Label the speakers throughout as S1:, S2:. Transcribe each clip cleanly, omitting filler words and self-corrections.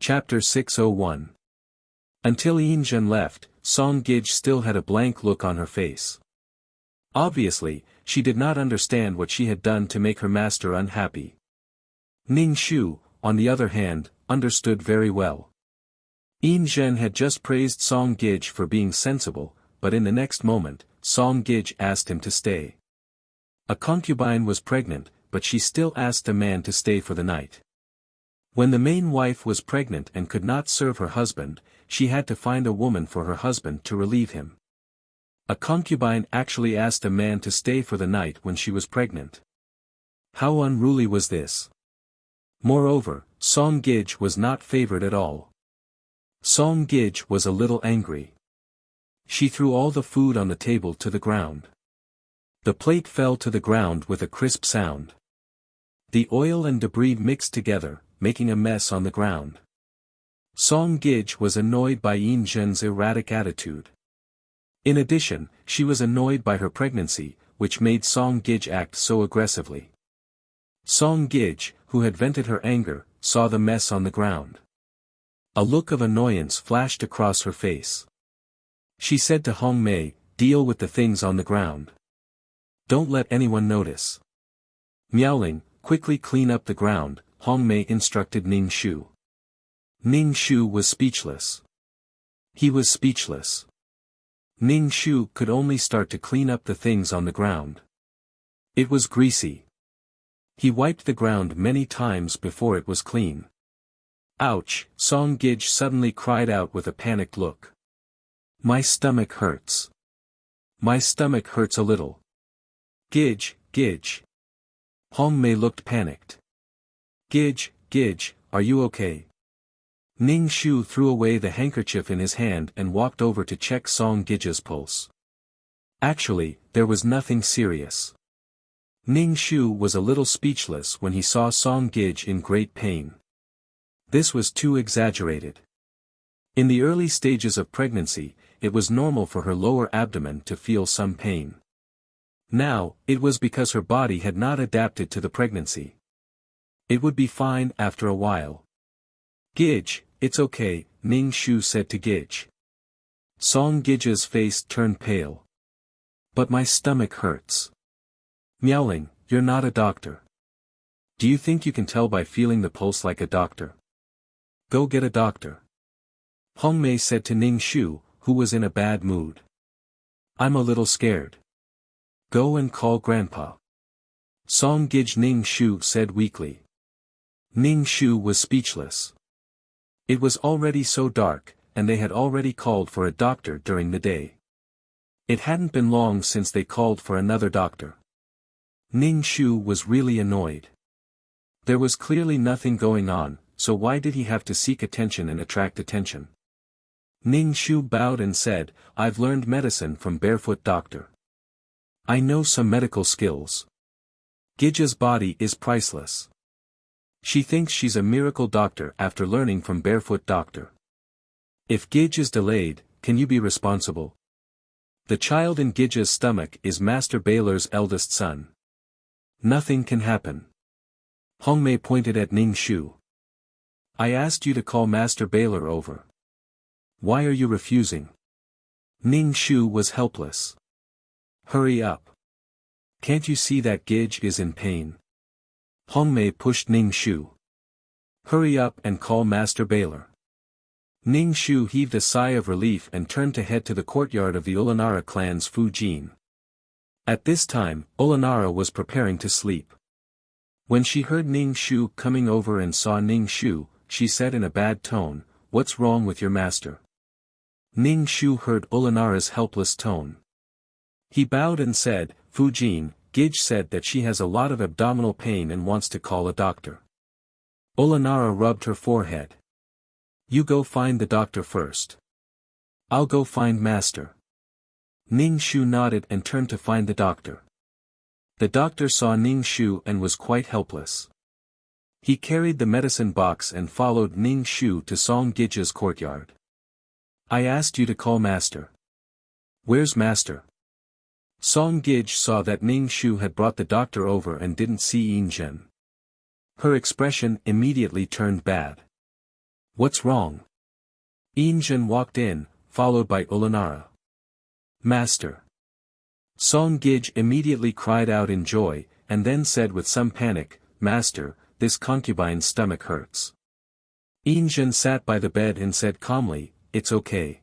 S1: Chapter 601. Until Yinzhen left, Song Gij still had a blank look on her face. Obviously, she did not understand what she had done to make her master unhappy. Ning Shu, on the other hand, understood very well. Yinzhen had just praised Song Gij for being sensible, but in the next moment, Song Gij asked him to stay. A concubine was pregnant, but she still asked a man to stay for the night. When the main wife was pregnant and could not serve her husband, she had to find a woman for her husband to relieve him. A concubine actually asked a man to stay for the night when she was pregnant. How unruly was this? Moreover, Song Gij was not favored at all. Song Gij was a little angry. She threw all the food on the table to the ground. The plate fell to the ground with a crisp sound. The oil and debris mixed together, making a mess on the ground. Song Gij was annoyed by Yinzhen's erratic attitude. In addition, she was annoyed by her pregnancy, which made Song Gij act so aggressively. Song Gij, who had vented her anger, saw the mess on the ground. A look of annoyance flashed across her face. She said to Hong Mei, "Deal with the things on the ground. Don't let anyone notice." Miaoling, "Quickly clean up the ground," Hong Mei instructed Ning Shu. Ning Shu was speechless. He was speechless. Ning Shu could only start to clean up the things on the ground. It was greasy. He wiped the ground many times before it was clean. "Ouch!" Song Gij suddenly cried out with a panicked look. "My stomach hurts. My stomach hurts a little." "Gij, Gij." Hong Mei looked panicked. "Gij, Gij, are you okay?" Ning Shu threw away the handkerchief in his hand and walked over to check Song Gij's pulse. Actually, there was nothing serious. Ning Shu was a little speechless when he saw Song Gij in great pain. This was too exaggerated. In the early stages of pregnancy, it was normal for her lower abdomen to feel some pain. Now, it was because her body had not adapted to the pregnancy. It would be fine after a while. "Gij, it's okay," Ning Shu said to Gij. Song Gij's face turned pale. "But my stomach hurts." Miaoling, "You're not a doctor. Do you think you can tell by feeling the pulse like a doctor? Go get a doctor." Hong Mei said to Ning Shu, who was in a bad mood. "I'm a little scared." "Go and call Grandpa." Song Gij, Ning Shu said weakly. Ning Shu was speechless. It was already so dark, and they had already called for a doctor during the day. It hadn't been long since they called for another doctor. Ning Shu was really annoyed. There was clearly nothing going on, so why did he have to seek attention and attract attention? Ning Shu bowed and said, "I've learned medicine from Barefoot Doctor. I know some medical skills. Gij's body is priceless. She thinks she's a miracle doctor after learning from Barefoot Doctor. If Gij is delayed, can you be responsible? The child in Gij's stomach is Master Baylor's eldest son. Nothing can happen." Hong Mei pointed at Ning Shu. "I asked you to call Master Baylor over. Why are you refusing?" Ning Shu was helpless. "Hurry up. Can't you see that Gij is in pain?" Hong Mei pushed Ning Shu. "Hurry up and call Master Baylor." Ning Shu heaved a sigh of relief and turned to head to the courtyard of the Ulanara clan's Fu Jin. At this time, Ulanara was preparing to sleep. When she heard Ning Shu coming over and saw Ning Shu, she said in a bad tone, "What's wrong with your master?" Ning Shu heard Ulanara's helpless tone. He bowed and said, "Fu Jin, Gij said that she has a lot of abdominal pain and wants to call a doctor." Ulanara rubbed her forehead. "You go find the doctor first. I'll go find Master." Ning Shu nodded and turned to find the doctor. The doctor saw Ning Shu and was quite helpless. He carried the medicine box and followed Ning Shu to Song Gij's courtyard. "I asked you to call Master. Where's Master?" Song Gij saw that Ning Shu had brought the doctor over and didn't see Yinzhen. Her expression immediately turned bad. What's wrong? Injun walked in, followed by Ulanara. Master. Song Gij immediately cried out in joy, and then said with some panic, Master, this concubine's stomach hurts. Injun sat by the bed and said calmly, It's okay.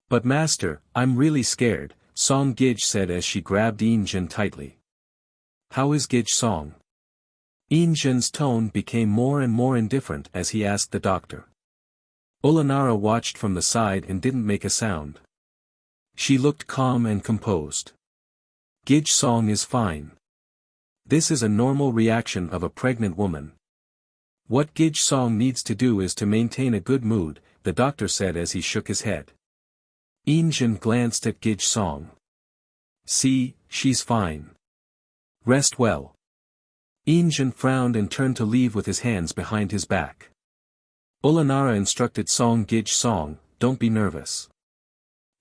S1: But Master, I'm really scared, Song Gij said as she grabbed Injun tightly. How is Gij Song? Injun's tone became more and more indifferent as he asked the doctor. Ulanara watched from the side and didn't make a sound. She looked calm and composed. Gij Song is fine. This is a normal reaction of a pregnant woman. What Gij Song needs to do is to maintain a good mood, the doctor said as he shook his head. Injun glanced at Gij Song. See, she's fine. Rest well. Injun frowned and turned to leave with his hands behind his back. Ulanara instructed Song Gij Song, don't be nervous.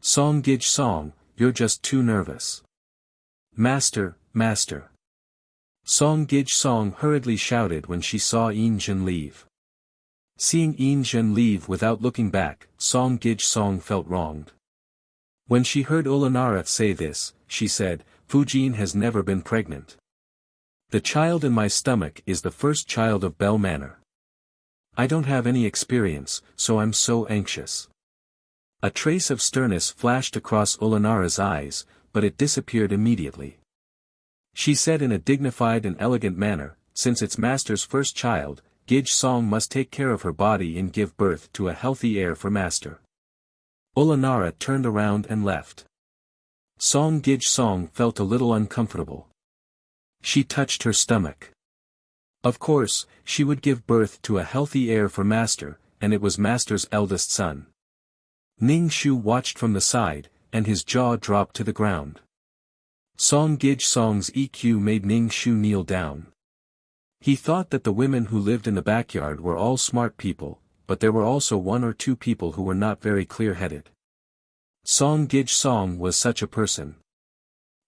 S1: Song Gij Song, you're just too nervous. Master, Master. Song Gij Song hurriedly shouted when she saw Injun leave. Seeing Injun leave without looking back, Song Gij Song felt wronged. When she heard Ulanara say this, she said, Fujin has never been pregnant. The child in my stomach is the first child of Bell Manor. I don't have any experience, so I'm so anxious. A trace of sternness flashed across Ulanara's eyes, but it disappeared immediately. She said in a dignified and elegant manner, since it's Master's first child, Gij Song must take care of her body and give birth to a healthy heir for Master. Ulanara turned around and left. Song Gij Song felt a little uncomfortable. She touched her stomach. Of course, she would give birth to a healthy heir for Master, and it was Master's eldest son. Ning Shu watched from the side, and his jaw dropped to the ground. Song Gij Song's EQ made Ning Shu kneel down. He thought that the women who lived in the backyard were all smart people, but there were also one or two people who were not very clear-headed. Song Gij Song was such a person.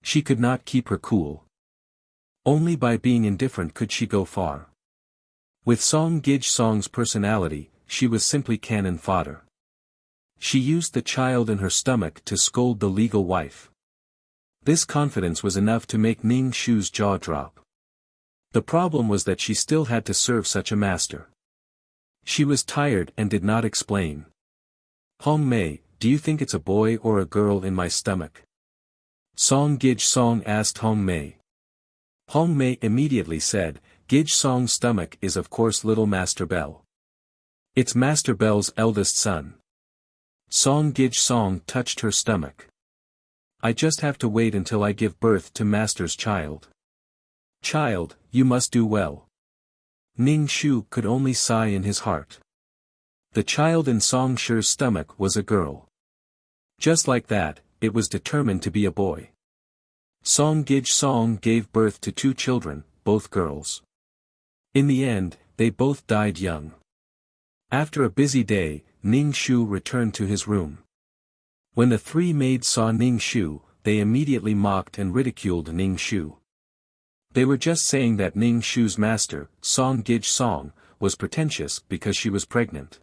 S1: She could not keep her cool. Only by being indifferent could she go far. With Song Gij Song's personality, she was simply cannon fodder. She used the child in her stomach to scold the legal wife. This confidence was enough to make Ning Shu's jaw drop. The problem was that she still had to serve such a master. She was tired and did not explain. Hong Mei, do you think it's a boy or a girl in my stomach? Song Gij Song asked Hong Mei. Hong Mei immediately said, Gij Song's stomach is of course little Master Bell. It's Master Bell's eldest son. Song Gij Song touched her stomach. I just have to wait until I give birth to Master's child. Child, you must do well. Ning Shu could only sigh in his heart. The child in Song Shi's stomach was a girl. Just like that, it was determined to be a boy. Song Gij Song gave birth to 2 children, both girls. In the end, they both died young. After a busy day, Ning Shu returned to his room. When the 3 maids saw Ning Shu, they immediately mocked and ridiculed Ning Shu. They were just saying that Ning Shu's master, Song Gij Song, was pretentious because she was pregnant.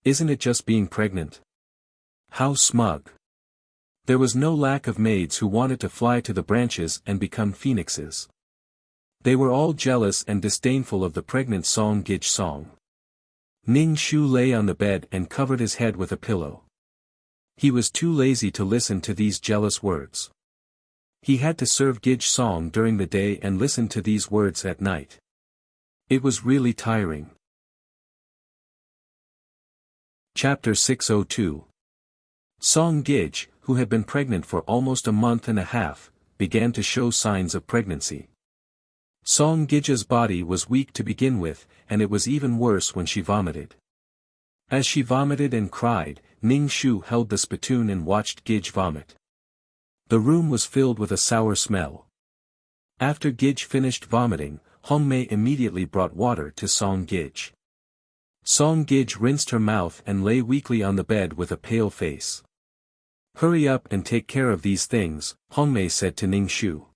S1: Isn't it just being pregnant? How smug. There was no lack of maids who wanted to fly to the branches and become phoenixes. They were all jealous and disdainful of the pregnant Song Gij Song. Ning Shu lay on the bed and covered his head with a pillow. He was too lazy to listen to these jealous words. He had to serve Gij Song during the day and listen to these words at night. It was really tiring. Chapter 602. Song Gij, who had been pregnant for almost a month and a half, began to show signs of pregnancy. Song Gij's body was weak to begin with, and it was even worse when she vomited. As she vomited and cried, Ning Shu held the spittoon and watched Gij vomit. The room was filled with a sour smell. After Gij finished vomiting, Hong Mei immediately brought water to Song Gij. Song Gij rinsed her mouth and lay weakly on the bed with a pale face. Hurry up and take care of these things, Hong Mei said to Ning Shu.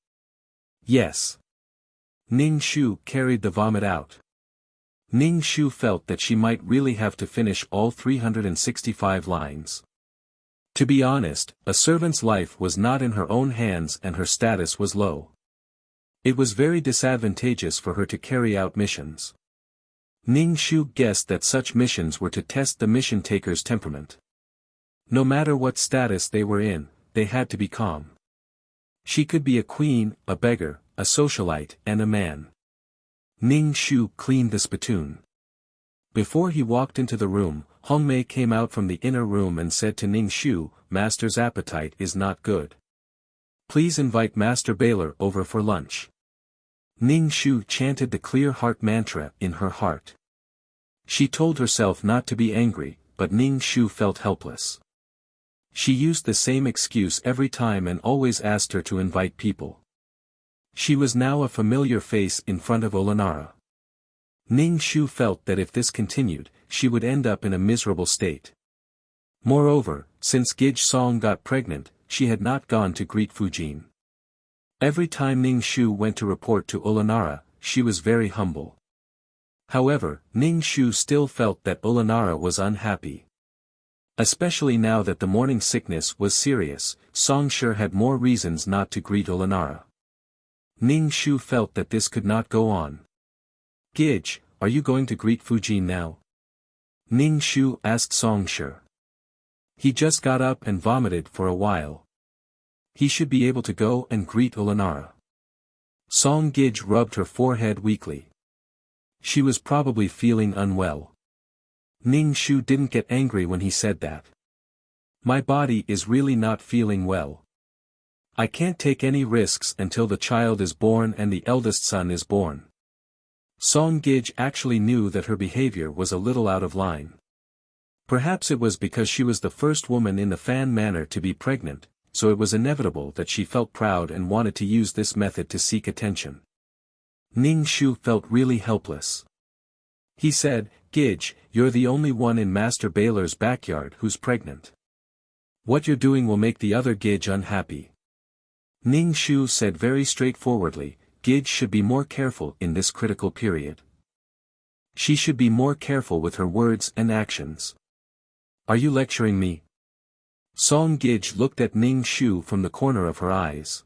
S1: Yes. Ning Shu carried the vomit out. Ning Shu felt that she might really have to finish all 365 lines. To be honest, a servant's life was not in her own hands and her status was low. It was very disadvantageous for her to carry out missions. Ning Shu guessed that such missions were to test the mission taker's temperament. No matter what status they were in, they had to be calm. She could be a queen, a beggar, a socialite, and a man. Ning Shu cleaned the spittoon. Before he walked into the room, Hongmei came out from the inner room and said to Ning Shu, "Master's appetite is not good. Please invite Master Baylor over for lunch." Ning Shu chanted the clear heart mantra in her heart. She told herself not to be angry, but Ning Shu felt helpless. She used the same excuse every time and always asked her to invite people. She was now a familiar face in front of Olanara. Ning Shu felt that if this continued, she would end up in a miserable state. Moreover, since Gij Song got pregnant, she had not gone to greet Fujin. Every time Ning Shu went to report to Olanara, she was very humble. However, Ning Shu still felt that Olanara was unhappy. Especially now that the morning sickness was serious, Song sure had more reasons not to greet Olanara. Ning Shu felt that this could not go on. "Gij, are you going to greet Fujin now?" Ning Shu asked Song Sure. He just got up and vomited for a while. He should be able to go and greet Olanara. Song Gij rubbed her forehead weakly. She was probably feeling unwell. Ning Shu didn't get angry when he said that. "My body is really not feeling well. I can't take any risks until the child is born and the eldest son is born." Song Gij actually knew that her behavior was a little out of line. Perhaps it was because she was the first woman in the Fan Manor to be pregnant, so it was inevitable that she felt proud and wanted to use this method to seek attention. Ning Shu felt really helpless. He said, "Gij, you're the only one in Master Baylor's backyard who's pregnant. What you're doing will make the other Gij unhappy." Ning Shu said very straightforwardly, "Gij should be more careful in this critical period. She should be more careful with her words and actions." "Are you lecturing me?" Song Gij looked at Ning Shu from the corner of her eyes.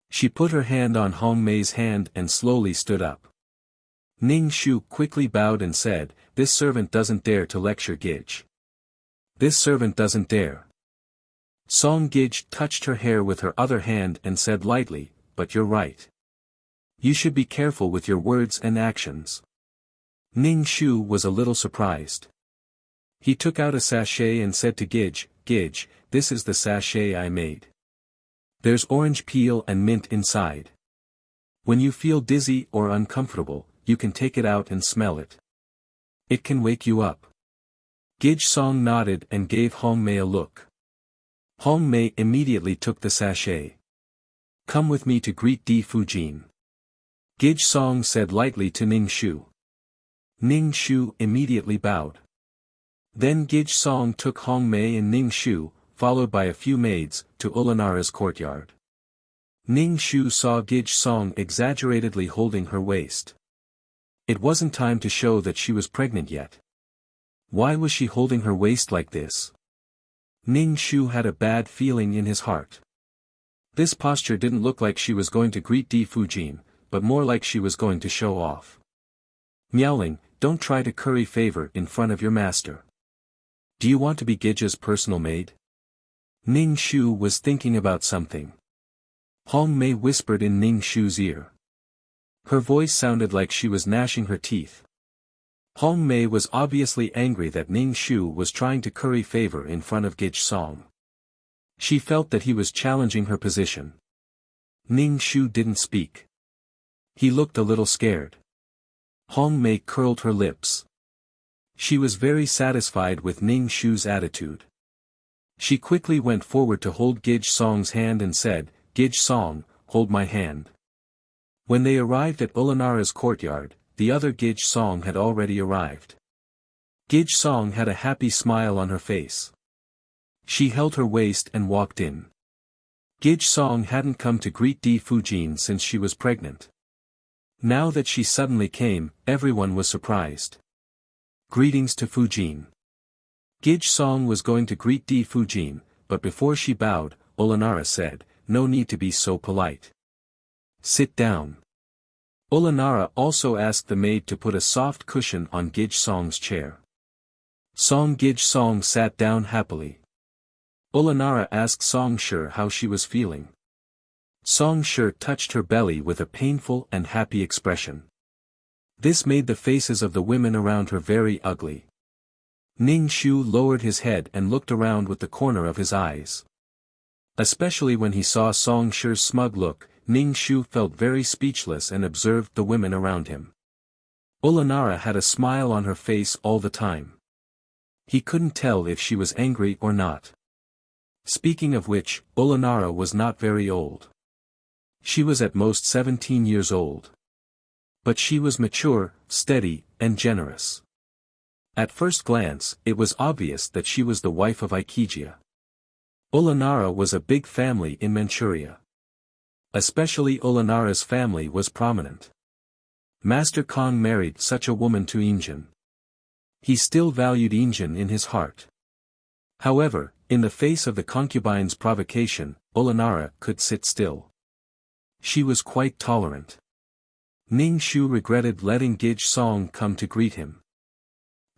S1: She put her hand on Hongmei's hand and slowly stood up. Ning Shu quickly bowed and said, "This servant doesn't dare to lecture Gij. This servant doesn't dare." Song Gij touched her hair with her other hand and said lightly, "But you're right. You should be careful with your words and actions." Ning Shu was a little surprised. He took out a sachet and said to Gij, "Gij, this is the sachet I made. There's orange peel and mint inside. When you feel dizzy or uncomfortable, you can take it out and smell it. It can wake you up." Gij Song nodded and gave Hongmei a look. Hongmei immediately took the sachet. "Come with me to greet Di Fujin," Gij Song said lightly to Ning Shu. Ning Shu immediately bowed. Then Gij Song took Hongmei and Ning Shu, followed by a few maids, to Olanara's courtyard. Ning Shu saw Gij Song exaggeratedly holding her waist. It wasn't time to show that she was pregnant yet. Why was she holding her waist like this? Ning Shu had a bad feeling in his heart. This posture didn't look like she was going to greet Di Fujin, but more like she was going to show off. "Miaoling, don't try to curry favor in front of your master. Do you want to be Gij's personal maid?" Ning Shu was thinking about something. Hongmei whispered in Ning Shu's ear. Her voice sounded like she was gnashing her teeth. Hongmei was obviously angry that Ning Shu was trying to curry favor in front of Gij Song. She felt that he was challenging her position. Ning Shu didn't speak. He looked a little scared. Hongmei curled her lips. She was very satisfied with Ning Shu's attitude. She quickly went forward to hold Gij Song's hand and said, "Gij Song, hold my hand." When they arrived at Olanara's courtyard, the other Gij Song had already arrived. Gij Song had a happy smile on her face. She held her waist and walked in. Gij Song hadn't come to greet Di Fujin since she was pregnant. Now that she suddenly came, everyone was surprised. Greetings to Fujin. Gij Song was going to greet Di Fujin, but before she bowed, Olanara said, "No need to be so polite. Sit down." Olanara also asked the maid to put a soft cushion on Gij Song's chair. Gij Song sat down happily. Olanara asked Song Shi how she was feeling. Song Shi touched her belly with a painful and happy expression. This made the faces of the women around her very ugly. Ning Shu lowered his head and looked around with the corner of his eyes. Especially when he saw Song Shi's smug look, Ning Shu felt very speechless and observed the women around him. Olanara had a smile on her face all the time. He couldn't tell if she was angry or not. Speaking of which, Olanara was not very old. She was at most 17 years old. But she was mature, steady, and generous. At first glance, it was obvious that she was the wife of Ikijia. Olanara was a big family in Manchuria. Especially Olanara's family was prominent. Master Kong married such a woman to Injin. He still valued Injin in his heart. However, in the face of the concubine's provocation, Olanara could sit still. She was quite tolerant. Ning Shu regretted letting Gij Song come to greet him.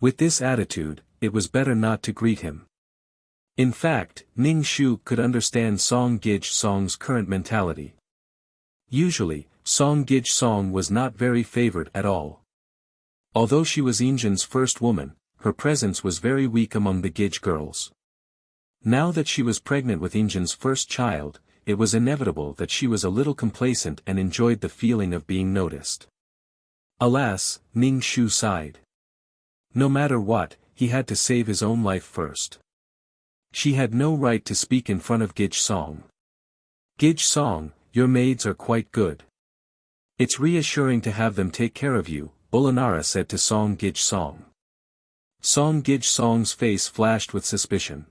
S1: With this attitude, it was better not to greet him. In fact, Ning Shu could understand Song Gij Song's current mentality. Usually, Song Gij Song was not very favored at all. Although she was Injin's first woman, her presence was very weak among the Gij girls. Now that she was pregnant with Injin's first child, it was inevitable that she was a little complacent and enjoyed the feeling of being noticed. Alas, Ning Shu sighed. No matter what, he had to save his own life first. She had no right to speak in front of Gij Song. Gij Song, your maids are quite good. It's reassuring to have them take care of you, Olanara said to Song Gij Song. Song Gij Song's face flashed with suspicion.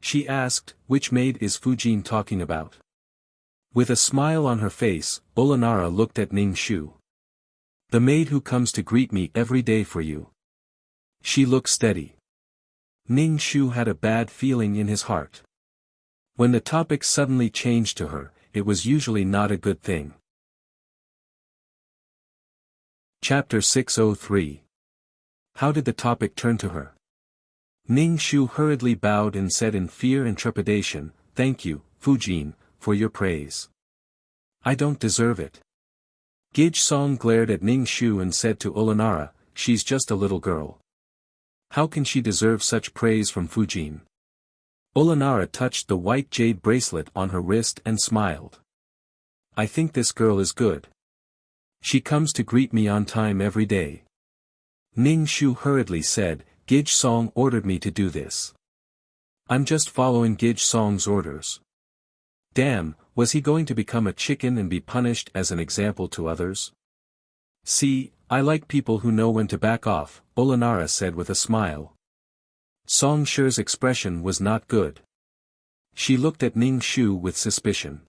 S1: She asked, which maid is Fujin talking about? With a smile on her face, Olanara looked at Ning Shu. The maid who comes to greet me every day for you. She looked steady. Ning Shu had a bad feeling in his heart. When the topic suddenly changed to her, it was usually not a good thing. Chapter 603. How did the topic turn to her? Ning Shu hurriedly bowed and said in fear and trepidation, "Thank you, Fujin, for your praise. I don't deserve it." Gij Song glared at Ning Shu and said to Olanara, "She's just a little girl. How can she deserve such praise from Fujin?" Olanara touched the white jade bracelet on her wrist and smiled. "I think this girl is good. She comes to greet me on time every day." Ning Shu hurriedly said, "Gij Song ordered me to do this. I'm just following Gij Song's orders." Damn, was he going to become a chicken and be punished as an example to others? "See, I like people who know when to back off," Olanara said with a smile. Song Shi's expression was not good. She looked at Ning Shu with suspicion.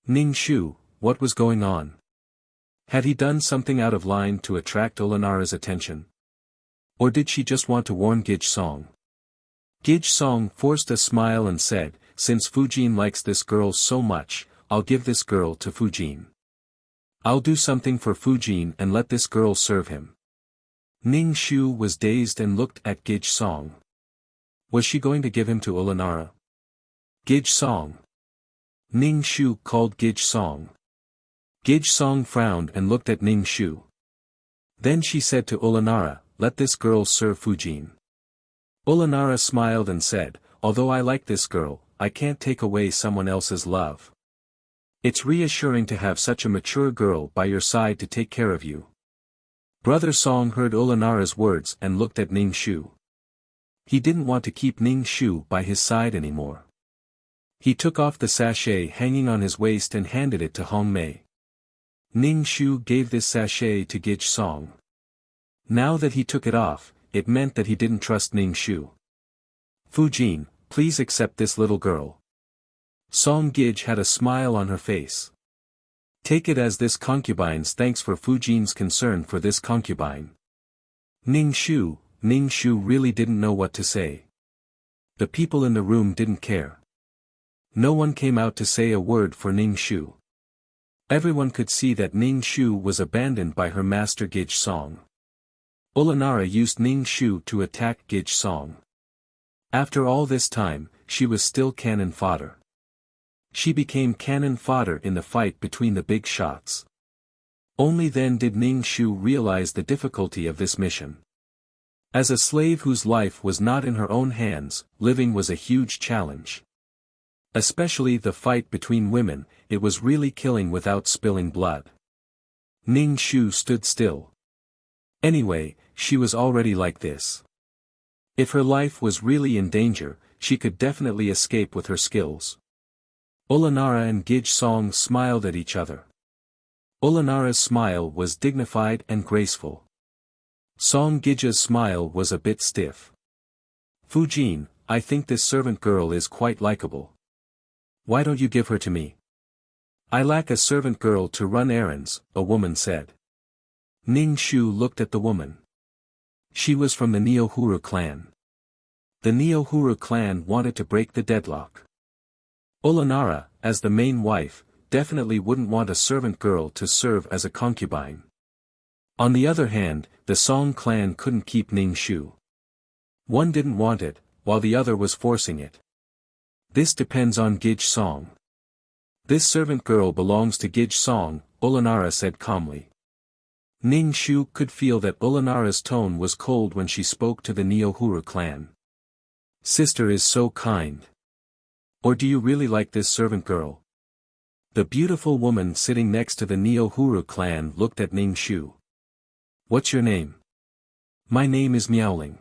S1: Ning Shu, what was going on? Had he done something out of line to attract Olanara's attention? Or did she just want to warn Gij Song? Gij Song forced a smile and said, "Since Fujin likes this girl so much, I'll give this girl to Fujin. I'll do something for Fujin and let this girl serve him." Ning Shu was dazed and looked at Gij Song. Was she going to give him to Olanara? Gij Song. Ning Shu called Gij Song. Gij Song frowned and looked at Ning Shu. Then she said to Olanara, "Let this girl serve Fujin." Olanara smiled and said, "Although I like this girl, I can't take away someone else's love. It's reassuring to have such a mature girl by your side to take care of you." Brother Song heard Olanara's words and looked at Ning Shu. He didn't want to keep Ning Shu by his side anymore. He took off the sachet hanging on his waist and handed it to Hong Mei. Ning Shu gave this sachet to Gij Song. Now that he took it off, it meant that he didn't trust Ning Shu. "Fujin, please accept this little girl." Song Gij had a smile on her face. Take it as this concubine's thanks for Fujin's concern for this concubine. Ning Shu really didn't know what to say. The people in the room didn't care. No one came out to say a word for Ning Shu. Everyone could see that Ning Shu was abandoned by her master Gij Song. Olanara used Ning Shu to attack Gij Song. After all this time, she was still cannon fodder. She became cannon fodder in the fight between the big shots. Only then did Ning Shu realize the difficulty of this mission. As a slave whose life was not in her own hands, living was a huge challenge. Especially the fight between women, it was really killing without spilling blood. Ning Shu stood still. Anyway, she was already like this. If her life was really in danger, she could definitely escape with her skills. Olanara and Gij Song smiled at each other. Olanara's smile was dignified and graceful. Song Gij's smile was a bit stiff. Fujin, I think this servant girl is quite likable. Why don't you give her to me? I lack a servant girl to run errands, a woman said. Ning Shu looked at the woman. She was from the Neohuru clan. The Neohuru clan wanted to break the deadlock. Olanara, as the main wife, definitely wouldn't want a servant girl to serve as a concubine. On the other hand, the Song clan couldn't keep Ning Shu. One didn't want it, while the other was forcing it. This depends on Gij Song. This servant girl belongs to Gij Song, Olanara said calmly. Ning Shu could feel that Olanara's tone was cold when she spoke to the Neohuru clan. Sister is so kind. Or do you really like this servant girl? The beautiful woman sitting next to the Neohuru clan looked at Ning Shu. What's your name? My name is Miaoling.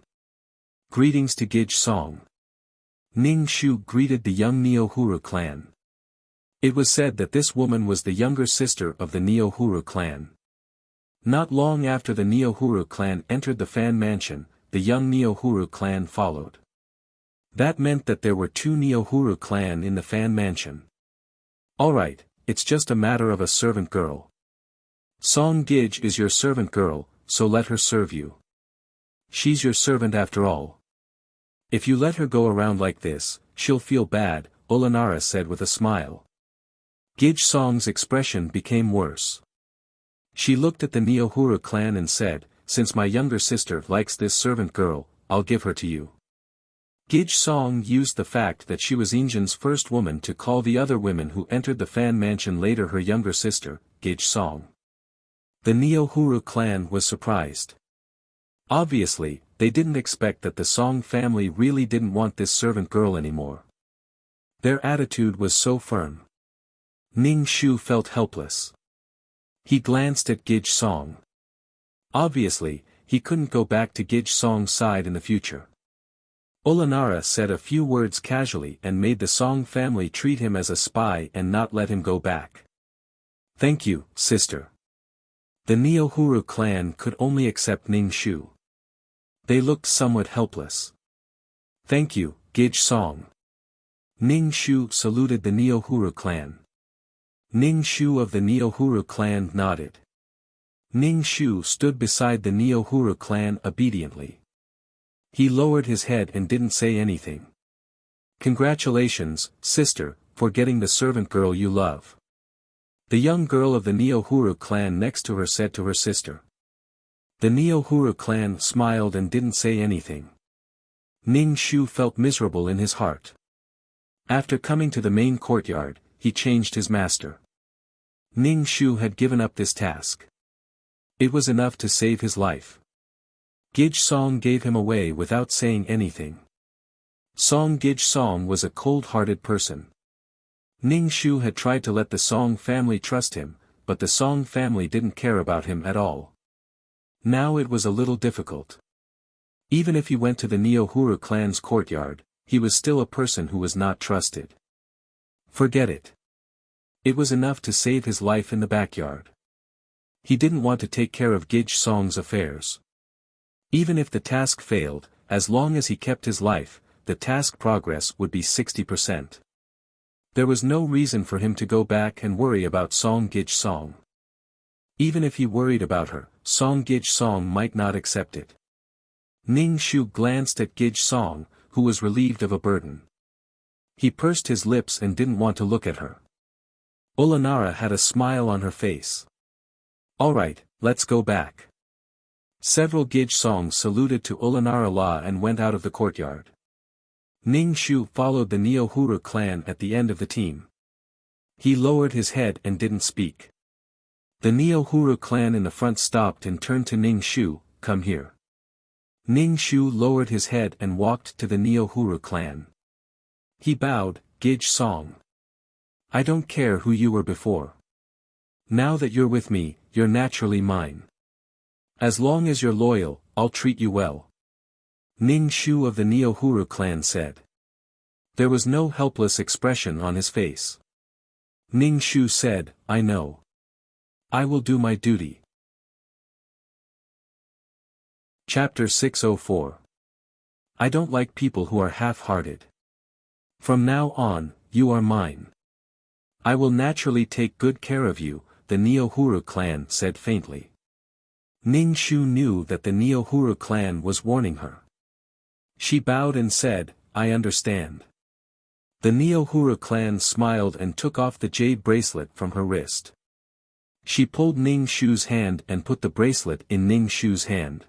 S1: Greetings to Gij Song. Ning Shu greeted the young Neohuru clan. It was said that this woman was the younger sister of the Neohuru clan. Not long after the Neohuru clan entered the Fan Mansion, the young Neohuru clan followed. That meant that there were two Neohuru clan in the Fan Mansion. Alright, it's just a matter of a servant girl. Song Gij is your servant girl, so let her serve you. She's your servant after all. If you let her go around like this, she'll feel bad, Olanara said with a smile. Gij Song's expression became worse. She looked at the Neohuru clan and said, since my younger sister likes this servant girl, I'll give her to you. Gij Song used the fact that she was Injin's first woman to call the other women who entered the Fan Mansion later her younger sister, Gij Song. The Neohuru clan was surprised. Obviously, they didn't expect that the Song family really didn't want this servant girl anymore. Their attitude was so firm. Ning Shu felt helpless. He glanced at Gij Song. Obviously, he couldn't go back to Gij Song's side in the future. Olanara said a few words casually and made the Song family treat him as a spy and not let him go back. Thank you, sister. The Neohuru clan could only accept Ning Shu. They looked somewhat helpless. Thank you, Gij Song. Ning Shu saluted the Neohuru clan. Ning Shu of the Neohuru clan nodded. Ning Shu stood beside the Neohuru clan obediently. He lowered his head and didn't say anything. Congratulations, sister, for getting the servant girl you love. The young girl of the Neohuru clan next to her said to her sister. The Neohuru clan smiled and didn't say anything. Ning Shu felt miserable in his heart. After coming to the main courtyard, he changed his master. Ning Shu had given up this task. It was enough to save his life. Gij Song gave him away without saying anything. Song Gij Song was a cold-hearted person. Ning Shu had tried to let the Song family trust him, but the Song family didn't care about him at all. Now it was a little difficult. Even if he went to the Neohuru clan's courtyard, he was still a person who was not trusted. Forget it. It was enough to save his life in the backyard. He didn't want to take care of Gij Song's affairs. Even if the task failed, as long as he kept his life, the task progress would be 60%. There was no reason for him to go back and worry about Song Gij-song. Even if he worried about her, Song Gij-song might not accept it. Ning Shu glanced at Gij-song, who was relieved of a burden. He pursed his lips and didn't want to look at her. Ulanara had a smile on her face. "All right, let's go back." Several Gij-songs saluted to Ulanara La and went out of the courtyard. Ning Shu followed the Neo-Huru clan at the end of the team. He lowered his head and didn't speak. The Neo-Huru clan in the front stopped and turned to Ning Shu, "Come here." Ning Shu lowered his head and walked to the Neo-Huru clan. He bowed, "Gij-song. I don't care who you were before. Now that you're with me, you're naturally mine. As long as you're loyal, I'll treat you well." Ning Shu of the Neo-Huru clan said. There was no helpless expression on his face. Ning Shu said, "I know. I will do my duty." Chapter 604. I don't like people who are half-hearted. From now on, you are mine. I will naturally take good care of you, the Neo-Huru clan said faintly. Ning Shu knew that the Neo-Huru clan was warning her. She bowed and said, "I understand." The Neo-Huru clan smiled and took off the jade bracelet from her wrist. She pulled Ning Shu's hand and put the bracelet in Ning Shu's hand.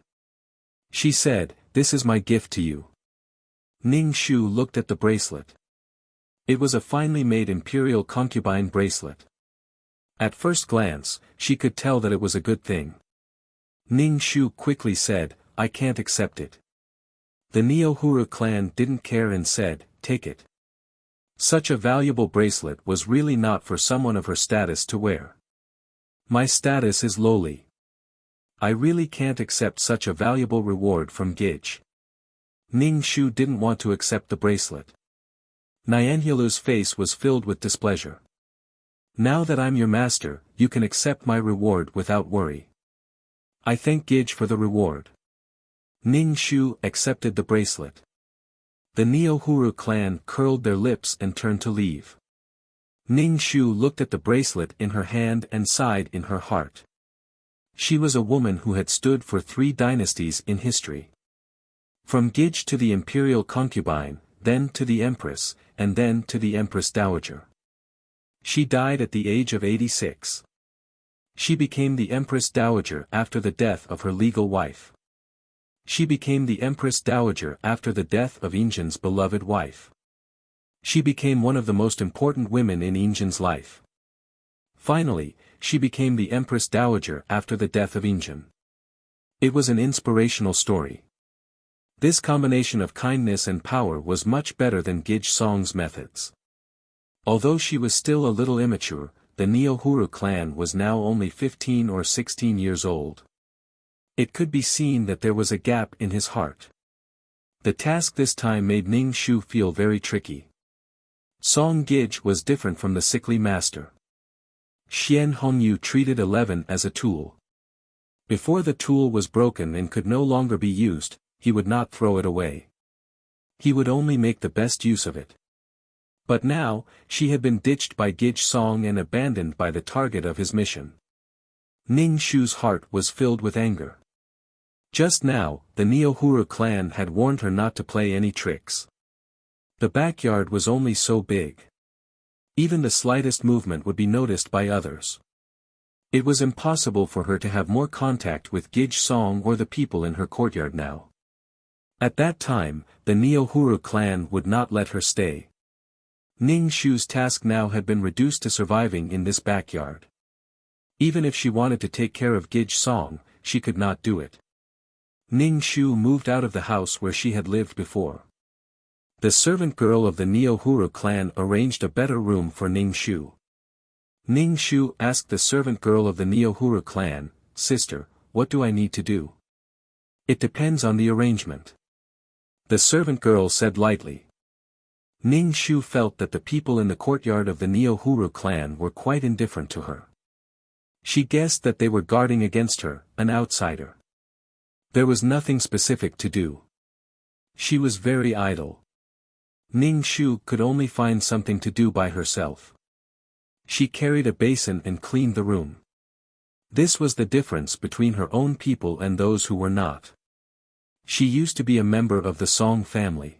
S1: She said, "This is my gift to you." Ning Shu looked at the bracelet. It was a finely made imperial concubine bracelet. At first glance, she could tell that it was a good thing. Ning Shu quickly said, "I can't accept it." The Neo-Huru clan didn't care and said, "Take it." Such a valuable bracelet was really not for someone of her status to wear. "My status is lowly. I really can't accept such a valuable reward from Gij." Ning Shu didn't want to accept the bracelet. Nyanhilu's face was filled with displeasure. "Now that I'm your master, you can accept my reward without worry." "I thank Gij for the reward." Ning Shu accepted the bracelet. The Neo-Huru clan curled their lips and turned to leave. Ning Shu looked at the bracelet in her hand and sighed in her heart. She was a woman who had stood for 3 dynasties in history. From Gij to the imperial concubine, then to the empress, and then to the empress dowager. She died at the age of 86. She became the empress dowager after the death of her legal wife. She became the empress dowager after the death of Injin's beloved wife. She became one of the most important women in Injin's life. Finally, she became the empress dowager after the death of Injin. It was an inspirational story. This combination of kindness and power was much better than Gij-song's methods. Although she was still a little immature, the Neo-Huru clan was now only 15 or 16 years old. It could be seen that there was a gap in his heart. The task this time made Ning Shu feel very tricky. Song Gij was different from the sickly master. Xian Hongyu treated 11 as a tool. Before the tool was broken and could no longer be used, he would not throw it away. He would only make the best use of it. But now, she had been ditched by Gij-song and abandoned by the target of his mission. Ning Shu's heart was filled with anger. Just now, the Neo-Huru clan had warned her not to play any tricks. The backyard was only so big. Even the slightest movement would be noticed by others. It was impossible for her to have more contact with Gij-song or the people in her courtyard now. At that time, the Neo-Huru clan would not let her stay. Ning Shu's task now had been reduced to surviving in this backyard. Even if she wanted to take care of Gij-song, she could not do it. Ning Shu moved out of the house where she had lived before. The servant girl of the Neo-Huru clan arranged a better room for Ning Shu. Ning Shu asked the servant girl of the Neo-Huru clan, "Sister, what do I need to do?" "It depends on the arrangement," the servant girl said lightly. Ning Shu felt that the people in the courtyard of the Neo-Huru clan were quite indifferent to her. She guessed that they were guarding against her, an outsider. There was nothing specific to do. She was very idle. Ning Shu could only find something to do by herself. She carried a basin and cleaned the room. This was the difference between her own people and those who were not. She used to be a member of the Song family.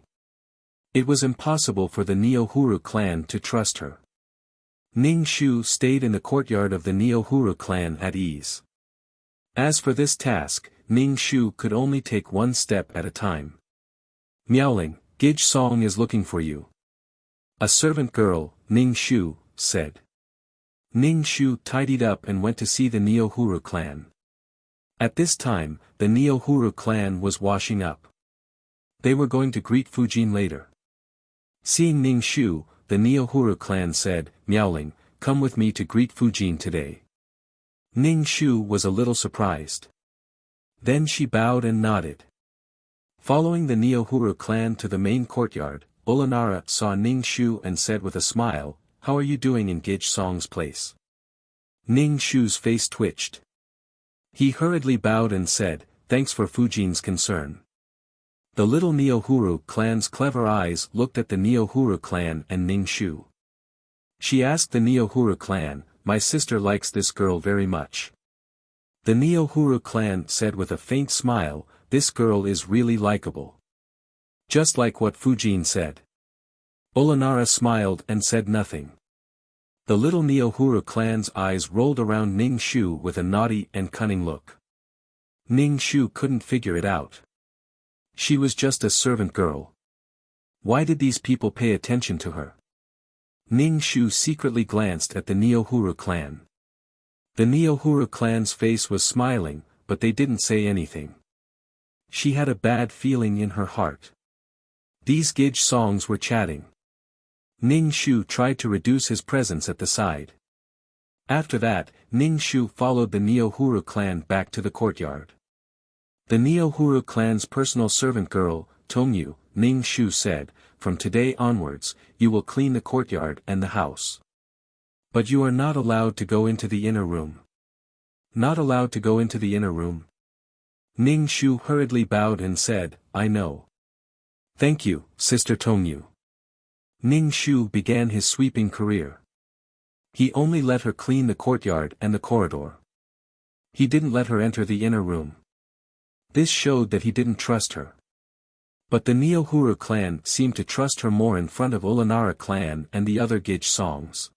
S1: It was impossible for the Neo-Huru clan to trust her. Ning Shu stayed in the courtyard of the Neo-Huru clan at ease. As for this task, Ning Shu could only take one step at a time. Miaoling, Gij Song is looking for you. A servant girl, Ning Shu, said. Ning Shu tidied up and went to see the Neo-Huru clan. At this time, the Neo-Huru clan was washing up. They were going to greet Fujin later. Seeing Ning Shu, the Neo-Huru clan said, Miaoling, come with me to greet Fujin today. Ning Shu was a little surprised. Then she bowed and nodded. Following the Neo-Huru clan to the main courtyard, Ulanara saw Ning Shu and said with a smile, how are you doing in Gij Song's place? Ning Shu's face twitched. He hurriedly bowed and said, thanks for Fujin's concern. The little Neo-Huru clan's clever eyes looked at the Neo-Huru clan and Ning Shu. She asked the Neo-Huru clan, my sister likes this girl very much. The Neo-Huru clan said with a faint smile, this girl is really likable. Just like what Fujin said. Ulanara smiled and said nothing. The little Neo-Huru clan's eyes rolled around Ning Shu with a naughty and cunning look. Ning Shu couldn't figure it out. She was just a servant girl. Why did these people pay attention to her? Ning Shu secretly glanced at the Neo-Huru clan. The Neo-Huru clan's face was smiling, but they didn't say anything. She had a bad feeling in her heart. These Gij Songs were chatting. Ning Shu tried to reduce his presence at the side. After that, Ning Shu followed the Neo-Huru clan back to the courtyard. The Neo-Huru clan's personal servant girl, Tongyu, Ning Shu said, from today onwards, you will clean the courtyard and the house. But you are not allowed to go into the inner room. Not allowed to go into the inner room? Ning Shu hurriedly bowed and said, I know. Thank you, Sister Tongyu. Ning Shu began his sweeping career. He only let her clean the courtyard and the corridor. He didn't let her enter the inner room. This showed that he didn't trust her. But the Neo-Huru clan seemed to trust her more in front of Ulanara clan and the other Gij Songs.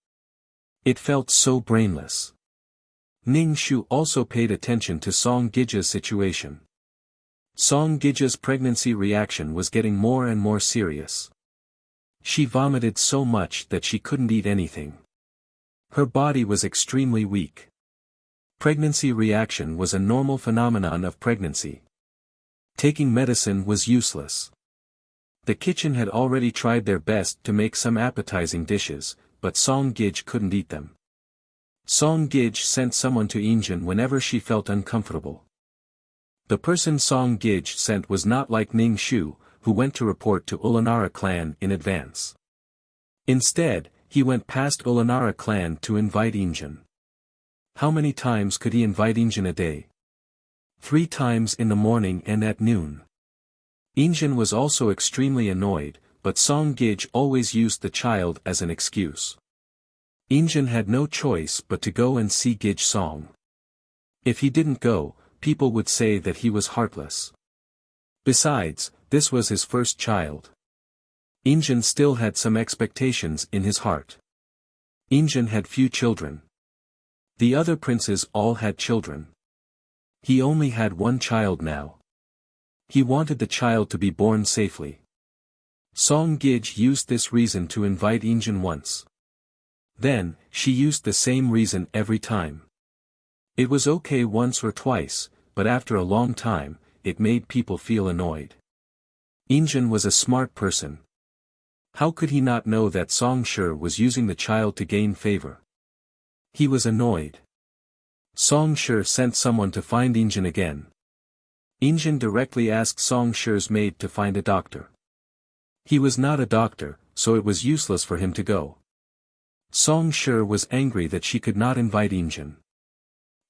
S1: It felt so brainless. Ning Shu also paid attention to Song Gij's situation. Song Gij's pregnancy reaction was getting more and more serious. She vomited so much that she couldn't eat anything. Her body was extremely weak. Pregnancy reaction was a normal phenomenon of pregnancy. Taking medicine was useless. The kitchen had already tried their best to make some appetizing dishes, but Song Gij couldn't eat them. Song Gij sent someone to Injin whenever she felt uncomfortable. The person Song Gij sent was not like Ning Shu, who went to report to Ulanara clan in advance. Instead, he went past Ulanara clan to invite Injin. How many times could he invite Injin a day? 3 times in the morning and at noon. Injin was also extremely annoyed, but Song Gij always used the child as an excuse. Injin had no choice but to go and see Gij Song. If he didn't go, people would say that he was heartless. Besides, this was his first child. Injin still had some expectations in his heart. Injin had few children. The other princes all had children. He only had one child now. He wanted the child to be born safely. Song Gij used this reason to invite Injin once. Then, she used the same reason every time. It was okay once or twice, but after a long time, it made people feel annoyed. Injin was a smart person. How could he not know that Song Shi was using the child to gain favor? He was annoyed. Song Shi sent someone to find Injin again. Injin directly asked Song Shi's maid to find a doctor. He was not a doctor, so it was useless for him to go. Song Shi was angry that she could not invite Injin.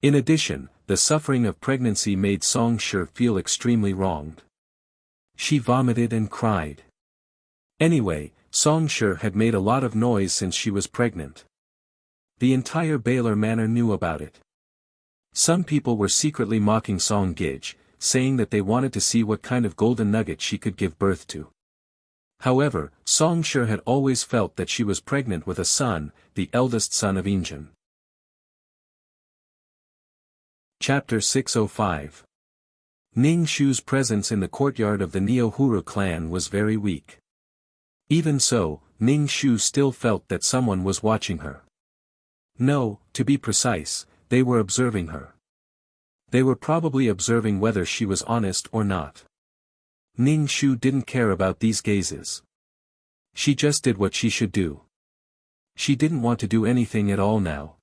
S1: In addition, the suffering of pregnancy made Song Shi feel extremely wronged. She vomited and cried. Anyway, Song-Shi had made a lot of noise since she was pregnant. The entire Baylor Manor knew about it. Some people were secretly mocking Song-Gij, saying that they wanted to see what kind of golden nugget she could give birth to. However, Song-Shi had always felt that she was pregnant with a son, the eldest son of Injin. Chapter 605. Ning Shu's presence in the courtyard of the Neohuru clan was very weak. Even so, Ning Shu still felt that someone was watching her. No, to be precise, they were observing her. They were probably observing whether she was honest or not. Ning Shu didn't care about these gazes. She just did what she should do. She didn't want to do anything at all now.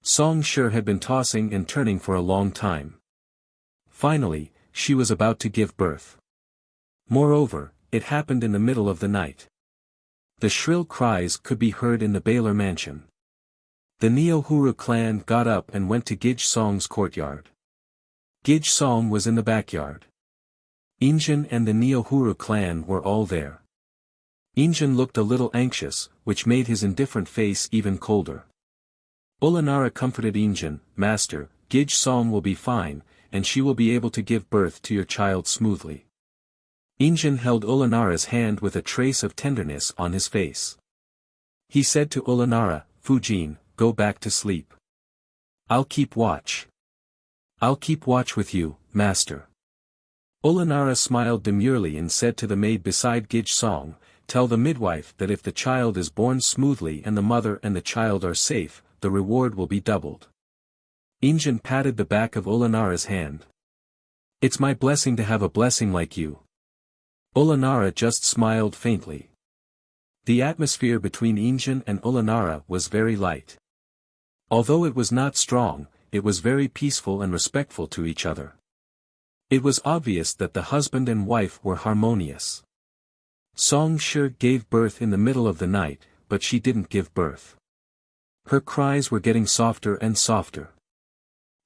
S1: Song-Shi had been tossing and turning for a long time. Finally, she was about to give birth. Moreover, it happened in the middle of the night. The shrill cries could be heard in the Baylor mansion. The Neohuru clan got up and went to Gij Song's courtyard. Gij Song was in the backyard. Injin and the Neohuru clan were all there. Injin looked a little anxious, which made his indifferent face even colder. Ulanara comforted Injin, "Master, Gij Song will be fine, and she will be able to give birth to your child smoothly." Injin held Ulanara's hand with a trace of tenderness on his face. He said to Ulanara, "Fujin, go back to sleep. I'll keep watch. I'll keep watch with you, master." Ulanara smiled demurely and said to the maid beside Gij Song, "Tell the midwife that if the child is born smoothly and the mother and the child are safe, the reward will be doubled." Injin patted the back of Ulanara's hand. "It's my blessing to have a blessing like you." Ulanara just smiled faintly. The atmosphere between Injin and Ulanara was very light. Although it was not strong, it was very peaceful and respectful to each other. It was obvious that the husband and wife were harmonious. Song-Shi gave birth in the middle of the night, but she didn't give birth. Her cries were getting softer and softer.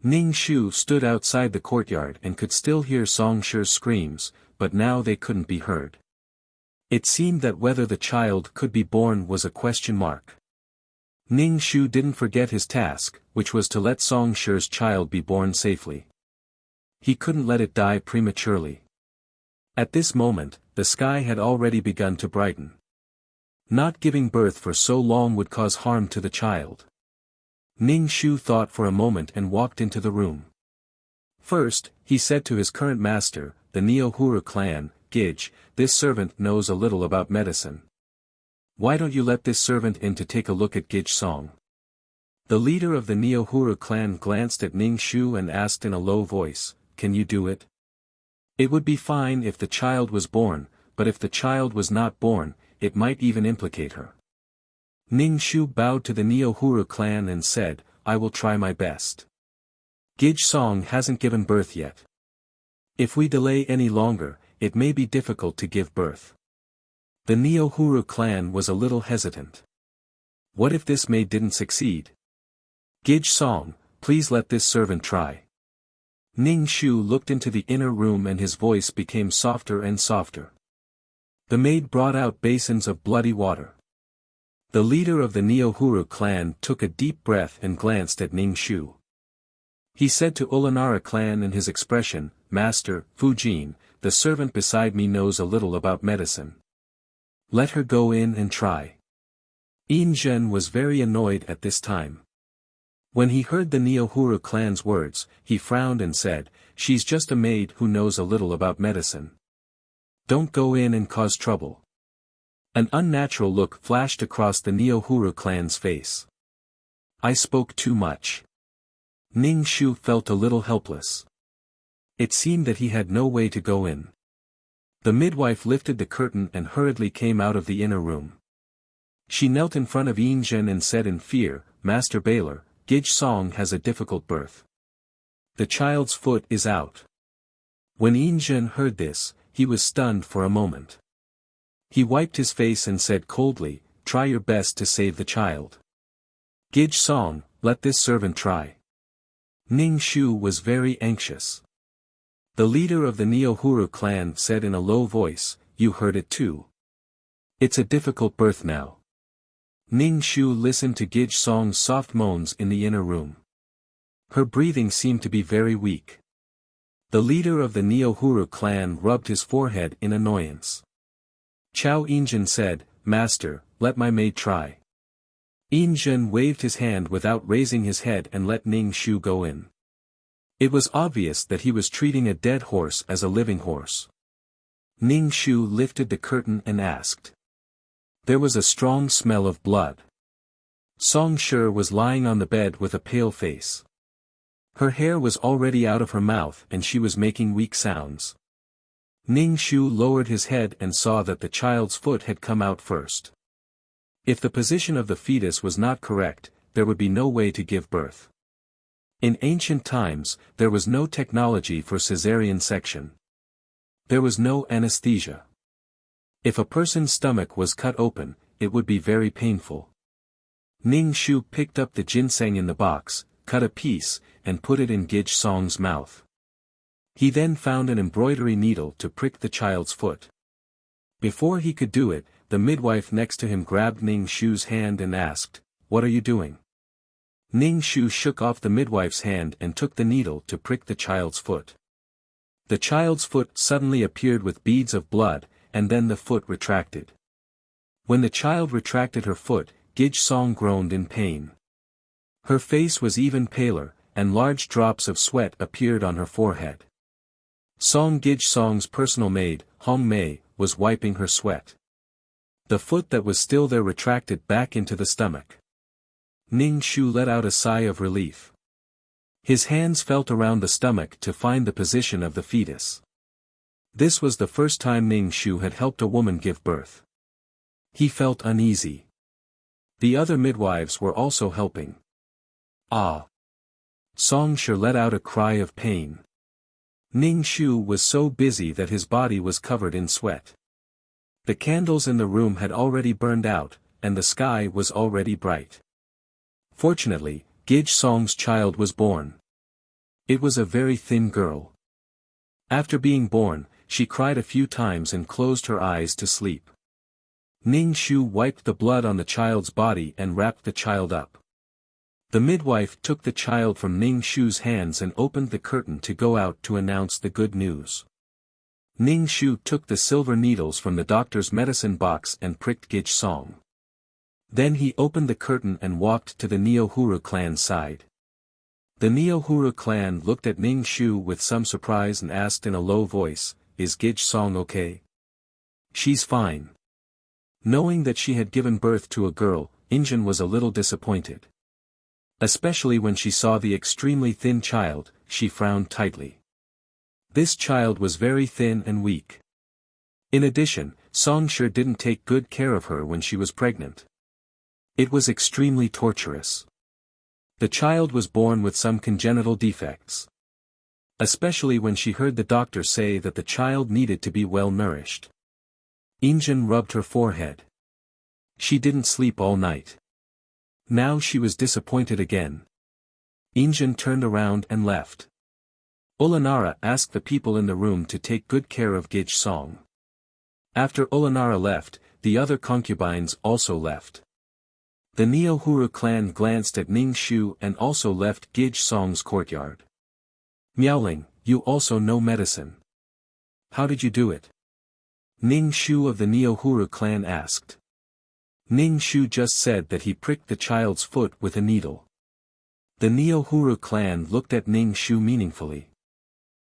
S1: Ning Shu stood outside the courtyard and could still hear Song-Shi's screams, but now they couldn't be heard. It seemed that whether the child could be born was a question mark. Ning Shu didn't forget his task, which was to let Song-Shi's child be born safely. He couldn't let it die prematurely. At this moment, the sky had already begun to brighten. Not giving birth for so long would cause harm to the child. Ning Shu thought for a moment and walked into the room. First, he said to his current master, the Neohuru clan, "Gij, this servant knows a little about medicine. Why don't you let this servant in to take a look at Gij Song?" The leader of the Neohuru clan glanced at Ning Shu and asked in a low voice, "Can you do it?" It would be fine if the child was born, but if the child was not born, it might even implicate her. Ning Shu bowed to the Neohuru clan and said, "I will try my best. Gij Song hasn't given birth yet. If we delay any longer, it may be difficult to give birth." The Neohuru clan was a little hesitant. What if this maid didn't succeed? "Gij Song, please let this servant try." Ning Shu looked into the inner room and his voice became softer and softer. The maid brought out basins of bloody water. The leader of the Neohuru clan took a deep breath and glanced at Ning Shu. He said to Ulanara clan in his expression, "Master, Fujin, the servant beside me knows a little about medicine. Let her go in and try." Injin was very annoyed at this time. When he heard the Neohuru clan's words, he frowned and said, "She's just a maid who knows a little about medicine. Don't go in and cause trouble." An unnatural look flashed across the Neohuru clan's face. I spoke too much. Ning Shu felt a little helpless. It seemed that he had no way to go in. The midwife lifted the curtain and hurriedly came out of the inner room. She knelt in front of Injin and said in fear, "Master Baylor, Gij Song has a difficult birth. The child's foot is out." When Injin heard this, he was stunned for a moment. He wiped his face and said coldly, "Try your best to save the child. Gij Song, let this servant try." Ning Shu was very anxious. The leader of the Neohuru clan said in a low voice, "You heard it too. It's a difficult birth now. Ning Shu listened to Gij Song's soft moans in the inner room. Her breathing seemed to be very weak. The leader of the Neo-Huru clan rubbed his forehead in annoyance. Chao Yinjin said, "Master, let my maid try." Yinjin waved his hand without raising his head and let Ning Shu go in. It was obvious that he was treating a dead horse as a living horse. Ning Shu lifted the curtain and asked. There was a strong smell of blood. Song Shi was lying on the bed with a pale face. Her hair was already out of her mouth and she was making weak sounds. Ning Shu lowered his head and saw that the child's foot had come out first. If the position of the fetus was not correct, there would be no way to give birth. In ancient times, there was no technology for caesarean section. There was no anesthesia. If a person's stomach was cut open, it would be very painful. Ning Shu picked up the ginseng in the box, cut a piece, and put it in Gij Song's mouth. He then found an embroidery needle to prick the child's foot. Before he could do it, the midwife next to him grabbed Ning Shu's hand and asked, "What are you doing?" Ning Shu shook off the midwife's hand and took the needle to prick the child's foot. The child's foot suddenly appeared with beads of blood, and then the foot retracted. When the child retracted her foot, Gij Song groaned in pain. Her face was even paler, and large drops of sweat appeared on her forehead. Song Gij Song's personal maid, Hong Mei, was wiping her sweat. The foot that was still there retracted back into the stomach. Ning Shu let out a sigh of relief. His hands felt around the stomach to find the position of the fetus. This was the first time Ning Shu had helped a woman give birth. He felt uneasy. The other midwives were also helping. Ah! Song Shi let out a cry of pain. Ning Shu was so busy that his body was covered in sweat. The candles in the room had already burned out, and the sky was already bright. Fortunately, Gij Song's child was born. It was a very thin girl. After being born, she cried a few times and closed her eyes to sleep. Ning Shu wiped the blood on the child's body and wrapped the child up. The midwife took the child from Ning Shu's hands and opened the curtain to go out to announce the good news. Ning Shu took the silver needles from the doctor's medicine box and pricked Gij Song. Then he opened the curtain and walked to the Neo-Huru clan's side. The Neo-Huru clan looked at Ning Shu with some surprise and asked in a low voice, "Is Gij Song okay?" "She's fine." Knowing that she had given birth to a girl, Injin was a little disappointed. Especially when she saw the extremely thin child, she frowned tightly. This child was very thin and weak. In addition, Song Shi didn't take good care of her when she was pregnant. It was extremely torturous. The child was born with some congenital defects. Especially when she heard the doctor say that the child needed to be well nourished. Injin rubbed her forehead. She didn't sleep all night. Now she was disappointed again. Injin turned around and left. Olanara asked the people in the room to take good care of Gij Song. After Olanara left, the other concubines also left. The Neo-Huru clan glanced at Ning Shu and also left Gij Song's courtyard. "Miaoling, you also know medicine. How did you do it?" Ning Shu of the Neo-Huru clan asked. Ning Shu just said that he pricked the child's foot with a needle. The Neo-Huru clan looked at Ning Shu meaningfully.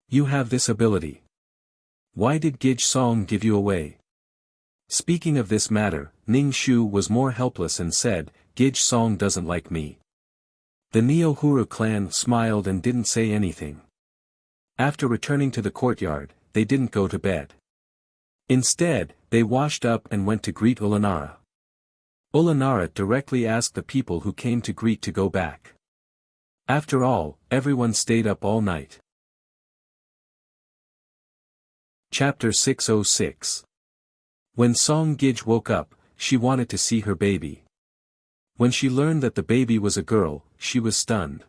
S1: "You have this ability. Why did Gij Song give you away?" Speaking of this matter, Ning Shu was more helpless and said, "Gij Song doesn't like me." The Neo-Huru clan smiled and didn't say anything. After returning to the courtyard, they didn't go to bed. Instead, they washed up and went to greet Olanara. Olanara directly asked the people who came to greet to go back. After all, everyone stayed up all night. Chapter 606. When Song Gij woke up, she wanted to see her baby. When she learned that the baby was a girl, she was stunned.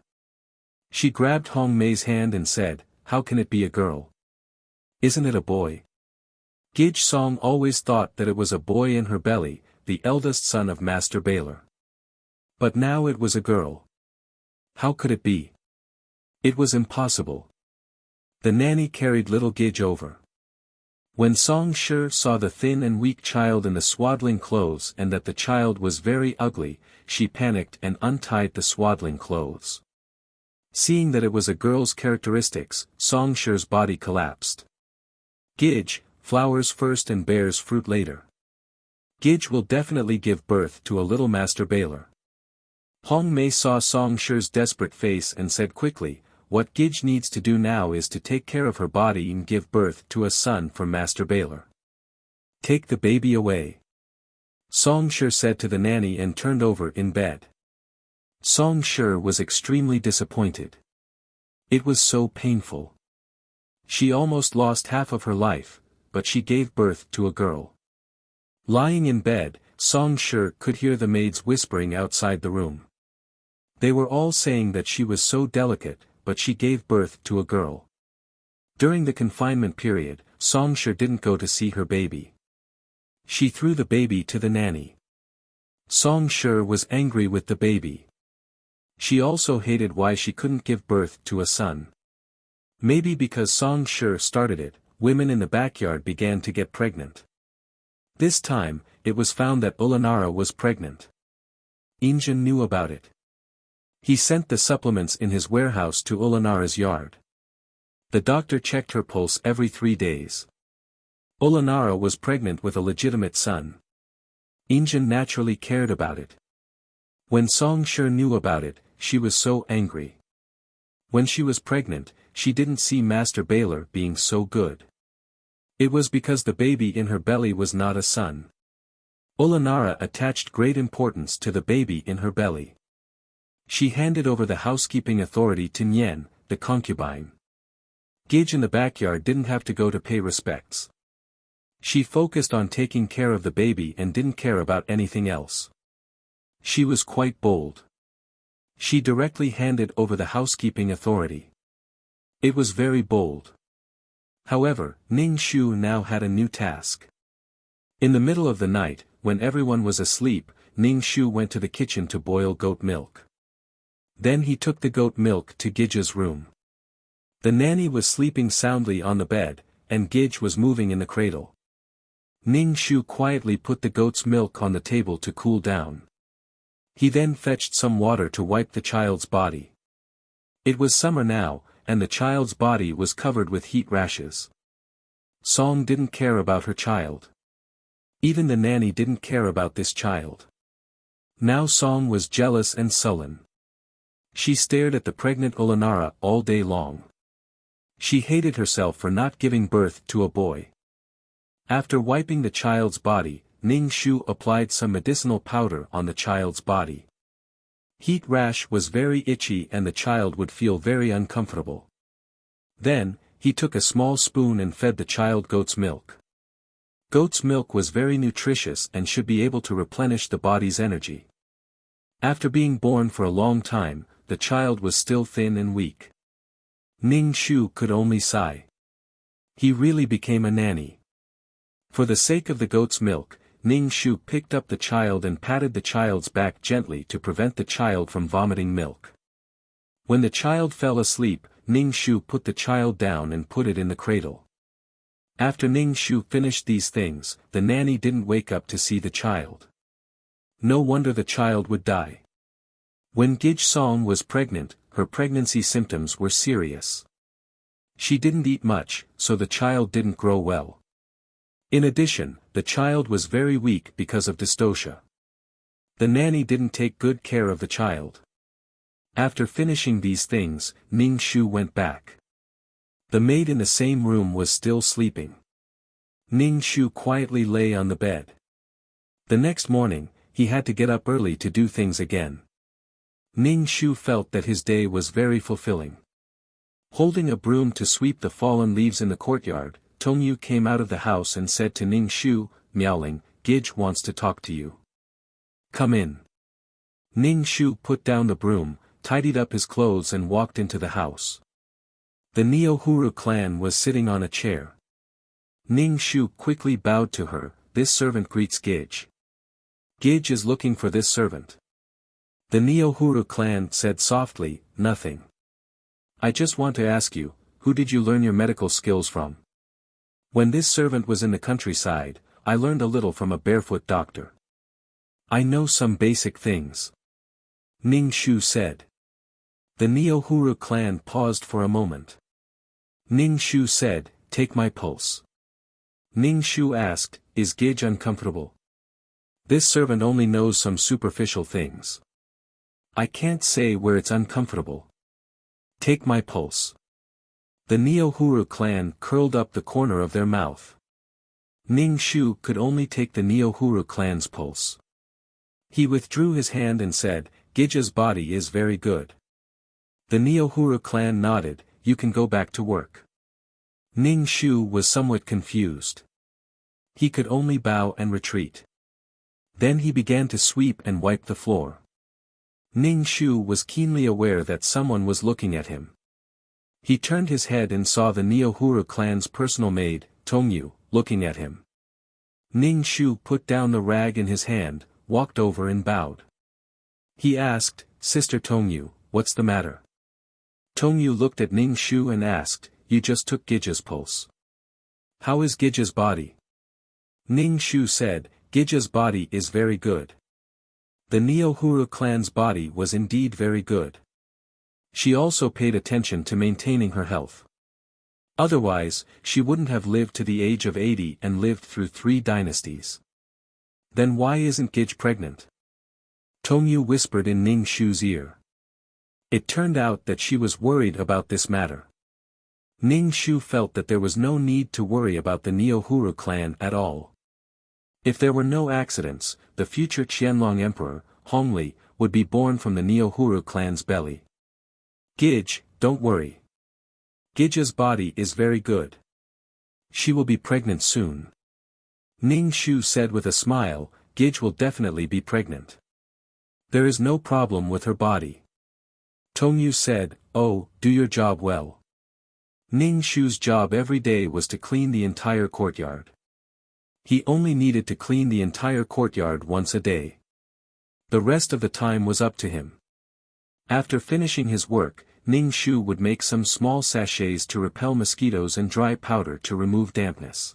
S1: She grabbed Hong Mei's hand and said, "How can it be a girl? Isn't it a boy?" Gij Song always thought that it was a boy in her belly, the eldest son of Master Baylor. But now it was a girl. How could it be? It was impossible. The nanny carried little Gij over. When Song Shi saw the thin and weak child in the swaddling clothes and that the child was very ugly, she panicked and untied the swaddling clothes. Seeing that it was a girl's characteristics, Song Shi's body collapsed. Gij, flowers first and bears fruit later. Gij will definitely give birth to a little Master Baylor. Hong Mei saw Song Shi's desperate face and said quickly, "What Gij needs to do now is to take care of her body and give birth to a son for Master Baylor. Take the baby away." Song Shi said to the nanny and turned over in bed. Song Shi was extremely disappointed. It was so painful. She almost lost half of her life, but she gave birth to a girl. Lying in bed, Song Shi could hear the maids whispering outside the room. They were all saying that she was so delicate, but she gave birth to a girl. During the confinement period, Song Shi didn't go to see her baby. She threw the baby to the nanny. Song Shi was angry with the baby. She also hated why she couldn't give birth to a son. Maybe because Song Shi started it, women in the backyard began to get pregnant. This time, it was found that Ulanara was pregnant. Injun knew about it. He sent the supplements in his warehouse to Ulanara's yard. The doctor checked her pulse every 3 days. Ulanara was pregnant with a legitimate son. Injun naturally cared about it. When Song Shi knew about it, she was so angry. When she was pregnant, she didn't see Master Baylor being so good. It was because the baby in her belly was not a son. Ulanara attached great importance to the baby in her belly. She handed over the housekeeping authority to Nyen, the concubine. Gij in the backyard didn't have to go to pay respects. She focused on taking care of the baby and didn't care about anything else. She was quite bold. She directly handed over the housekeeping authority. It was very bold. However, Ning Shu now had a new task. In the middle of the night, when everyone was asleep, Ning Shu went to the kitchen to boil goat milk. Then he took the goat milk to Gij's room. The nanny was sleeping soundly on the bed, and Gij was moving in the cradle. Ning Shu quietly put the goat's milk on the table to cool down. He then fetched some water to wipe the child's body. It was summer now, and the child's body was covered with heat rashes. Song didn't care about her child. Even the nanny didn't care about this child. Now Song was jealous and sullen. She stared at the pregnant Ulanara all day long. She hated herself for not giving birth to a boy. After wiping the child's body, Ning Shu applied some medicinal powder on the child's body. Heat rash was very itchy and the child would feel very uncomfortable. Then, he took a small spoon and fed the child goat's milk. Goat's milk was very nutritious and should be able to replenish the body's energy. After being born for a long time, the child was still thin and weak. Ning Shu could only sigh. He really became a nanny. For the sake of the goat's milk, Ning Shu picked up the child and patted the child's back gently to prevent the child from vomiting milk. When the child fell asleep, Ning Shu put the child down and put it in the cradle. After Ning Shu finished these things, the nanny didn't wake up to see the child. No wonder the child would die. When Gij Song was pregnant, her pregnancy symptoms were serious. She didn't eat much, so the child didn't grow well. In addition, the child was very weak because of dystocia. The nanny didn't take good care of the child. After finishing these things, Ning Shu went back. The maid in the same room was still sleeping. Ning Shu quietly lay on the bed. The next morning, he had to get up early to do things again. Ning Shu felt that his day was very fulfilling. Holding a broom to sweep the fallen leaves in the courtyard, Tongyu came out of the house and said to Ning Shu, meowling, "Gij wants to talk to you. Come in." Ning Shu put down the broom, tidied up his clothes and walked into the house. The Neo-Huru clan was sitting on a chair. Ning Shu quickly bowed to her. This servant greets Gij. Gij is looking for this servant. The Neo-Huru clan said softly, nothing. I just want to ask you, who did you learn your medical skills from? When this servant was in the countryside, I learned a little from a barefoot doctor. I know some basic things. Ning Shu said. The Neo-Huru clan paused for a moment. Ning Shu said, take my pulse. Ning Shu asked, is Gij uncomfortable? This servant only knows some superficial things. I can't say where it's uncomfortable. Take my pulse. The Neo-Huru clan curled up the corner of their mouth. Ning Shu could only take the Neo-Huru clan's pulse. He withdrew his hand and said, Gij's body is very good. The Neo-Huru clan nodded, you can go back to work. Ning Shu was somewhat confused. He could only bow and retreat. Then he began to sweep and wipe the floor. Ning Shu was keenly aware that someone was looking at him. He turned his head and saw the Neo-Huru clan's personal maid, Tongyu, looking at him. Ning Shu put down the rag in his hand, walked over and bowed. He asked, Sister Tongyu, what's the matter? Tongyu looked at Ning Shu and asked, you just took Gij's pulse. How is Gij's body? Ning Shu said, Gij's body is very good. The Neo-Huru clan's body was indeed very good. She also paid attention to maintaining her health. Otherwise, she wouldn't have lived to the age of 80 and lived through 3 dynasties. Then why isn't Gij pregnant? Tongyu whispered in Ning Shu's ear. It turned out that she was worried about this matter. Ning Shu felt that there was no need to worry about the Neo-Huru clan at all. If there were no accidents, the future Qianlong Emperor, Hongli, would be born from the Neo-Huru clan's belly. Gij, don't worry. Gij's body is very good. She will be pregnant soon. Ning Shu said with a smile, Gij will definitely be pregnant. There is no problem with her body. Tongyu said, oh, do your job well. Ning Shu's job every day was to clean the entire courtyard. He only needed to clean the entire courtyard once a day. The rest of the time was up to him. After finishing his work, Ning Shu would make some small sachets to repel mosquitoes and dry powder to remove dampness.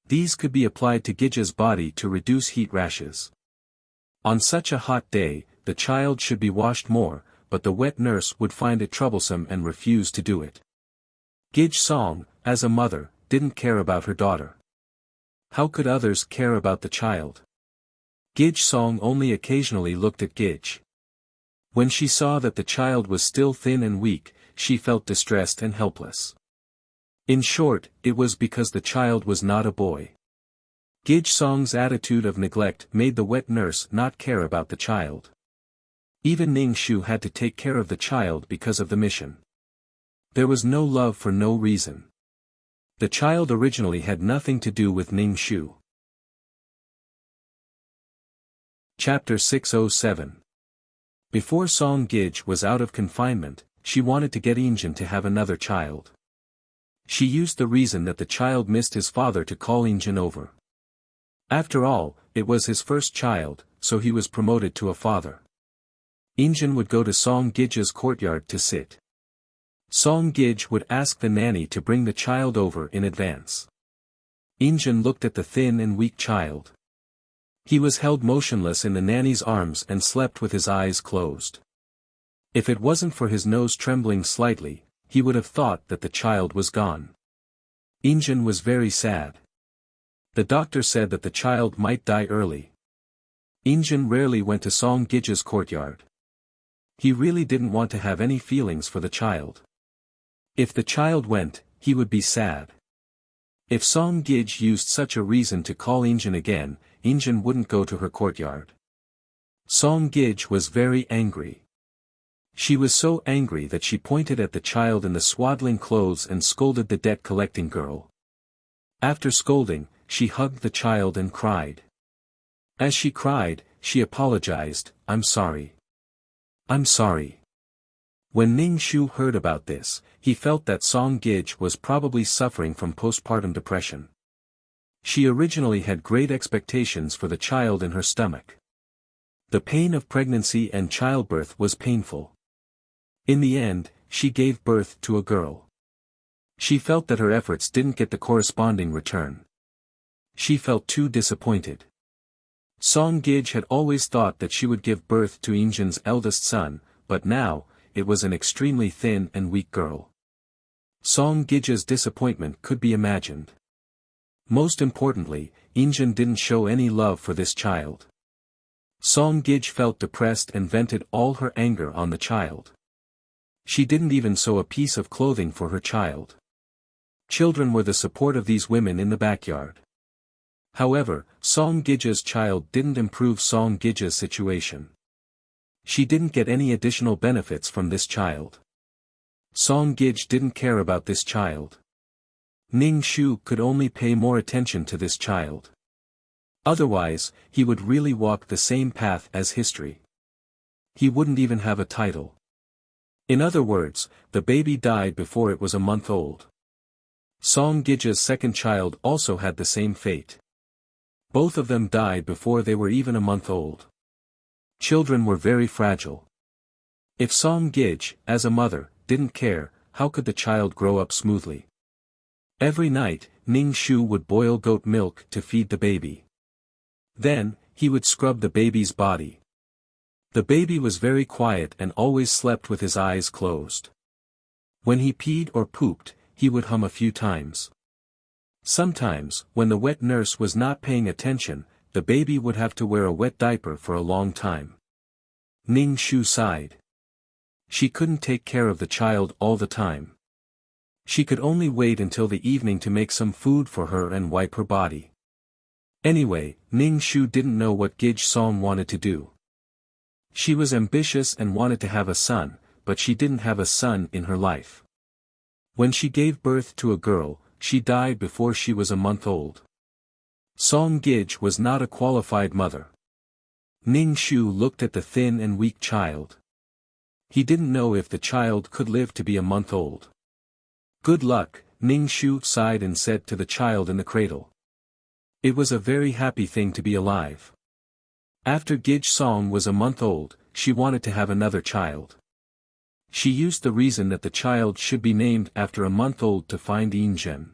S1: These could be applied to Gij's body to reduce heat rashes. On such a hot day, the child should be washed more, but the wet nurse would find it troublesome and refuse to do it. Gij Song, as a mother, didn't care about her daughter. How could others care about the child? Gij Song only occasionally looked at Gij. When she saw that the child was still thin and weak, she felt distressed and helpless. In short, it was because the child was not a boy. Gij Song's attitude of neglect made the wet nurse not care about the child. Even Ning Shu had to take care of the child because of the mission. There was no love for no reason. The child originally had nothing to do with Ning Shu. Chapter 607. Before Song Gij was out of confinement, she wanted to get Injin to have another child. She used the reason that the child missed his father to call Injin over. After all, it was his first child, so he was promoted to a father. Injin would go to Song Gij's courtyard to sit. Song Gij would ask the nanny to bring the child over in advance. Injin looked at the thin and weak child. He was held motionless in the nanny's arms and slept with his eyes closed. If it wasn't for his nose trembling slightly, he would have thought that the child was gone. Injin was very sad. The doctor said that the child might die early. Injin rarely went to Song Gij's courtyard. He really didn't want to have any feelings for the child. If the child went, he would be sad. If Song Gij used such a reason to call Injin again, Injin wouldn't go to her courtyard. Song Gij was very angry. She was so angry that she pointed at the child in the swaddling clothes and scolded the debt-collecting girl. After scolding, she hugged the child and cried. As she cried, she apologized, I'm sorry. I'm sorry. When Ning Shu heard about this, he felt that Song Gij was probably suffering from postpartum depression. She originally had great expectations for the child in her stomach. The pain of pregnancy and childbirth was painful. In the end, she gave birth to a girl. She felt that her efforts didn't get the corresponding return. She felt too disappointed. Song Gij had always thought that she would give birth to Injin's eldest son, but now, it was an extremely thin and weak girl. Song Gij's disappointment could be imagined. Most importantly, Injin didn't show any love for this child. Song Gij felt depressed and vented all her anger on the child. She didn't even sew a piece of clothing for her child. Children were the support of these women in the backyard. However, Song Gij's child didn't improve Song Gij's situation. She didn't get any additional benefits from this child. Song Gij didn't care about this child. Ning Shu could only pay more attention to this child. Otherwise, he would really walk the same path as history. He wouldn't even have a title. In other words, the baby died before it was a month old. Song Gij's second child also had the same fate. Both of them died before they were even a month old. Children were very fragile. If Song Gij, as a mother, didn't care, how could the child grow up smoothly? Every night, Ning Shu would boil goat milk to feed the baby. Then, he would scrub the baby's body. The baby was very quiet and always slept with his eyes closed. When he peed or pooped, he would hum a few times. Sometimes, when the wet nurse was not paying attention, the baby would have to wear a wet diaper for a long time. Ning Shu sighed. She couldn't take care of the child all the time. She could only wait until the evening to make some food for her and wipe her body. Anyway, Ning Shu didn't know what Gij Song wanted to do. She was ambitious and wanted to have a son, but she didn't have a son in her life. When she gave birth to a girl, she died before she was a month old. Song Gij was not a qualified mother. Ning Shu looked at the thin and weak child. He didn't know if the child could live to be a month old. Good luck, Ning Shu sighed and said to the child in the cradle. It was a very happy thing to be alive. After Gij Song was a month old, she wanted to have another child. She used the reason that the child should be named after a month old to find Injin.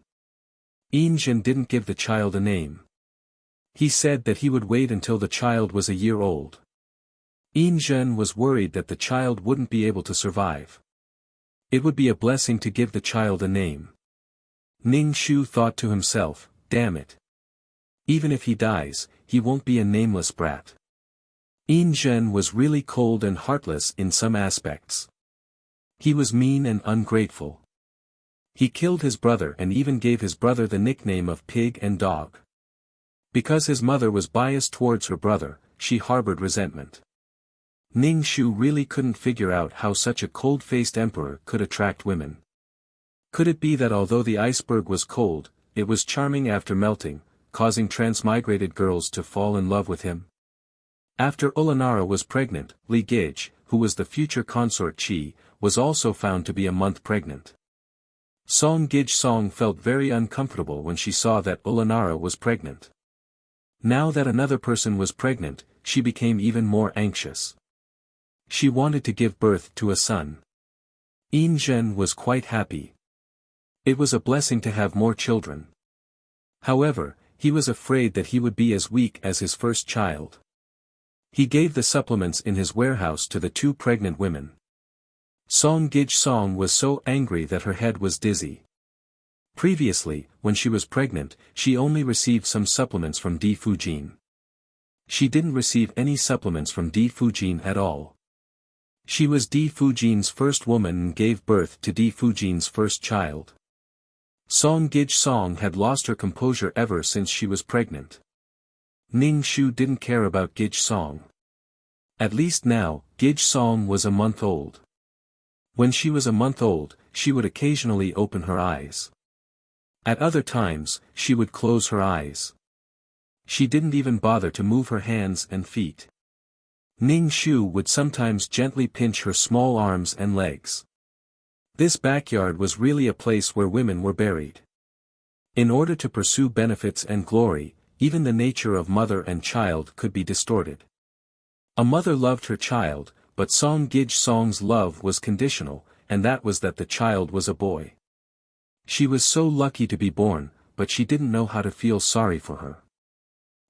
S1: Injin didn't give the child a name. He said that he would wait until the child was a year old. Injin was worried that the child wouldn't be able to survive. It would be a blessing to give the child a name. Ning Shu thought to himself, damn it. Even if he dies, he won't be a nameless brat. Injin was really cold and heartless in some aspects. He was mean and ungrateful. He killed his brother and even gave his brother the nickname of pig and dog. Because his mother was biased towards her brother, she harbored resentment. Ning Shu really couldn't figure out how such a cold-faced emperor could attract women. Could it be that although the iceberg was cold, it was charming after melting, causing transmigrated girls to fall in love with him? After Ulanara was pregnant, Li Gij, who was the future consort Qi, was also found to be a month pregnant. Song Gij Song felt very uncomfortable when she saw that Ulanara was pregnant. Now that another person was pregnant, she became even more anxious. She wanted to give birth to a son. Injin was quite happy. It was a blessing to have more children. However, he was afraid that he would be as weak as his first child. He gave the supplements in his warehouse to the two pregnant women. Song Gij Song was so angry that her head was dizzy. Previously, when she was pregnant, she only received some supplements from Di Fujin. She didn't receive any supplements from Di Fujin at all. She was Di Fujin's first woman and gave birth to Di Fujin's first child. Song Gij Song had lost her composure ever since she was pregnant. Ning Shu didn't care about Gij Song. At least now, Gij Song was a month old. When she was a month old, she would occasionally open her eyes. At other times, she would close her eyes. She didn't even bother to move her hands and feet. Ning Shu would sometimes gently pinch her small arms and legs. This backyard was really a place where women were buried. In order to pursue benefits and glory, even the nature of mother and child could be distorted. A mother loved her child, but Song Gij Song's love was conditional, and that was that the child was a boy. She was so lucky to be born, but she didn't know how to feel sorry for her.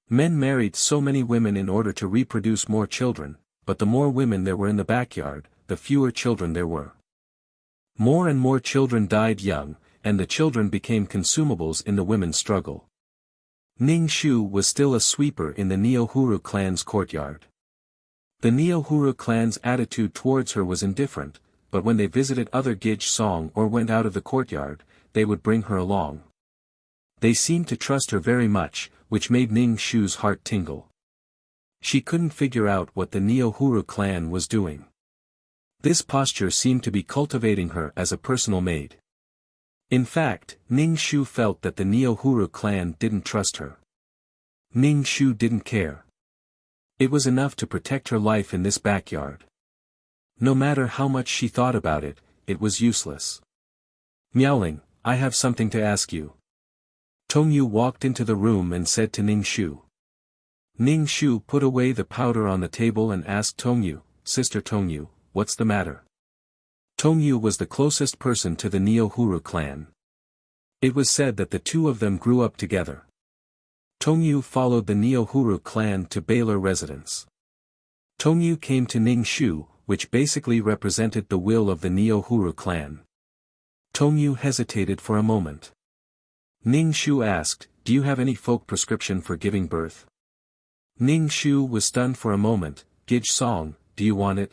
S1: Men married so many women in order to reproduce more children, but the more women there were in the backyard, the fewer children there were. More and more children died young, and the children became consumables in the women's struggle. Ning Shu was still a sweeper in the Neo-Huru clan's courtyard. The Neo-Huru clan's attitude towards her was indifferent, but when they visited other Gij Song or went out of the courtyard, they would bring her along. They seemed to trust her very much, which made Ning Shu's heart tingle. She couldn't figure out what the Neo-Huru clan was doing. This posture seemed to be cultivating her as a personal maid. In fact, Ning Shu felt that the Neo-Huru clan didn't trust her. Ning Shu didn't care. It was enough to protect her life in this backyard. No matter how much she thought about it, it was useless. Miaoling, I have something to ask you. Tongyu walked into the room and said to Ning Shu. Ning Shu put away the powder on the table and asked Tongyu, Sister Tongyu, what's the matter? Tongyu was the closest person to the Neo-Huru clan. It was said that the two of them grew up together. Tongyu followed the Neo-Huru clan to Baylor residence. Tongyu came to Ning Shu, which basically represented the will of the Neo-Huru clan. Tongyu hesitated for a moment. Ning Shu asked, do you have any folk prescription for giving birth? Ning Shu was stunned for a moment. Gij Song, do you want it?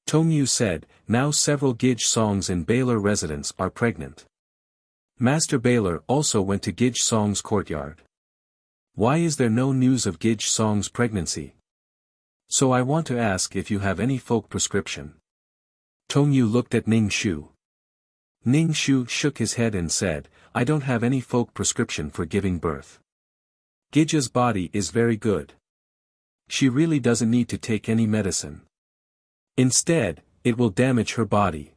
S1: Tongyu said, now several Gij Songs in Baylor residence are pregnant. Master Baylor also went to Gij Song's courtyard. Why is there no news of Gij Song's pregnancy? So I want to ask if you have any folk prescription. Tongyu looked at Ning Shu. Ning Shu shook his head and said, I don't have any folk prescription for giving birth. Gij's body is very good. She really doesn't need to take any medicine. Instead, it will damage her body.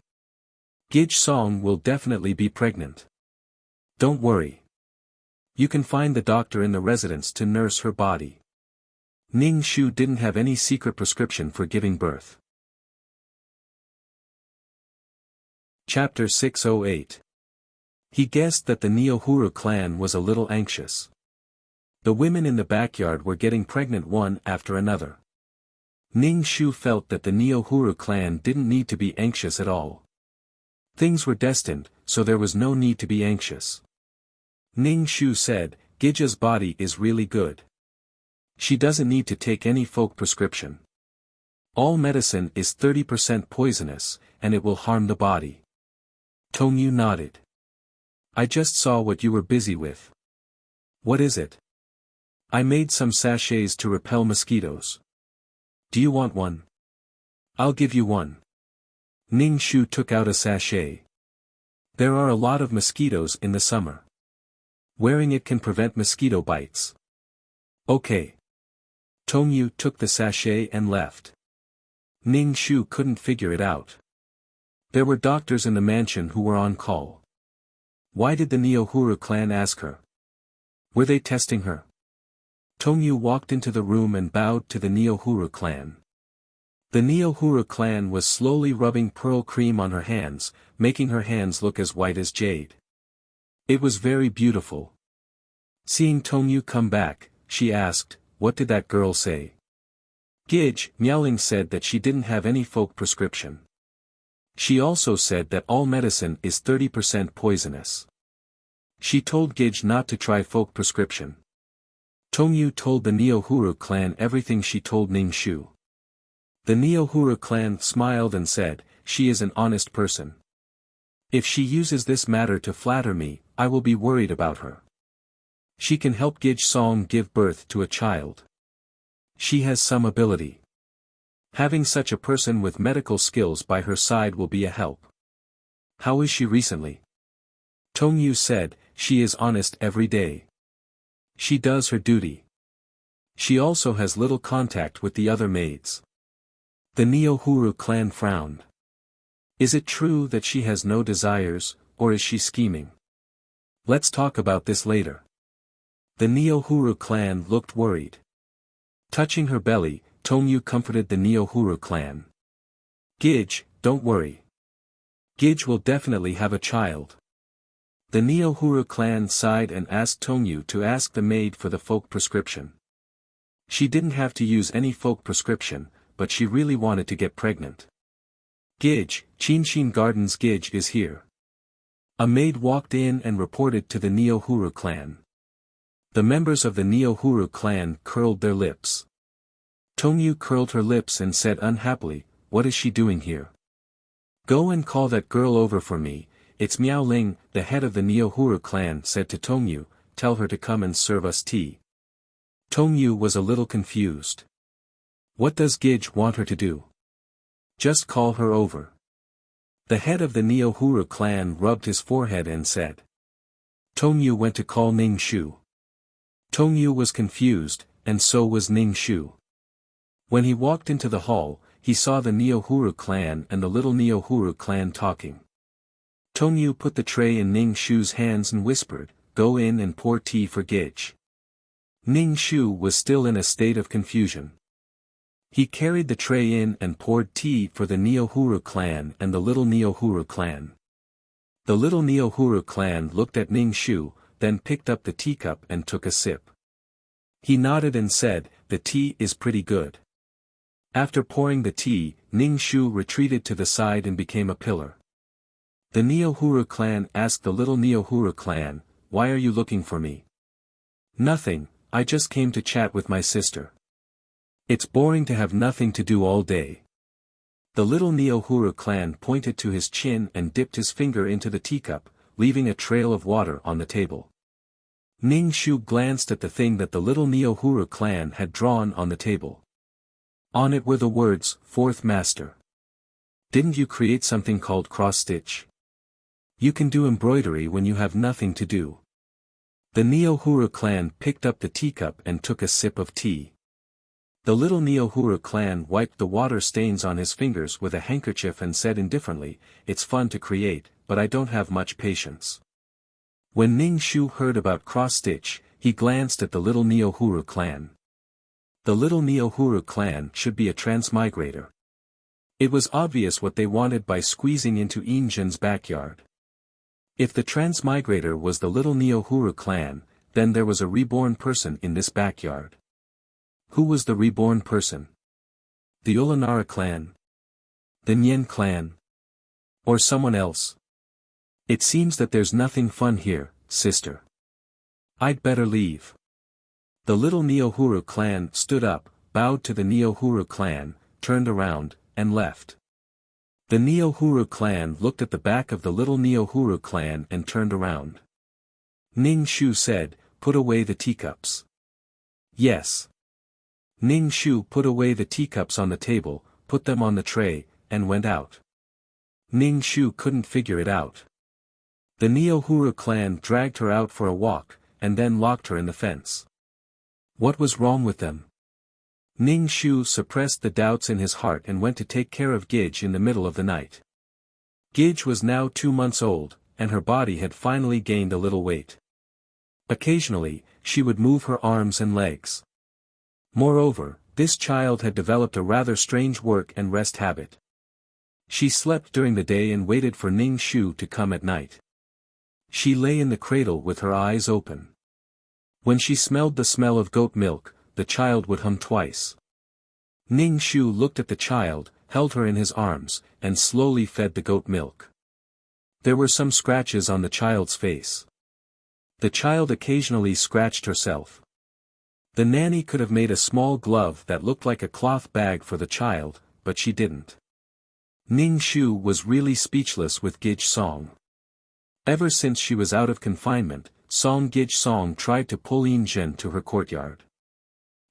S1: Gij Song will definitely be pregnant. Don't worry. You can find the doctor in the residence to nurse her body. Ning Shu didn't have any secret prescription for giving birth. Chapter 608. He guessed that the Neo-Huru clan was a little anxious. The women in the backyard were getting pregnant one after another. Ning Shu felt that the Neo-Huru clan didn't need to be anxious at all. Things were destined, so there was no need to be anxious. Ning Shu said, Gij's body is really good. She doesn't need to take any folk prescription. All medicine is 30% poisonous, and it will harm the body. Tongyu nodded. I just saw what you were busy with. What is it? I made some sachets to repel mosquitoes. Do you want one? I'll give you one. Ning Shu took out a sachet. There are a lot of mosquitoes in the summer. Wearing it can prevent mosquito bites. Okay. Tongyu took the sachet and left. Ning Shu couldn't figure it out. There were doctors in the mansion who were on call. Why did the Neo-Huru clan ask her? Were they testing her? Tongyu walked into the room and bowed to the Neo-Huru clan. The Neo-Huru clan was slowly rubbing pearl cream on her hands, making her hands look as white as jade. It was very beautiful. Seeing Tongyu come back, she asked, what did that girl say? Gij, Miaoling said that she didn't have any folk prescription. She also said that all medicine is 30% poisonous. She told Gij not to try folk prescription. Tongyu told the Neo-Huru clan everything she told Ning Shu. The Neo-Huru clan smiled and said, she is an honest person. If she uses this matter to flatter me, I will be worried about her. She can help Gij Song give birth to a child. She has some ability. Having such a person with medical skills by her side will be a help. How is she recently? Tongyu said, she is honest every day. She does her duty. She also has little contact with the other maids. The Neo-Huru clan frowned. Is it true that she has no desires, or is she scheming? Let's talk about this later. The Neo-Huru clan looked worried. Touching her belly, Tongyu comforted the Neo-Huru clan. Gij, don't worry. Gij will definitely have a child. The Neo-Huru clan sighed and asked Tongyu to ask the maid for the folk prescription. She didn't have to use any folk prescription, but she really wanted to get pregnant. Gij, Qinshin Gardens Gij is here. A maid walked in and reported to the Neo-Huru clan. The members of the Neo-Huru clan curled their lips. Tongyu curled her lips and said unhappily, "What is she doing here? Go and call that girl over for me." It's Miao Ling, the head of the Neo-Huru clan, said to Tongyu, "Tell her to come and serve us tea." Tongyu was a little confused. What does Gij want her to do? Just call her over. The head of the Neo-Huru clan rubbed his forehead and said. Tongyu went to call Ning Shu. Tongyu was confused, and so was Ning Shu. When he walked into the hall, he saw the Neo-Huru clan and the little Neo-Huru clan talking. Tongyu put the tray in Ning Shu's hands and whispered, "Go in and pour tea for Gij." Ning Shu was still in a state of confusion. He carried the tray in and poured tea for the Neo-Huru clan and the little Neo-Huru clan. The little Neo-Huru clan looked at Ning Shu, then picked up the teacup and took a sip. He nodded and said, "The tea is pretty good." After pouring the tea, Ning Shu retreated to the side and became a pillar. The Neo-Huru clan asked the little Neo-Huru clan, "Why are you looking for me?" "Nothing, I just came to chat with my sister. It's boring to have nothing to do all day." The little Neo-Huru clan pointed to his chin and dipped his finger into the teacup, leaving a trail of water on the table. Ning Shu glanced at the thing that the little Neo-Huru clan had drawn on the table. On it were the words, "Fourth Master." "Didn't you create something called cross-stitch? You can do embroidery when you have nothing to do." The Neo-Huru clan picked up the teacup and took a sip of tea. The little Neo-Huru clan wiped the water stains on his fingers with a handkerchief and said indifferently, "It's fun to create, but I don't have much patience." When Ning Shu heard about cross-stitch, he glanced at the little Neo-Huru clan. The little Neo-Huru clan should be a transmigrator. It was obvious what they wanted by squeezing into Injin's backyard. If the transmigrator was the little Neo-Huru clan, then there was a reborn person in this backyard. Who was the reborn person? The Ulanara clan? The Nyen clan? Or someone else? It seems that there's nothing fun here, sister. I'd better leave. The little Neo-Huru clan stood up, bowed to the Neo-Huru clan, turned around, and left. The Neo-Huru clan looked at the back of the little Neo-Huru clan and turned around. Ning Shu said, "Put away the teacups." Yes. Ning Shu put away the teacups on the table, put them on the tray, and went out. Ning Shu couldn't figure it out. The Neo-Huru clan dragged her out for a walk, and then locked her in the fence. What was wrong with them? Ning Shu suppressed the doubts in his heart and went to take care of Gij in the middle of the night. Gij was now 2 months old, and her body had finally gained a little weight. Occasionally, she would move her arms and legs. Moreover, this child had developed a rather strange work and rest habit. She slept during the day and waited for Ning Shu to come at night. She lay in the cradle with her eyes open. When she smelled the smell of goat milk, the child would hum twice. Ning Shu looked at the child, held her in his arms, and slowly fed the goat milk. There were some scratches on the child's face. The child occasionally scratched herself. The nanny could have made a small glove that looked like a cloth bag for the child, but she didn't. Ning Shu was really speechless with Gij Song. Ever since she was out of confinement, Song Gij Song tried to pull Injin to her courtyard.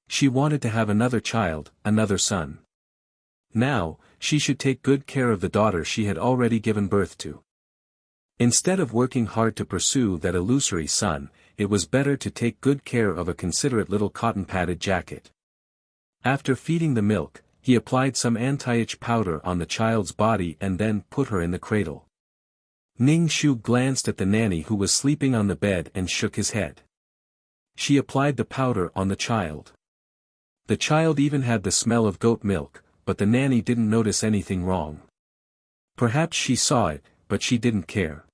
S1: She wanted to have another child, another son. Now, she should take good care of the daughter she had already given birth to. Instead of working hard to pursue that illusory son, it was better to take good care of a considerate little cotton-padded jacket. After feeding the milk, he applied some anti-itch powder on the child's body and then put her in the cradle. Ning Shu glanced at the nanny who was sleeping on the bed and shook his head. She applied the powder on the child. The child even had the smell of goat milk, but the nanny didn't notice anything wrong. Perhaps she saw it, but she didn't care.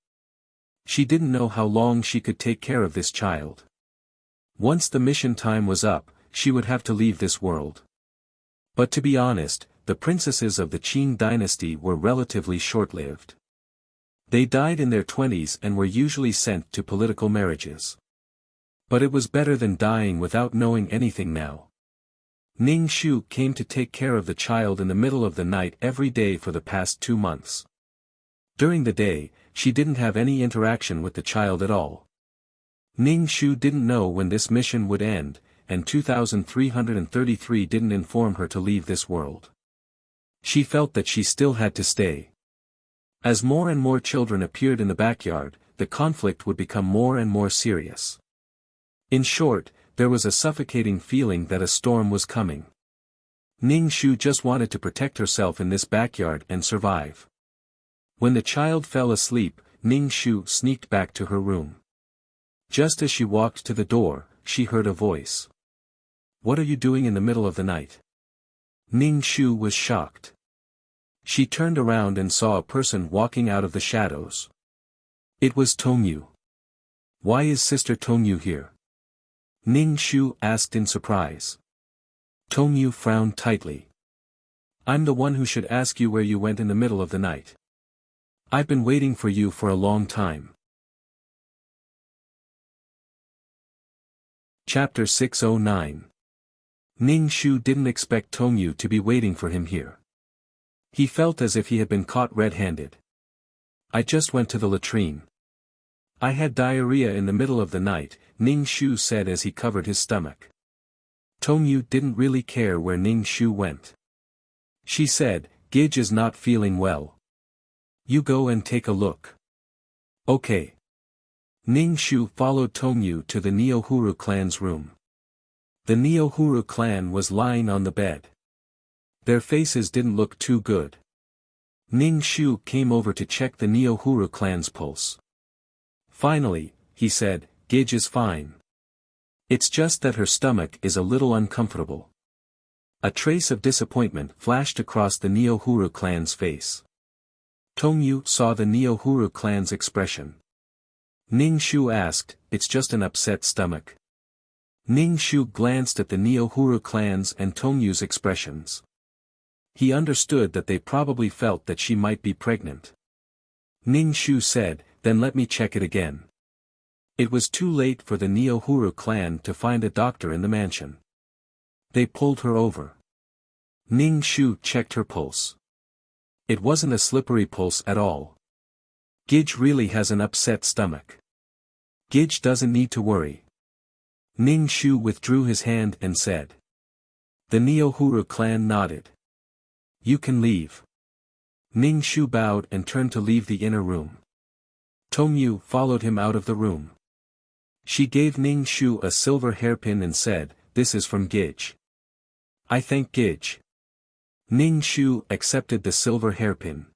S1: She didn't know how long she could take care of this child. Once the mission time was up, she would have to leave this world. But to be honest, the princesses of the Qing dynasty were relatively short-lived. They died in their 20s and were usually sent to political marriages. But it was better than dying without knowing anything now. Ning Shu came to take care of the child in the middle of the night every day for the past 2 months. During the day, she didn't have any interaction with the child at all. Ning Shu didn't know when this mission would end, and 2333 didn't inform her to leave this world. She felt that she still had to stay. As more and more children appeared in the backyard, the conflict would become more and more serious. In short, there was a suffocating feeling that a storm was coming. Ning Shu just wanted to protect herself in this backyard and survive. When the child fell asleep, Ning Shu sneaked back to her room. Just as she walked to the door, she heard a voice. "What are you doing in the middle of the night?" Ning Shu was shocked. She turned around and saw a person walking out of the shadows. It was Tongyu. "Why is Sister Tongyu here?" Ning Shu asked in surprise. Tongyu frowned tightly. "I'm the one who should ask you where you went in the middle of the night. I've been waiting for you for a long time." Chapter 609. Ning Shu didn't expect Tongyu to be waiting for him here. He felt as if he had been caught red-handed. "I just went to the latrine. I had diarrhea in the middle of the night," Ning Shu said as he covered his stomach. Tongyu didn't really care where Ning Shu went. She said, "Gage is not feeling well. You go and take a look." "Okay." Ning Shu followed Tongyu to the Neohuru clan's room. The Neohuru clan was lying on the bed. Their faces didn't look too good. Ning Shu came over to check the Neohuru clan's pulse. Finally, he said, "Gage is fine. It's just that her stomach is a little uncomfortable." A trace of disappointment flashed across the Neohuru clan's face. Tongyu saw the Neohuru clan's expression. Ning Shu asked, "It's just an upset stomach?" Ning Shu glanced at the Neohuru clan's and Tongyu's expressions. He understood that they probably felt that she might be pregnant. Ning Shu said, "Then let me check it again." It was too late for the Neohuru clan to find a doctor in the mansion. They pulled her over. Ning Shu checked her pulse. It wasn't a slippery pulse at all. Gage really has an upset stomach. Gage doesn't need to worry. Ning Shu withdrew his hand and said. The Neohuru clan nodded. "You can leave." Ning Shu bowed and turned to leave the inner room. Tongyu followed him out of the room. She gave Ning Shu a silver hairpin and said, "This is from Gage." "I thank Gage." Ning Shu accepted the silver hairpin.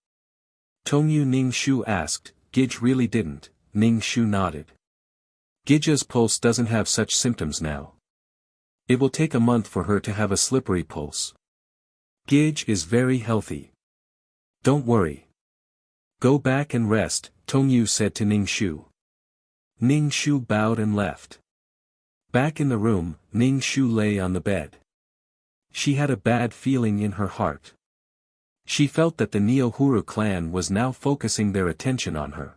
S1: Tongyu Ning Shu asked, "Gage really didn't?" Ning Shu nodded. "Gage's pulse doesn't have such symptoms now. It will take a month for her to have a slippery pulse. Gage is very healthy. Don't worry. Go back and rest," Tongyu said to Ning Shu. Ning Shu bowed and left. Back in the room, Ning Shu lay on the bed. She had a bad feeling in her heart. She felt that the Neohuru clan was now focusing their attention on her.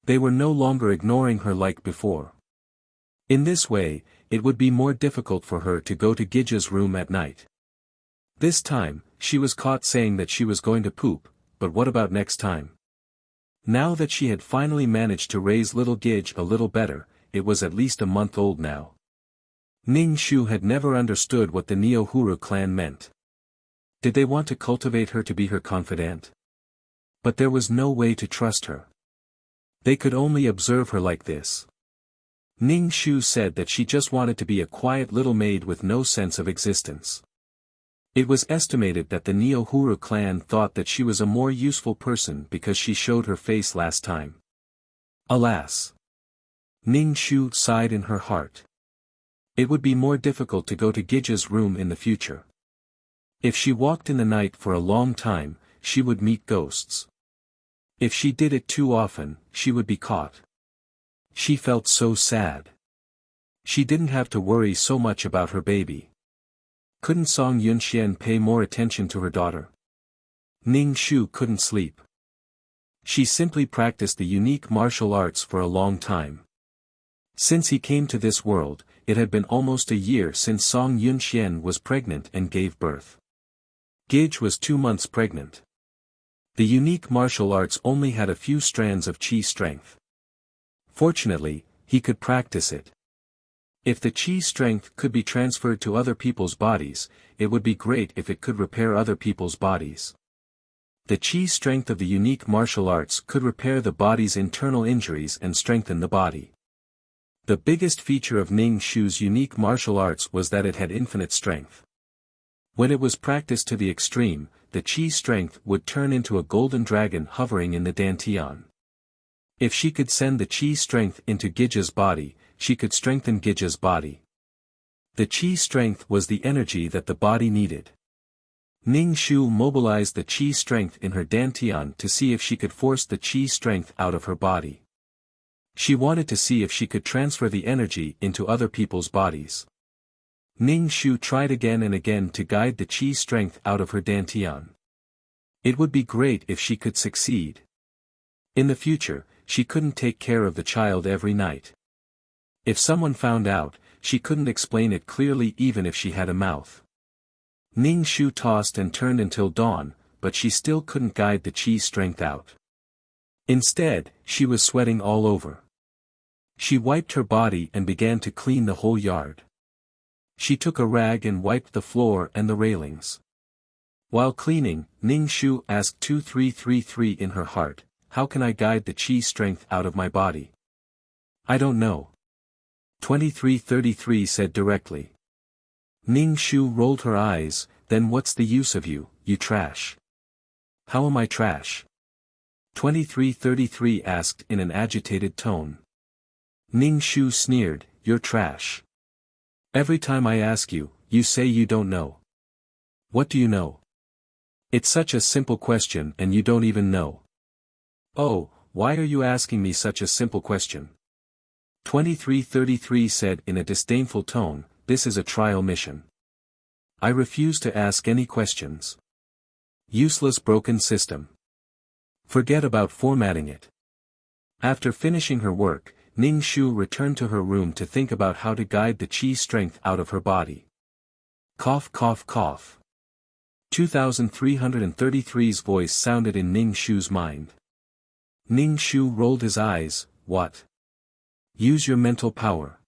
S1: They were no longer ignoring her like before. In this way, it would be more difficult for her to go to Gage's room at night. This time, she was caught saying that she was going to poop, but what about next time? Now that she had finally managed to raise little Gage a little better, it was at least a month old now. Ning Shu had never understood what the Neohuru clan meant. Did they want to cultivate her to be her confidant? But there was no way to trust her. They could only observe her like this. Ning Shu said that she just wanted to be a quiet little maid with no sense of existence. It was estimated that the Neo-Huru clan thought that she was a more useful person because she showed her face last time. Alas! Ning Shu sighed in her heart. It would be more difficult to go to Gija's room in the future. If she walked in the night for a long time, she would meet ghosts. If she did it too often, she would be caught. She felt so sad. She didn't have to worry so much about her baby. Couldn't Song Yunxian pay more attention to her daughter? Ning Shu couldn't sleep. She simply practiced the unique martial arts for a long time. Since he came to this world, it had been almost a year since Song Yunxian was pregnant and gave birth. Gij was 2 months pregnant. The unique martial arts only had a few strands of qi strength. Fortunately, he could practice it. If the qi strength could be transferred to other people's bodies, it would be great if it could repair other people's bodies. The qi strength of the unique martial arts could repair the body's internal injuries and strengthen the body. The biggest feature of Ning Shu's unique martial arts was that it had infinite strength. When it was practiced to the extreme, the qi strength would turn into a golden dragon hovering in the dantian. If she could send the qi strength into Gija's body, she could strengthen Gija's body. The qi strength was the energy that the body needed. Ning Shu mobilized the qi strength in her dantian to see if she could force the qi strength out of her body. She wanted to see if she could transfer the energy into other people's bodies. Ning Shu tried again and again to guide the qi strength out of her dantian. It would be great if she could succeed. In the future, she couldn't take care of the child every night. If someone found out, she couldn't explain it clearly even if she had a mouth. Ning Shu tossed and turned until dawn, but she still couldn't guide the qi strength out. Instead, she was sweating all over. She wiped her body and began to clean the whole yard. She took a rag and wiped the floor and the railings. While cleaning, Ning Shu asked 2333 in her heart, "How can I guide the qi strength out of my body?" "I don't know." 2333 said directly. Ning Shu rolled her eyes, "Then what's the use of you, you trash?" "How am I trash?" 2333 asked in an agitated tone. Ning Shu sneered, "You're trash. Every time I ask you, you say you don't know. What do you know? It's such a simple question and you don't even know." "Oh, why are you asking me such a simple question?" 2333 said in a disdainful tone, "This is a trial mission. I refuse to ask any questions. Useless broken system. Forget about formatting it." After finishing her work, Ning Shu returned to her room to think about how to guide the qi strength out of her body. Cough cough cough. 2333's voice sounded in Ning Shu's mind. Ning Shu rolled his eyes, "What? Use your mental power.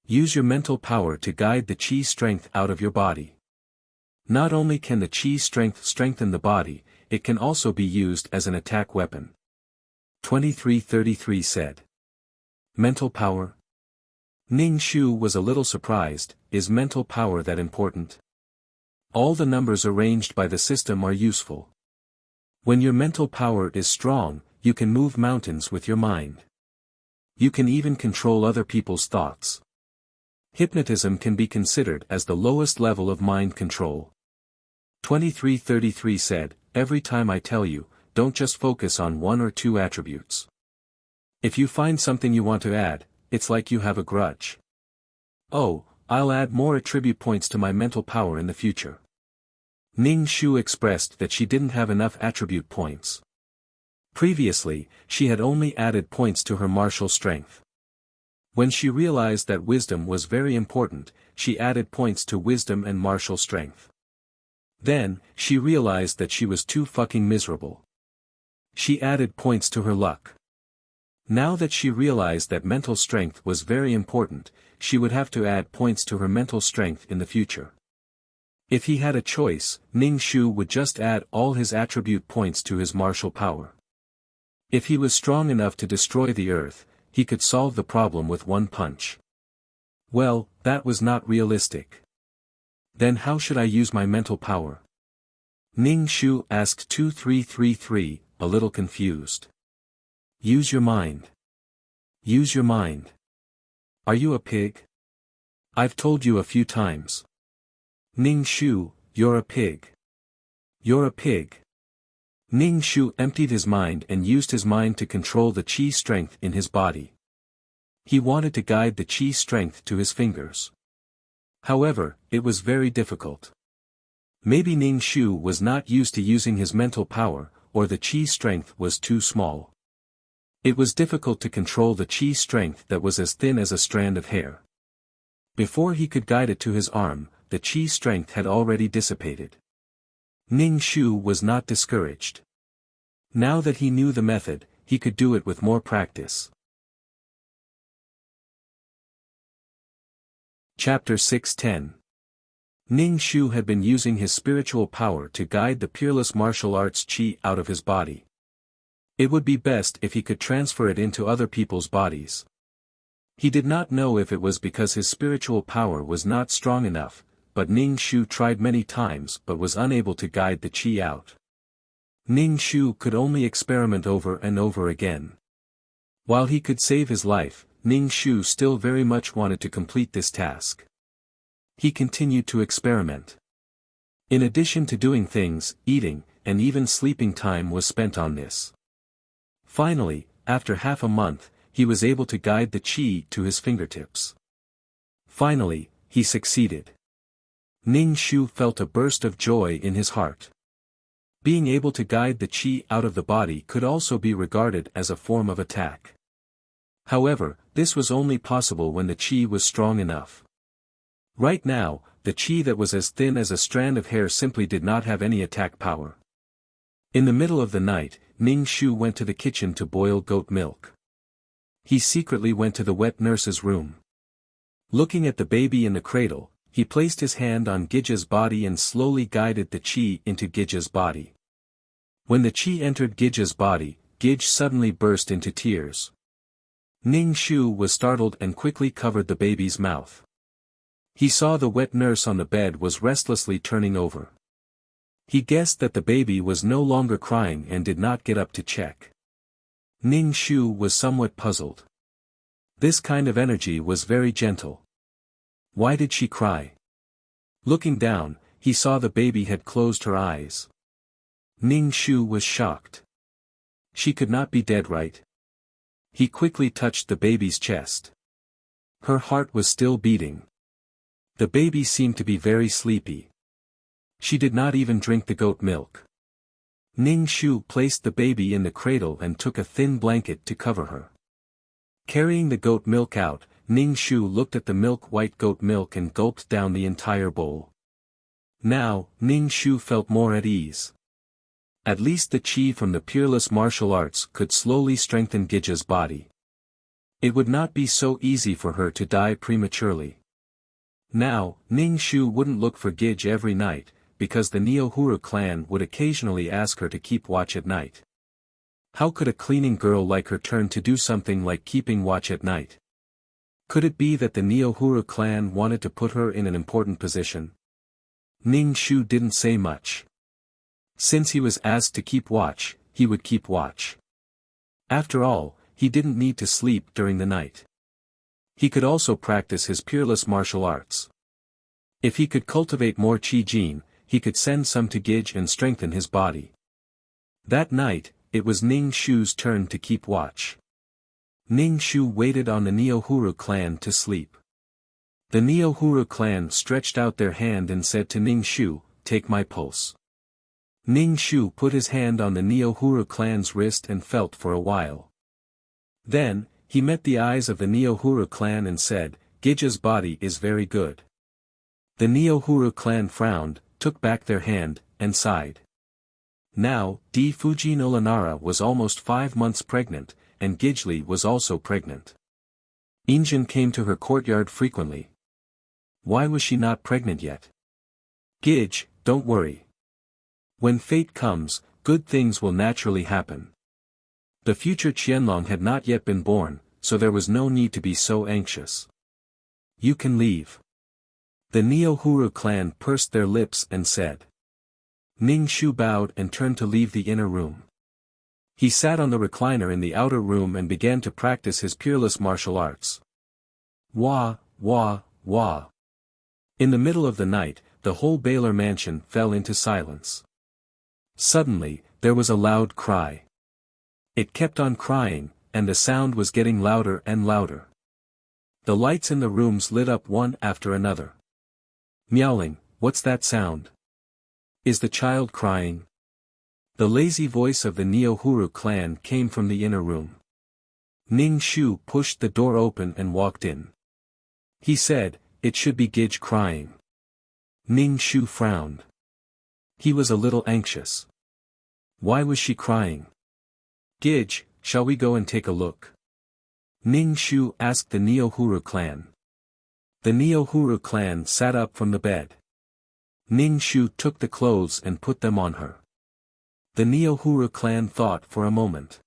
S1: Use your mental power to guide the qi strength out of your body. Not only can the qi strength strengthen the body, it can also be used as an attack weapon." 2333 said. Mental power? Ning Shu was a little surprised. Is mental power that important? All the numbers arranged by the system are useful. When your mental power is strong, you can move mountains with your mind. You can even control other people's thoughts. Hypnotism can be considered as the lowest level of mind control. 2333 said, "Every time I tell you, don't just focus on 1 or 2 attributes. If you find something you want to add, it's like you have a grudge. Oh, I'll add more attribute points to my mental power in the future." Ning Shu expressed that she didn't have enough attribute points. Previously, she had only added points to her martial strength. When she realized that wisdom was very important, she added points to wisdom and martial strength. Then, she realized that she was too fucking miserable. She added points to her luck. Now that she realized that mental strength was very important, she would have to add points to her mental strength in the future. If he had a choice, Ning Shu would just add all his attribute points to his martial power. If he was strong enough to destroy the earth, he could solve the problem with 1 punch. Well, that was not realistic. Then how should I use my mental power? Ning Shu asked 2333, a little confused. Use your mind. Use your mind. Are you a pig? I've told you a few times. Ning Shu, you're a pig. You're a pig. Ning Shu emptied his mind and used his mind to control the qi strength in his body. He wanted to guide the qi strength to his fingers. However, it was very difficult. Maybe Ning Shu was not used to using his mental power, or the qi strength was too small. It was difficult to control the qi strength that was as thin as a strand of hair. Before he could guide it to his arm, the qi strength had already dissipated. Ning Shu was not discouraged. Now that he knew the method, he could do it with more practice. Chapter 610. Ning Shu had been using his spiritual power to guide the peerless martial arts qi out of his body. It would be best if he could transfer it into other people's bodies. He did not know if it was because his spiritual power was not strong enough, but Ning Shu tried many times but was unable to guide the qi out. Ning Shu could only experiment over and over again. While he could save his life, Ning Shu still very much wanted to complete this task. He continued to experiment. In addition to doing things, eating, and even sleeping time was spent on this. Finally, after half a month, he was able to guide the qi to his fingertips. Finally, he succeeded. Ning Shu felt a burst of joy in his heart. Being able to guide the qi out of the body could also be regarded as a form of attack. However, this was only possible when the qi was strong enough. Right now, the qi that was as thin as a strand of hair simply did not have any attack power. In the middle of the night, Ning Shu went to the kitchen to boil goat milk. He secretly went to the wet nurse's room. Looking at the baby in the cradle, he placed his hand on Gij's body and slowly guided the qi into Gij's body. When the qi entered Gij's body, Gij suddenly burst into tears. Ning Shu was startled and quickly covered the baby's mouth. He saw the wet nurse on the bed was restlessly turning over. He guessed that the baby was no longer crying and did not get up to check. Ning Shu was somewhat puzzled. This kind of energy was very gentle. Why did she cry? Looking down, he saw the baby had closed her eyes. Ning Shu was shocked. She could not be dead, right? He quickly touched the baby's chest. Her heart was still beating. The baby seemed to be very sleepy. She did not even drink the goat milk. Ning Shu placed the baby in the cradle and took a thin blanket to cover her. Carrying the goat milk out, Ning Shu looked at the white goat milk and gulped down the entire bowl. Now, Ning Shu felt more at ease. At least the qi from the peerless martial arts could slowly strengthen Gij's body. It would not be so easy for her to die prematurely. Now, Ning Shu wouldn't look for Gij every night, because the Neohuru clan would occasionally ask her to keep watch at night. How could a cleaning girl like her turn to do something like keeping watch at night? Could it be that the Neohuru clan wanted to put her in an important position? Ning Shu didn't say much. Since he was asked to keep watch, he would keep watch. After all, he didn't need to sleep during the night. He could also practice his peerless martial arts. If he could cultivate more qi jin, he could send some to Gij and strengthen his body. That night, it was Ning Shu's turn to keep watch. Ning Shu waited on the Neohuru clan to sleep. The Neohuru clan stretched out their hand and said to Ning Shu, "Take my pulse." Ning Shu put his hand on the Neohuru clan's wrist and felt for a while. Then, he met the eyes of the Neohuru clan and said, "Gij's body is very good." The Neohuru clan frowned, took back their hand, and sighed. Now, Di Fuji no Lanara was almost 5 months pregnant, and Gijli was also pregnant. Injin came to her courtyard frequently. Why was she not pregnant yet? "Gij, don't worry. When fate comes, good things will naturally happen." The future Qianlong had not yet been born, so there was no need to be so anxious. "You can leave." The Neo-Huru clan pursed their lips and said. Ning Shu bowed and turned to leave the inner room. He sat on the recliner in the outer room and began to practice his peerless martial arts. Wah, wah, wah. In the middle of the night, the whole Baylor mansion fell into silence. Suddenly, there was a loud cry. It kept on crying, and the sound was getting louder and louder. The lights in the rooms lit up one after another. Meowling, what's that sound? Is the child crying? The lazy voice of the Neo-Huru clan came from the inner room. Ning Shu pushed the door open and walked in. He said, it should be Gij crying. Ning Shu frowned. He was a little anxious. Why was she crying? Gij, shall we go and take a look? Ning Shu asked the Neo-Huru clan. The Neo-Huru clan sat up from the bed. Ning Shu took the clothes and put them on her. The Neo-Huru clan thought for a moment.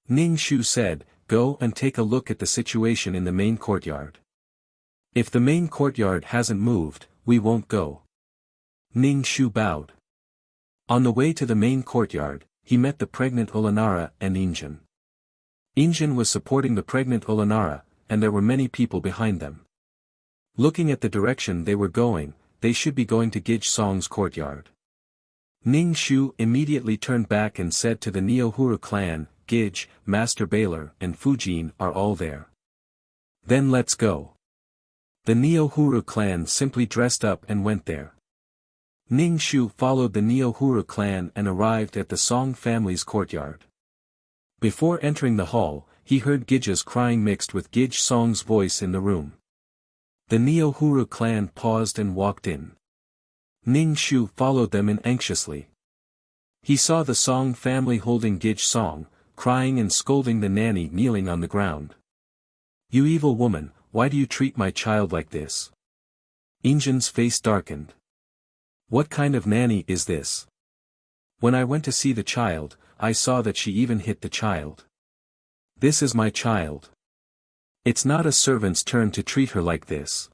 S1: Ning Shu said, go and take a look at the situation in the main courtyard. If the main courtyard hasn't moved, we won't go. Ning Shu bowed. On the way to the main courtyard, he met the pregnant Olanara and Injin. Injin was supporting the pregnant Olanara, and there were many people behind them. Looking at the direction they were going, they should be going to Gij Song's courtyard. Ning Shu immediately turned back and said to the Neo-Huru clan, Gij, Master Baylor, and Fujin are all there. Then let's go. The Neo-Huru clan simply dressed up and went there. Ning Shu followed the Neo-Huru clan and arrived at the Song family's courtyard. Before entering the hall, he heard Gij's crying mixed with Gij Song's voice in the room. The Neo-Huru clan paused and walked in. Ning Shu followed them in anxiously. He saw the Song family holding Gij Song, crying and scolding the nanny kneeling on the ground. You evil woman, why do you treat my child like this? Injin's face darkened. What kind of nanny is this? When I went to see the child, I saw that she even hit the child. This is my child. It's not a servant's turn to treat her like this.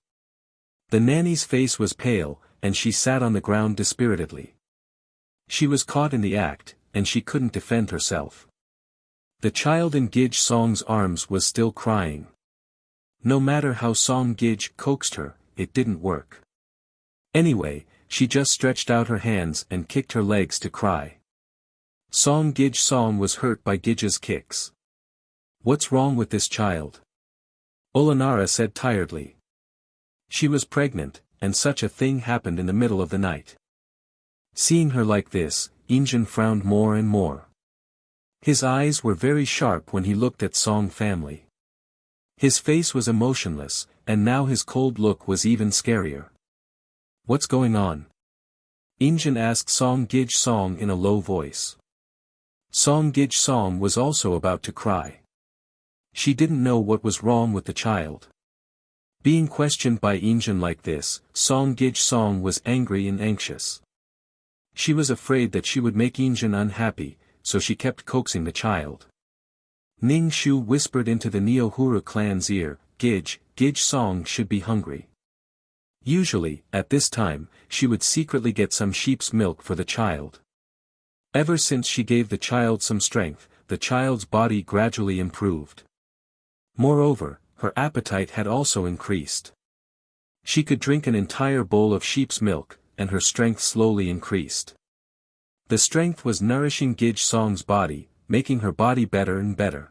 S1: The nanny's face was pale, and she sat on the ground dispiritedly. She was caught in the act, and she couldn't defend herself. The child in Gij Song's arms was still crying. No matter how Song Gij coaxed her, it didn't work. Anyway, she just stretched out her hands and kicked her legs to cry. Song Gij Song was hurt by Gij's kicks. What's wrong with this child? Olanara said tiredly. She was pregnant, and such a thing happened in the middle of the night. Seeing her like this, Injin frowned more and more. His eyes were very sharp when he looked at Song family. His face was emotionless, and now his cold look was even scarier. What's going on? Injin asked Song Gij Song in a low voice. Song Gij Song was also about to cry. She didn't know what was wrong with the child. Being questioned by Injin like this, Song Gij Song was angry and anxious. She was afraid that she would make Injin unhappy, so she kept coaxing the child. Ning Shu whispered into the Neo-Huru clan's ear, Gij Song should be hungry. Usually, at this time, she would secretly get some sheep's milk for the child. Ever since she gave the child some strength, the child's body gradually improved. Moreover, her appetite had also increased. She could drink an entire bowl of sheep's milk, and her strength slowly increased. The strength was nourishing Gij Song's body, making her body better and better.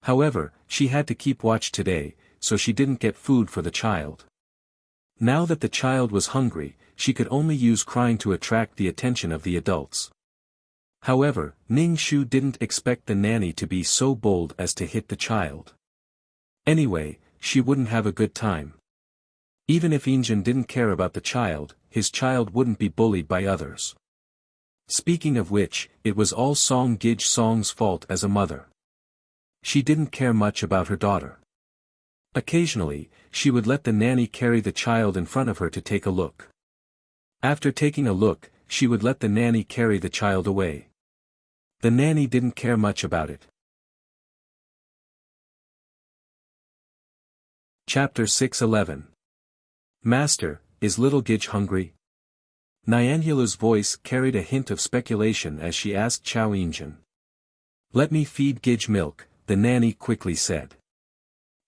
S1: However, she had to keep watch today, so she didn't get food for the child. Now that the child was hungry, she could only use crying to attract the attention of the adults. However, Ning Shu didn't expect the nanny to be so bold as to hit the child. Anyway, she wouldn't have a good time. Even if Injin didn't care about the child, his child wouldn't be bullied by others. Speaking of which, it was all Song Gij Song's fault as a mother. She didn't care much about her daughter. Occasionally, she would let the nanny carry the child in front of her to take a look. After taking a look, she would let the nanny carry the child away. The nanny didn't care much about it. Chapter 6:11. Master, is little Gidge hungry? Nyangula's voice carried a hint of speculation as she asked Chao Yinjin. Let me feed Gidge milk, the nanny quickly said.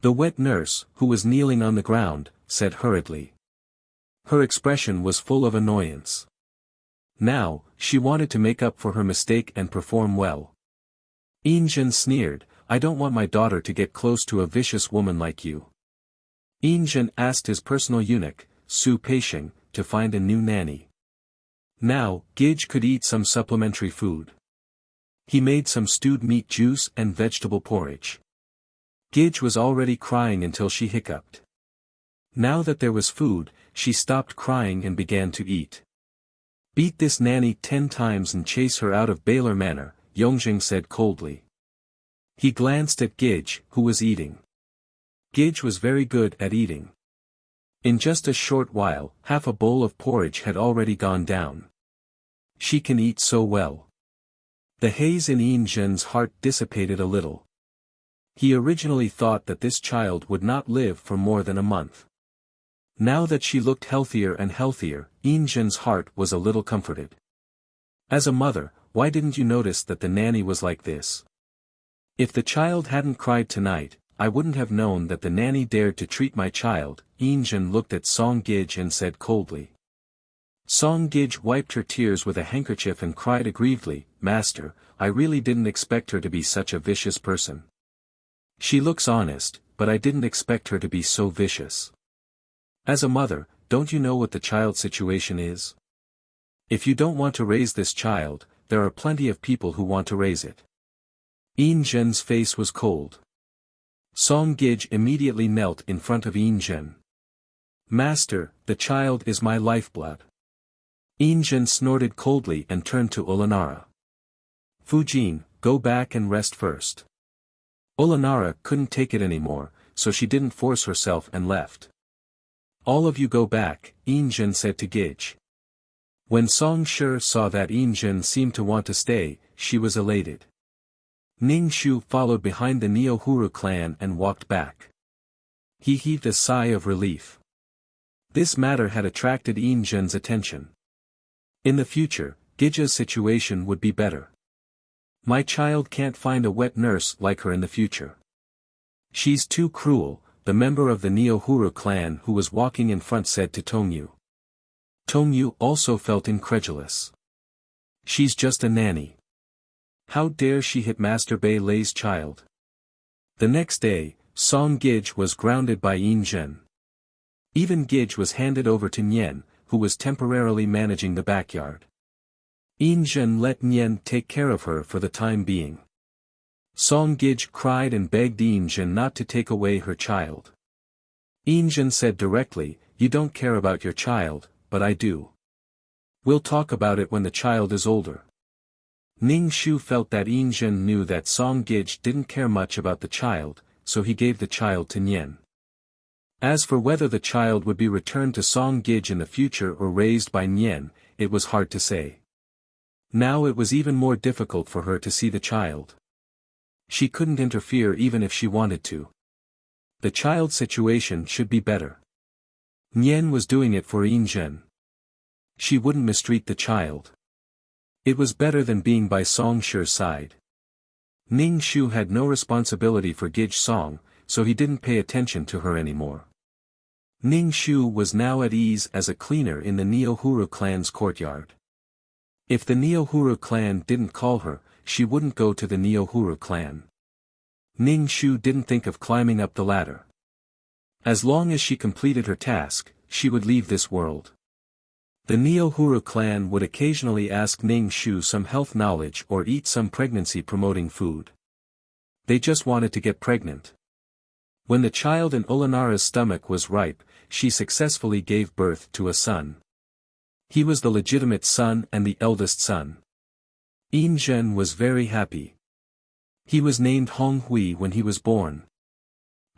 S1: The wet nurse, who was kneeling on the ground, said hurriedly. Her expression was full of annoyance. Now, she wanted to make up for her mistake and perform well. Yinjin sneered, I don't want my daughter to get close to a vicious woman like you. Yinjin asked his personal eunuch, Su Peixing, to find a new nanny. Now, Gidge could eat some supplementary food. He made some stewed meat juice and vegetable porridge. Gidge was already crying until she hiccuped. Now that there was food, she stopped crying and began to eat. Beat this nanny 10 times and chase her out of Baylor Manor, Yongjing said coldly. He glanced at Gidge, who was eating. Gidge was very good at eating. In just a short while, half a bowl of porridge had already gone down. She can eat so well. The haze in Yinjin's heart dissipated a little. He originally thought that this child would not live for more than a month. Now that she looked healthier and healthier, Yinjin's heart was a little comforted. As a mother, why didn't you notice that the nanny was like this? If the child hadn't cried tonight, I wouldn't have known that the nanny dared to treat my child. Yinjin looked at Song Gidge and said coldly. Song Gidge wiped her tears with a handkerchief and cried aggrievedly, Master, I really didn't expect her to be such a vicious person. She looks honest, but I didn't expect her to be so vicious. As a mother, don't you know what the child's situation is? If you don't want to raise this child, there are plenty of people who want to raise it. Yinjin's face was cold. Song Gidge immediately knelt in front of Yinjin. Master, the child is my lifeblood. Yinjin snorted coldly and turned to Ulanara. Fujin, go back and rest first. Ulanara couldn't take it anymore, so she didn't force herself and left. All of you go back, Yinjin said to Gidge. When Song Shi saw that Yinjin seemed to want to stay, she was elated. Ning Shu followed behind the Neo-Huru clan and walked back. He heaved a sigh of relief. This matter had attracted Yinjin's attention. In the future, Gidge's situation would be better. My child can't find a wet nurse like her in the future. She's too cruel, the member of the Neo-Huru clan who was walking in front said to Tongyu. Tongyu also felt incredulous. She's just a nanny. How dare she hit Master Bei Lei's child? The next day, Song Gidge was grounded by Yinjin. Even Gidge was handed over to Nian, who was temporarily managing the backyard. Yinjin let Nian take care of her for the time being. Song Gidge cried and begged Yinjin not to take away her child. Yinjin said directly, you don't care about your child, but I do. We'll talk about it when the child is older. Ning Shu felt that Yinjin knew that Song Gidge didn't care much about the child, so he gave the child to Nian. As for whether the child would be returned to Song Gidge in the future or raised by Nian, it was hard to say. Now it was even more difficult for her to see the child. She couldn't interfere even if she wanted to. The child's situation should be better. Nian was doing it for Yinjin. She wouldn't mistreat the child. It was better than being by Song Shi's side. Ning Shu had no responsibility for Gidge Song, so he didn't pay attention to her anymore. Ning Shu was now at ease as a cleaner in the Neo-Huru clan's courtyard. If the Neo-Huru clan didn't call her, she wouldn't go to the Neo-Huru clan. Ning Shu didn't think of climbing up the ladder. As long as she completed her task, she would leave this world. The Neo-Huru clan would occasionally ask Ning Shu some health knowledge or eat some pregnancy-promoting food. They just wanted to get pregnant. When the child in Ulanara's stomach was ripe, she successfully gave birth to a son. He was the legitimate son and the eldest son. Yinjin was very happy. He was named Hong Hui when he was born.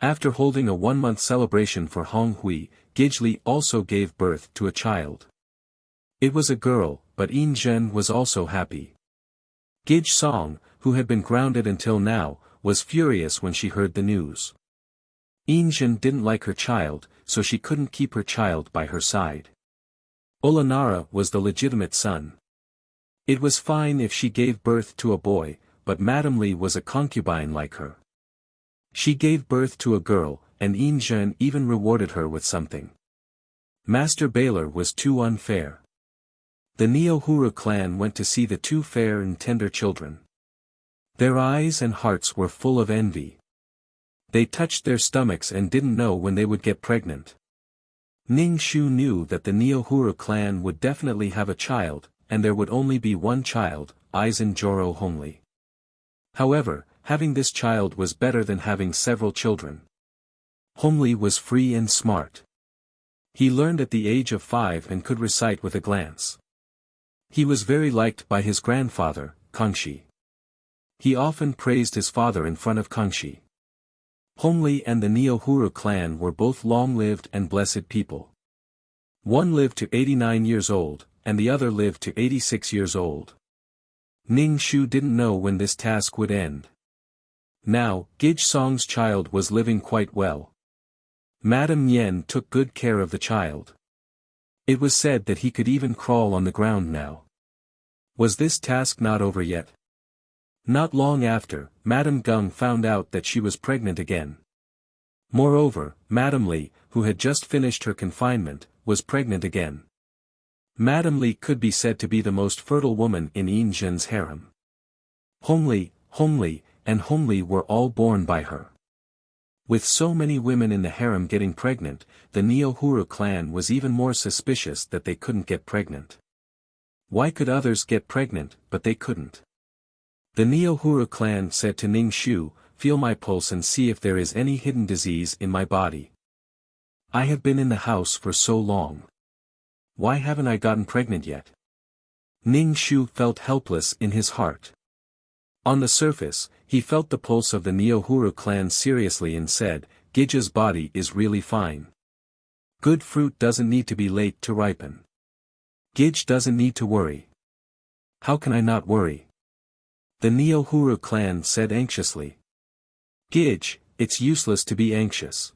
S1: After holding a 1-month celebration for Hong Hui, Gidge Li also gave birth to a child. It was a girl, but Yinjin was also happy. Gidge Song, who had been grounded until now, was furious when she heard the news. Injin didn't like her child, so she couldn't keep her child by her side. Olanara was the legitimate son. It was fine if she gave birth to a boy, but Madame Li was a concubine like her. She gave birth to a girl, and Injin even rewarded her with something. Master Baylor was too unfair. The Neohuru clan went to see the two fair and tender children. Their eyes and hearts were full of envy. They touched their stomachs and didn't know when they would get pregnant. Ning Shu knew that the Neohuru clan would definitely have a child, and there would only be one child, Aizen Joro Hongli. However, having this child was better than having several children. Hongli was free and smart. He learned at the age of 5 and could recite with a glance. He was very liked by his grandfather, Kangxi. He often praised his father in front of Kangxi. Hongli and the Neohuru clan were both long-lived and blessed people. One lived to 89 years old, and the other lived to 86 years old. Ning Shu didn't know when this task would end. Now, Gij Song's child was living quite well. Madame Yen took good care of the child. It was said that he could even crawl on the ground now. Was this task not over yet? Not long after, Madame Gung found out that she was pregnant again. Moreover, Madame Li, who had just finished her confinement, was pregnant again. Madame Li could be said to be the most fertile woman in Injin's harem. Hongli, and Hongli were all born by her. With so many women in the harem getting pregnant, the Neohuru clan was even more suspicious that they couldn't get pregnant. Why could others get pregnant, but they couldn't? The Neohuru clan said to Ning Shu, "Feel my pulse and see if there is any hidden disease in my body. I have been in the house for so long. Why haven't I gotten pregnant yet?" Ning Shu felt helpless in his heart. On the surface, he felt the pulse of the Neohuru clan seriously and said, "Gij's body is really fine. Good fruit doesn't need to be late to ripen. Gij doesn't need to worry." "How can I not worry?" the Neohuru clan said anxiously. "Gij, it's useless to be anxious."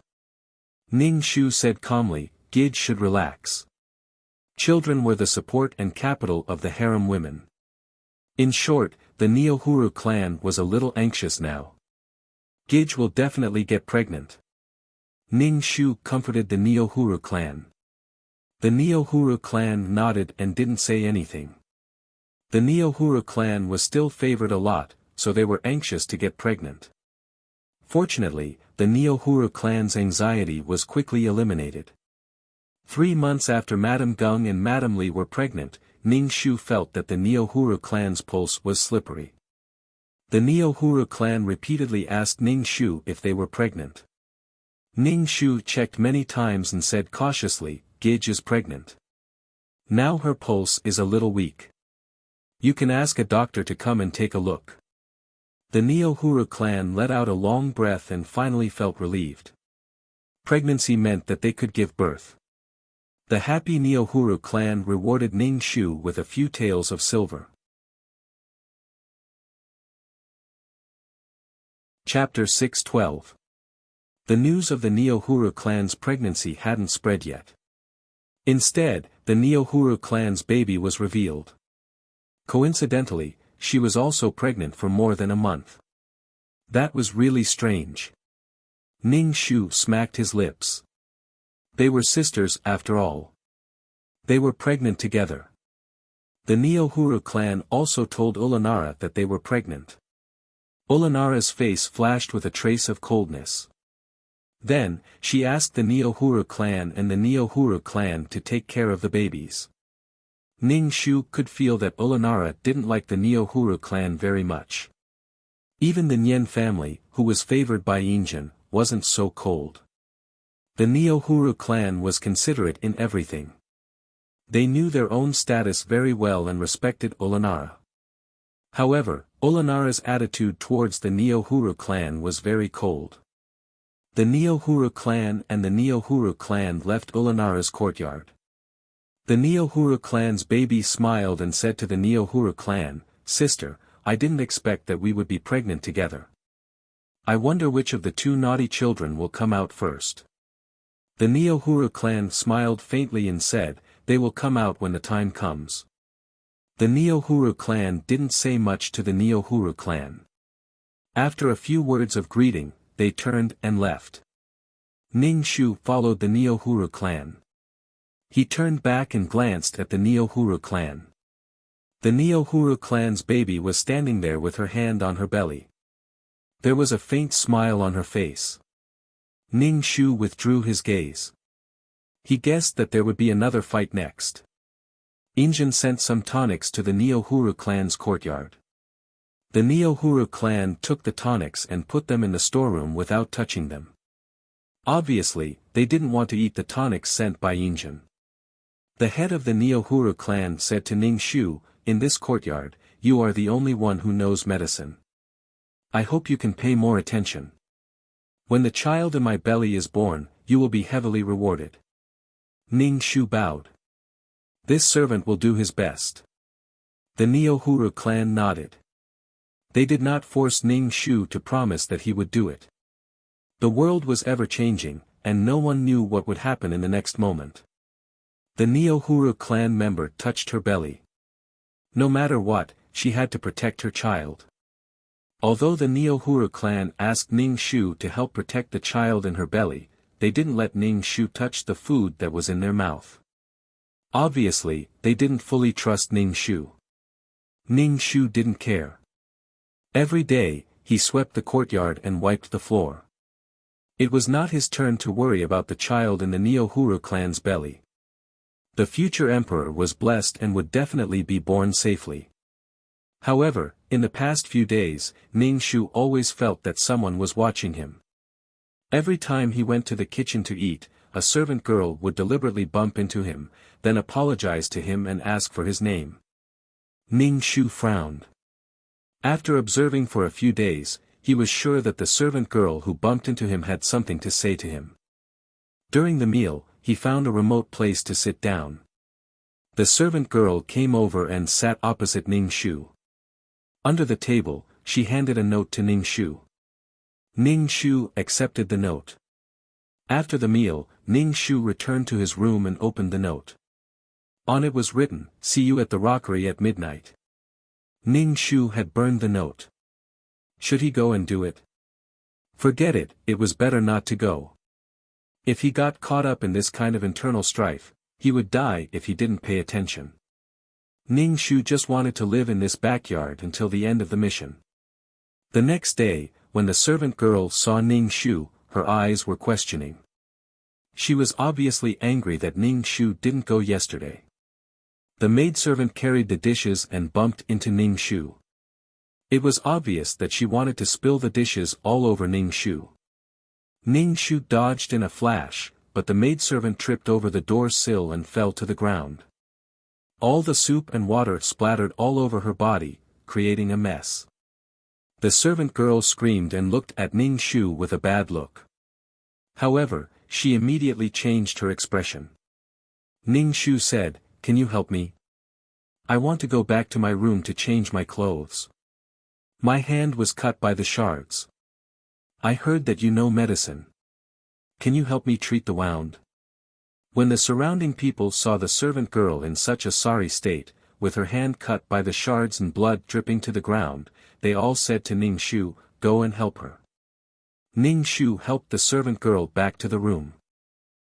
S1: Ning Shu said calmly, "Gij should relax. Children were the support and capital of the harem women." In short, the Neohuru clan was a little anxious now. "Gij will definitely get pregnant." Ning Shu comforted the Neohuru clan. The Neohuru clan nodded and didn't say anything. The Neohuru clan was still favored a lot, so they were anxious to get pregnant. Fortunately, the Neohuru clan's anxiety was quickly eliminated. 3 months after Madame Gung and Madame Li were pregnant, Ning Shu felt that the Neohuru clan's pulse was slippery. The Neohuru clan repeatedly asked Ning Shu if they were pregnant. Ning Shu checked many times and said cautiously, "Gij is pregnant. Now her pulse is a little weak. You can ask a doctor to come and take a look." The Neohuru clan let out a long breath and finally felt relieved. Pregnancy meant that they could give birth. The happy Neohuru clan rewarded Ning Shu with a few taels of silver. Chapter 612. The news of the Neohuru clan's pregnancy hadn't spread yet. Instead, the Neohuru clan's baby was revealed. Coincidentally, she was also pregnant for more than a month. That was really strange. Ning Shu smacked his lips. They were sisters after all. They were pregnant together. The Neohuru clan also told Olanara that they were pregnant. Olanara's face flashed with a trace of coldness. Then, she asked the Neohuru clan and the Neohuru clan to take care of the babies. Ning Shu could feel that Olanara didn't like the Neohuru clan very much. Even the Nyen family, who was favored by Injin, wasn't so cold. The Neohuru clan was considerate in everything. They knew their own status very well and respected Olanara. However, Olanara's attitude towards the Neohuru clan was very cold. The Neohuru clan and the Neohuru clan left Olanara's courtyard. The Neohuru clan's baby smiled and said to the Neohuru clan, "Sister, I didn't expect that we would be pregnant together. I wonder which of the two naughty children will come out first. The Neo-Huru clan smiled faintly and said, they will come out when the time comes. The Neo-Huru clan didn't say much to the Neo-Huru clan. After a few words of greeting, they turned and left. Ning Shu followed the Neo-Huru clan. He turned back and glanced at the Neo-Huru clan. The Neo-Huru clan's baby was standing there with her hand on her belly. There was a faint smile on her face. Ning Shu withdrew his gaze. He guessed that there would be another fight next. Injin sent some tonics to the Neo-Huru clan's courtyard. The Neo-Huru clan took the tonics and put them in the storeroom without touching them. Obviously, they didn't want to eat the tonics sent by Injin. The head of the Neo-Huru clan said to Ning Shu, in this courtyard, you are the only one who knows medicine. I hope you can pay more attention. When the child in my belly is born, you will be heavily rewarded. Ning Shu bowed. This servant will do his best. The Neo-Huru clan nodded. They did not force Ning Shu to promise that he would do it. The world was ever-changing, and no one knew what would happen in the next moment. The Neo-Huru clan member touched her belly. No matter what, she had to protect her child. Although the Neo-Huru clan asked Ning Shu to help protect the child in her belly, they didn't let Ning Shu touch the food that was in their mouth. Obviously, they didn't fully trust Ning Shu. Ning Shu didn't care. Every day, he swept the courtyard and wiped the floor. It was not his turn to worry about the child in the Neo-Huru clan's belly. The future emperor was blessed and would definitely be born safely. However, in the past few days, Ning Shu always felt that someone was watching him. Every time he went to the kitchen to eat, a servant girl would deliberately bump into him, then apologize to him and ask for his name. Ning Shu frowned. After observing for a few days, he was sure that the servant girl who bumped into him had something to say to him. During the meal, he found a remote place to sit down. The servant girl came over and sat opposite Ning Shu. Under the table, she handed a note to Ning Shu. Ning Shu accepted the note. After the meal, Ning Shu returned to his room and opened the note. On it was written, "See you at the rockery at midnight." Ning Shu had burned the note. Should he go and do it? Forget it, it was better not to go. If he got caught up in this kind of internal strife, he would die if he didn't pay attention. Ning Shu just wanted to live in this backyard until the end of the mission. The next day, when the servant girl saw Ning Shu, her eyes were questioning. She was obviously angry that Ning Shu didn't go yesterday. The maidservant carried the dishes and bumped into Ning Shu. It was obvious that she wanted to spill the dishes all over Ning Shu. Ning Shu dodged in a flash, but the maidservant tripped over the door sill and fell to the ground. All the soup and water splattered all over her body, creating a mess. The servant girl screamed and looked at Ning Shu with a bad look. However, she immediately changed her expression. Ning Shu said, "Can you help me? I want to go back to my room to change my clothes. My hand was cut by the shards. I heard that you know medicine. Can you help me treat the wound?" When the surrounding people saw the servant girl in such a sorry state, with her hand cut by the shards and blood dripping to the ground, they all said to Ning Shu, "Go and help her." Ning Shu helped the servant girl back to the room.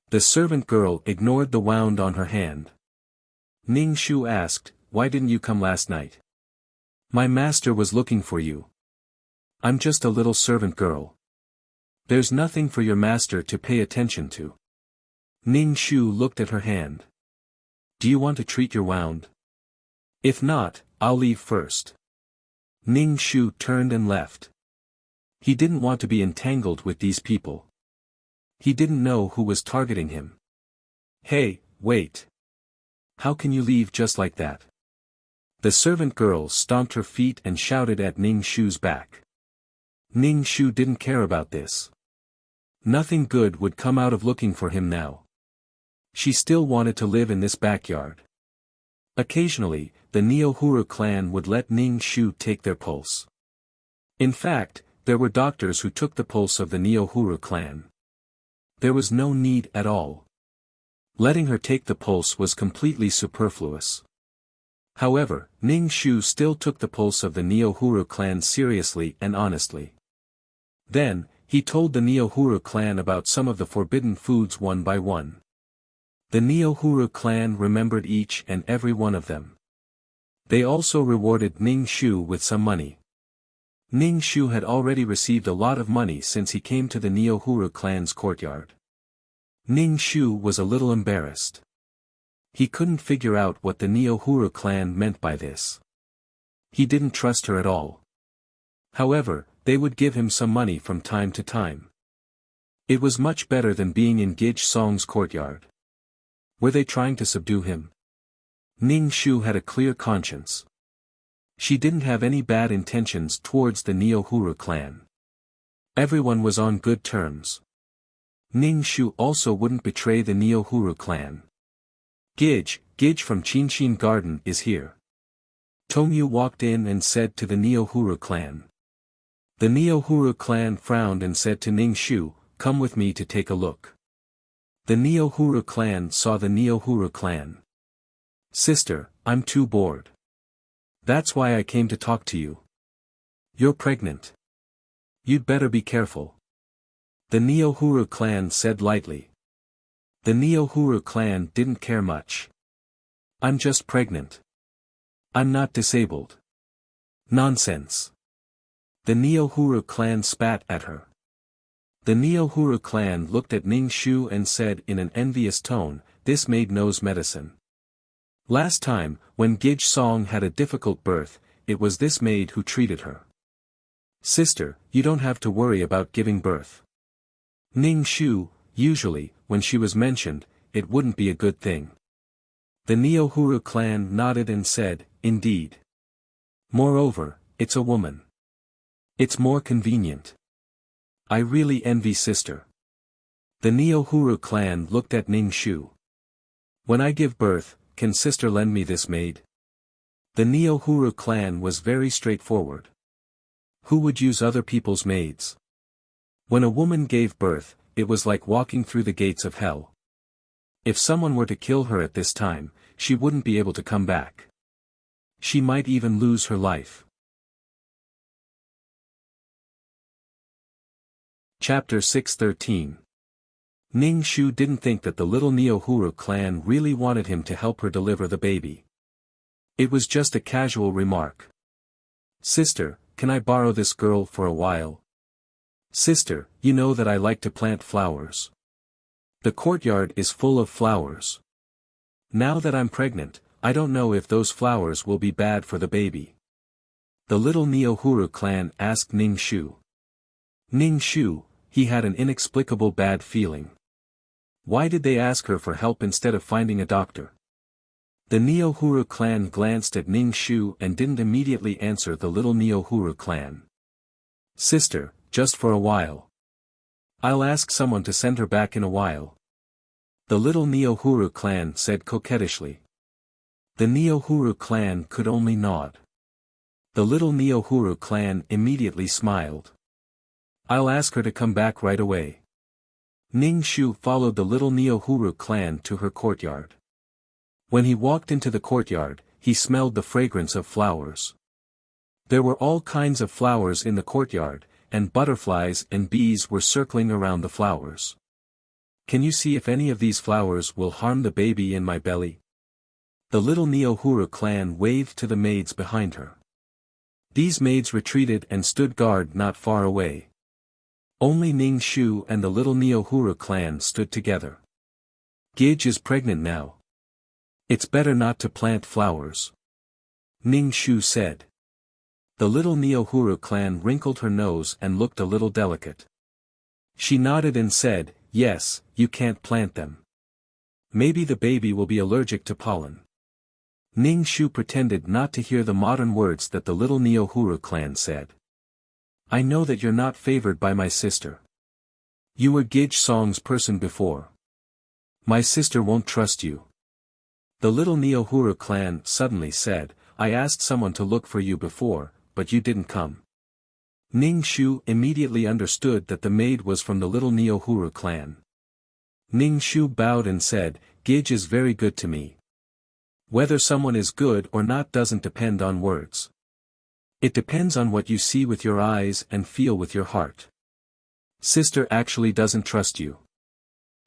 S1: The servant girl ignored the wound on her hand. Ning Shu asked, "Why didn't you come last night? My master was looking for you." "I'm just a little servant girl. There's nothing for your master to pay attention to." Ning Shu looked at her hand. "Do you want to treat your wound? If not, I'll leave first." Ning Shu turned and left. He didn't want to be entangled with these people. He didn't know who was targeting him. "Hey, wait. How can you leave just like that?" The servant girl stomped her feet and shouted at Ning Shu's back. Ning Shu didn't care about this. Nothing good would come out of looking for him now. She still wanted to live in this backyard. Occasionally, the Neo-Huru clan would let Ning Shu take their pulse. In fact, There were doctors who took the pulse of the Neo-Huru clan. There was no need at all. Letting her take the pulse was completely superfluous. However, Ning Shu still took the pulse of the Neo-Huru clan seriously and honestly. Then, he told the Neo-Huru clan about some of the forbidden foods one by one. The Neo-Huru clan remembered each and every one of them. They also rewarded Ning Shu with some money. Ning Shu had already received a lot of money since he came to the Neo-Huru clan's courtyard. Ning Shu was a little embarrassed. He couldn't figure out what the Neo-Huru clan meant by this. He didn't trust her at all. However, they would give him some money from time to time. It was much better than being in Gij Song's courtyard. Were they trying to subdue him? Ning Shu had a clear conscience. She didn't have any bad intentions towards the Neo-Huru clan. Everyone was on good terms. Ning Shu also wouldn't betray the Neo-Huru clan. Gij from Qinshin Garden is here. Tongyu walked in and said to the Neo-Huru clan. The Neo-Huru clan frowned and said to Ning Shu, "Come with me to take a look." The Neo-Huru clan saw the Neo-Huru clan. "Sister, I'm too bored. That's why I came to talk to you. You're pregnant. You'd better be careful." The Neo-Huru clan said lightly. The Neo-Huru clan didn't care much. "I'm just pregnant. I'm not disabled." "Nonsense." The Neo-Huru clan spat at her. The Neo-Huru clan looked at Ning Shu and said in an envious tone, "This maid knows medicine." Last time, when Gij Song had a difficult birth, it was this maid who treated her. "Sister, you don't have to worry about giving birth." Ning Shu, usually, when she was mentioned, it wouldn't be a good thing. The Neo-Huru clan nodded and said, "Indeed. Moreover, it's a woman. It's more convenient. I really envy sister." The Neo-Huru clan looked at Ning Shu. "When I give birth, can sister lend me this maid?" The Neo-Huru clan was very straightforward. Who would use other people's maids? When a woman gave birth, it was like walking through the gates of hell. If someone were to kill her at this time, she wouldn't be able to come back. She might even lose her life. Chapter 613. Ning Shu didn't think that the little Neo-Huru clan really wanted him to help her deliver the baby. It was just a casual remark. "Sister, can I borrow this girl for a while?" "Sister, you know that I like to plant flowers. The courtyard is full of flowers. Now that I'm pregnant, I don't know if those flowers will be bad for the baby." The little Neo-Huru clan asked Ning Shu. Ning Shu, he had an inexplicable bad feeling. Why did they ask her for help instead of finding a doctor? The Neo-Huru clan glanced at Ning Shu and didn't immediately answer the little Neo-Huru clan. "Sister, just for a while. I'll ask someone to send her back in a while." The little Neo-Huru clan said coquettishly. The Neo-Huru clan could only nod. The little Neo-Huru clan immediately smiled. "I'll ask her to come back right away." Ning Shu followed the little Neo-Huru clan to her courtyard. When he walked into the courtyard, he smelled the fragrance of flowers. There were all kinds of flowers in the courtyard, and butterflies and bees were circling around the flowers. "Can you see if any of these flowers will harm the baby in my belly?" The little Neo-Huru clan waved to the maids behind her. These maids retreated and stood guard not far away. Only Ning Shu and the little Neo-Huru clan stood together. "Gij is pregnant now. It's better not to plant flowers," Ning Shu said. The little Neo-Huru clan wrinkled her nose and looked a little delicate. She nodded and said, "Yes, you can't plant them. Maybe the baby will be allergic to pollen." Ning Shu pretended not to hear the modern words that the little Neo-Huru clan said. "I know that you're not favored by my sister. You were Gij Song's person before. My sister won't trust you." The little Neo-Huru clan suddenly said, "I asked someone to look for you before, but you didn't come." Ning Shu immediately understood that the maid was from the little Neohuru clan. Ning Shu bowed and said, "Gage is very good to me. Whether someone is good or not doesn't depend on words. It depends on what you see with your eyes and feel with your heart. Sister actually doesn't trust you.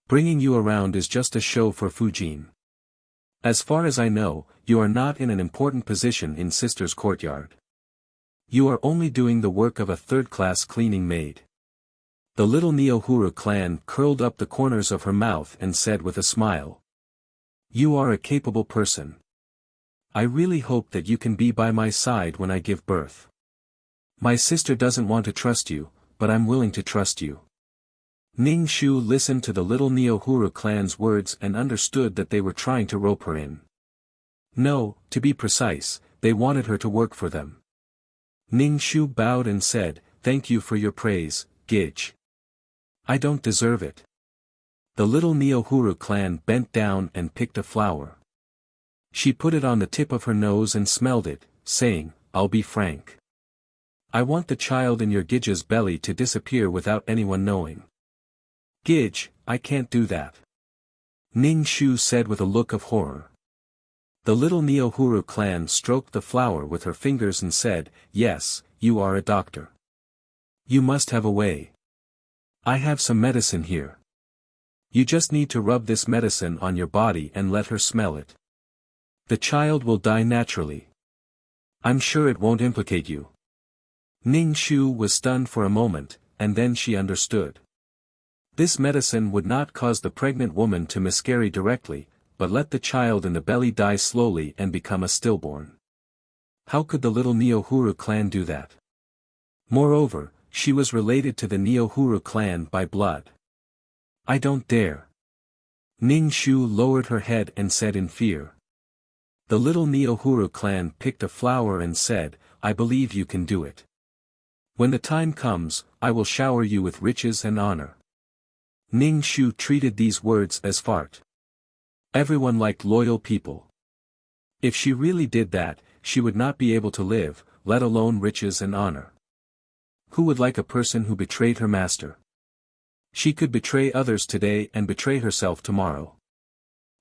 S1: Bringing you around is just a show for Fujin. As far as I know, you are not in an important position in Sister's courtyard. You are only doing the work of a third-class cleaning maid." The little Neohuru clan curled up the corners of her mouth and said with a smile, "You are a capable person. I really hope that you can be by my side when I give birth. My sister doesn't want to trust you, but I'm willing to trust you." Ning Shu listened to the little Neohuru clan's words and understood that they were trying to rope her in. No, to be precise, they wanted her to work for them. Ning Shu bowed and said, "Thank you for your praise, Gage. I don't deserve it." The little Neohuru clan bent down and picked a flower. She put it on the tip of her nose and smelled it, saying, "I'll be frank. I want the child in your Gige's belly to disappear without anyone knowing." "Gage, I can't do that," Ning Shu said with a look of horror. The little Neohuru clan stroked the flower with her fingers and said, "Yes, you are a doctor. You must have a way. I have some medicine here. You just need to rub this medicine on your body and let her smell it. The child will die naturally. I'm sure it won't implicate you." Ning Shu was stunned for a moment, and then she understood. This medicine would not cause the pregnant woman to miscarry directly, but let the child in the belly die slowly and become a stillborn. How could the little Neohuru clan do that? Moreover, she was related to the Neohuru clan by blood. "I don't dare." Ning Shu lowered her head and said in fear. The little Neohuru clan picked a flower and said, "I believe you can do it. When the time comes, I will shower you with riches and honor." Ning Shu treated these words as fart. Everyone liked loyal people. If she really did that, she would not be able to live, let alone riches and honor. Who would like a person who betrayed her master? She could betray others today and betray herself tomorrow.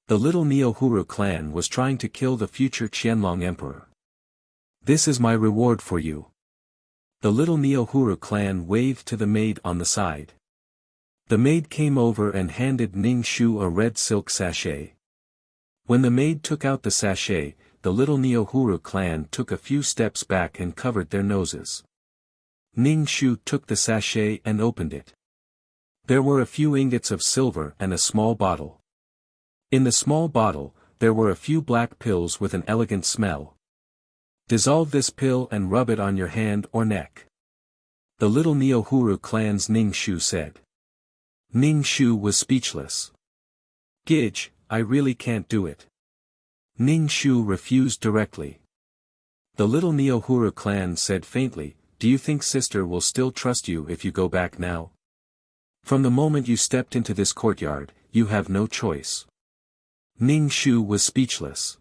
S1: The little Neohuru clan was trying to kill the future Qianlong emperor. "This is my reward for you." The little Neohuru clan waved to the maid on the side. The maid came over and handed Ning Shu a red silk sachet. When the maid took out the sachet, the little Neohuru clan took a few steps back and covered their noses. Ning Shu took the sachet and opened it. There were a few ingots of silver and a small bottle. In the small bottle, there were a few black pills with an elegant smell. "Dissolve this pill and rub it on your hand or neck," the little Neohuru clan's Ning Shu said. Ning Shu was speechless. "Gage, I really can't do it." Ning Shu refused directly. The little Neohuru clan said faintly, "Do you think sister will still trust you if you go back now? From the moment you stepped into this courtyard, you have no choice." Ning Shu was speechless.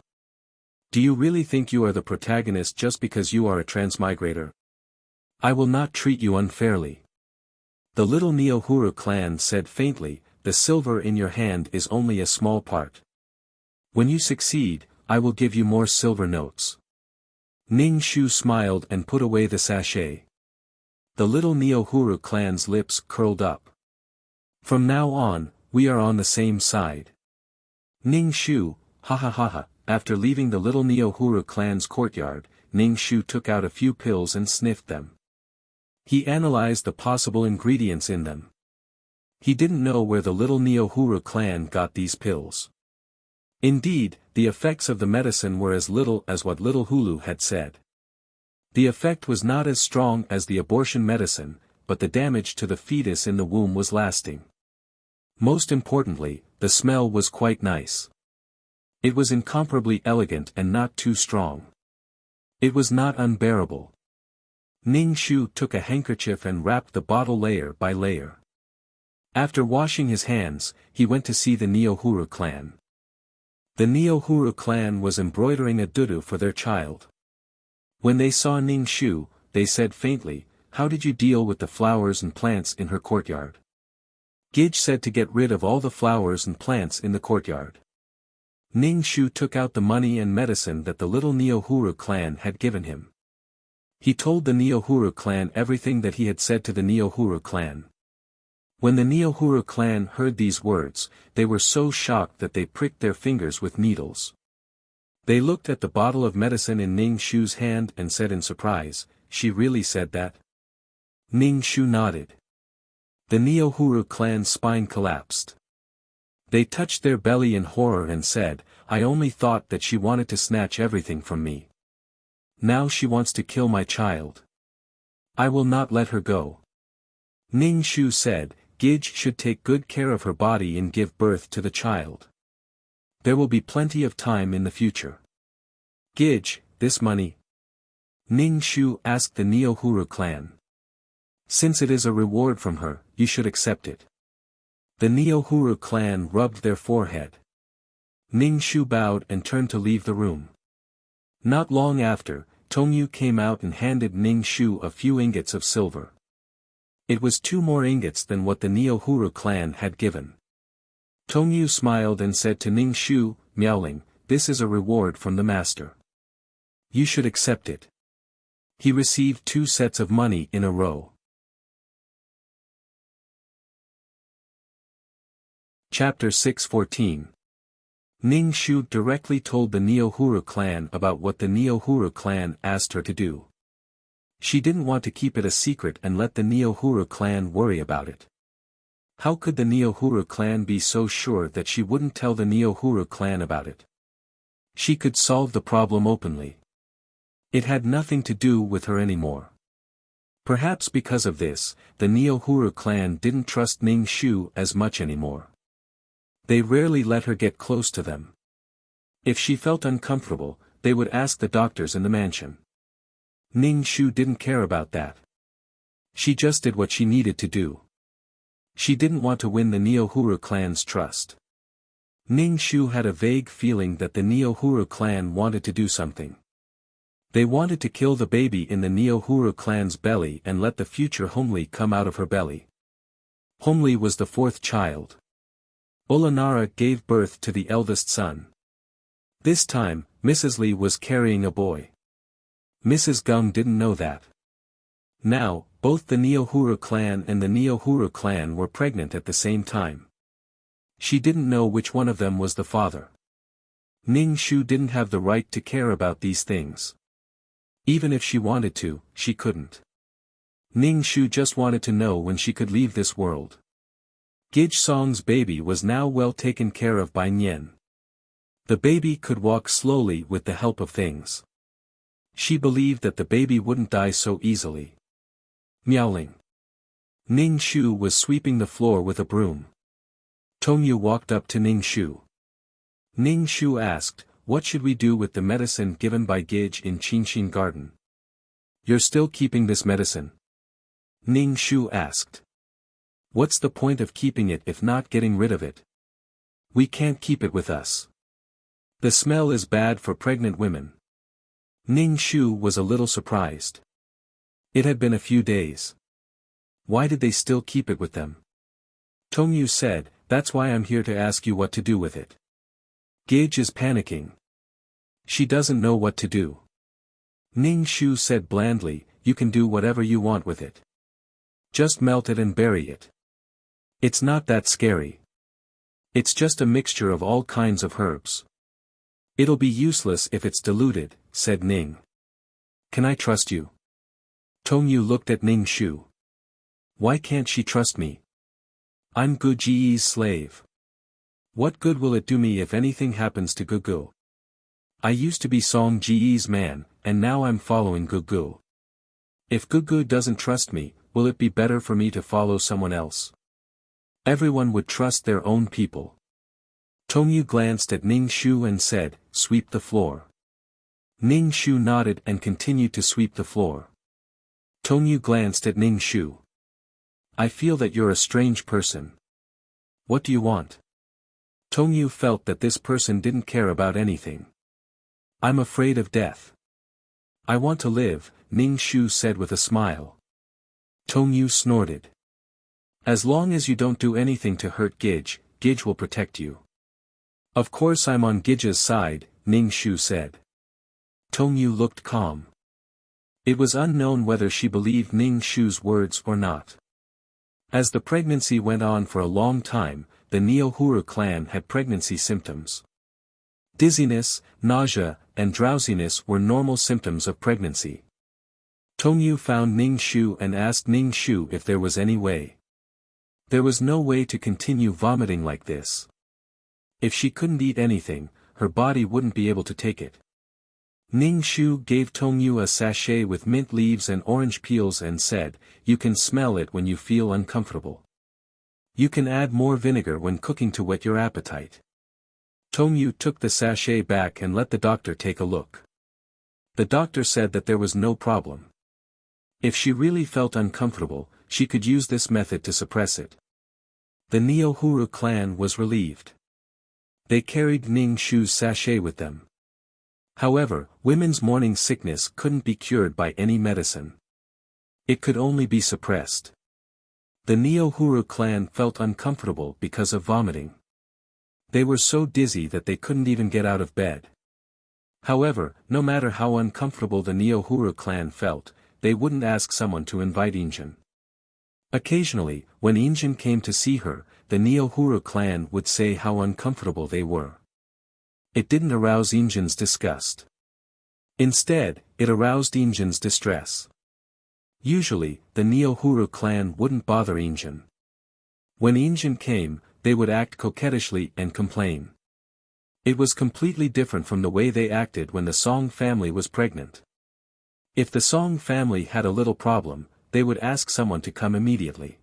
S1: "Do you really think you are the protagonist just because you are a transmigrator? I will not treat you unfairly." The little Neohuru clan said faintly, "The silver in your hand is only a small part. When you succeed, I will give you more silver notes." Ning Shu smiled and put away the sachet. The little Neohuru clan's lips curled up. "From now on, we are on the same side." Ning Shu, ha ha ha ha. After leaving the little Neohuru clan's courtyard, Ning Shu took out a few pills and sniffed them. He analyzed the possible ingredients in them. He didn't know where the little Neohuru clan got these pills. Indeed, the effects of the medicine were as little as what little Hulu had said. The effect was not as strong as the abortion medicine, but the damage to the fetus in the womb was lasting. Most importantly, the smell was quite nice. It was incomparably elegant and not too strong. It was not unbearable. Ning Shu took a handkerchief and wrapped the bottle layer by layer. After washing his hands, he went to see the Neohuru clan. The Neohuru clan was embroidering a dudu for their child. When they saw Ning Shu, they said faintly, how did you deal with the flowers and plants in her courtyard? Gage said to get rid of all the flowers and plants in the courtyard. Ning Shu took out the money and medicine that the little Neohuru clan had given him. He told the Neohuru clan everything that he had said to the Neohuru clan. When the Neohuru clan heard these words, they were so shocked that they pricked their fingers with needles. They looked at the bottle of medicine in Ning Shu's hand and said in surprise, "She really said that?" Ning Shu nodded. The Neohuru clan's spine collapsed. They touched their belly in horror and said, "I only thought that she wanted to snatch everything from me. Now she wants to kill my child. I will not let her go." Ning Shu said, "Gage should take good care of her body and give birth to the child. There will be plenty of time in the future." "Gage, this money?" Ning Shu asked the Neohuru clan. "Since it is a reward from her, you should accept it." The Neohuru clan rubbed their forehead. Ning Shu bowed and turned to leave the room. Not long after, Tongyu came out and handed Ning Shu a few ingots of silver. It was 2 more ingots than what the Neohuru clan had given. Tongyu smiled and said to Ning Shu, Miaoling, "This is a reward from the master. You should accept it." He received 2 sets of money in a row. Chapter 6:14. Ning Shu directly told the Neohuru clan about what the Neohuru clan asked her to do. She didn't want to keep it a secret and let the Neohuru clan worry about it. How could the Neohuru clan be so sure that she wouldn't tell the Neohuru clan about it? She could solve the problem openly. It had nothing to do with her anymore. Perhaps because of this, the Neohuru clan didn't trust Ning Shu as much anymore. They rarely let her get close to them. If she felt uncomfortable, they would ask the doctors in the mansion. Ning Shu didn't care about that. She just did what she needed to do. She didn't want to win the Neohuru clan's trust. Ning Shu had a vague feeling that the Neohuru clan wanted to do something. They wanted to kill the baby in the Neohuru clan's belly and let the future Homely come out of her belly. Homely was the 4th child. Olanara gave birth to the eldest son. This time, Mrs. Li was carrying a boy. Mrs. Gung didn't know that. Now, both the Neohuru clan and the Neohuru clan were pregnant at the same time. She didn't know which one of them was the father. Ning Shu didn't have the right to care about these things. Even if she wanted to, she couldn't. Ning Shu just wanted to know when she could leave this world. Gage Song's baby was now well taken care of by Nian. The baby could walk slowly with the help of things. She believed that the baby wouldn't die so easily. Miaoling. Ning Shu was sweeping the floor with a broom. Tongyu walked up to Ning Shu. Ning Shu asked, "What should we do with the medicine given by Gage in Qinshin Garden?" "You're still keeping this medicine?" Ning Shu asked. "What's the point of keeping it if not getting rid of it? We can't keep it with us. The smell is bad for pregnant women." Ning Shu was a little surprised. It had been a few days. Why did they still keep it with them? Tongyu said, "That's why I'm here to ask you what to do with it." Gage is panicking. She doesn't know what to do. Ning Shu said blandly, "You can do whatever you want with it. Just melt it and bury it. It's not that scary. It's just a mixture of all kinds of herbs. It'll be useless if it's diluted," said Ning. "Can I trust you?" Tongyu looked at Ning Shu. "Why can't she trust me? I'm Gu Ji's slave. What good will it do me if anything happens to Gugu? I used to be Song Ji's man, and now I'm following Gugu. If Gugu doesn't trust me, will it be better for me to follow someone else? Everyone would trust their own people." Tongyu glanced at Ning Shu and said, "Sweep the floor." Ning Shu nodded and continued to sweep the floor. Tongyu glanced at Ning Shu. "I feel that you're a strange person. What do you want?" Tongyu felt that this person didn't care about anything. "I'm afraid of death. I want to live," Ning Shu said with a smile. Tongyu snorted. As long as you don't do anything to hurt Gij, Gij will protect you. Of course I'm on Gij's side, Ning Shu said. Tongyu looked calm. It was unknown whether she believed Ning Shu's words or not. As the pregnancy went on for a long time, the Neohuru clan had pregnancy symptoms. Dizziness, nausea, and drowsiness were normal symptoms of pregnancy. Tongyu found Ning Shu and asked Ning Shu if there was any way. There was no way to continue vomiting like this. If she couldn't eat anything, her body wouldn't be able to take it. Ning Shu gave Tongyu a sachet with mint leaves and orange peels and said, "You can smell it when you feel uncomfortable. You can add more vinegar when cooking to whet your appetite." Tongyu took the sachet back and let the doctor take a look. The doctor said that there was no problem. If she really felt uncomfortable, she could use this method to suppress it. The Neohuru clan was relieved. They carried Ning Shu's sachet with them. However, women's morning sickness couldn't be cured by any medicine. It could only be suppressed. The Neohuru clan felt uncomfortable because of vomiting. They were so dizzy that they couldn't even get out of bed. However, no matter how uncomfortable the Neohuru clan felt, they wouldn't ask someone to invite Injin. Occasionally, when Injin came to see her, the Neohuru clan would say how uncomfortable they were. It didn't arouse Injin's disgust. Instead, it aroused Injin's distress. Usually, the Neohuru clan wouldn't bother Injin. When Injin came, they would act coquettishly and complain. It was completely different from the way they acted when the Song family was pregnant. If the Song family had a little problem, they would ask someone to come immediately.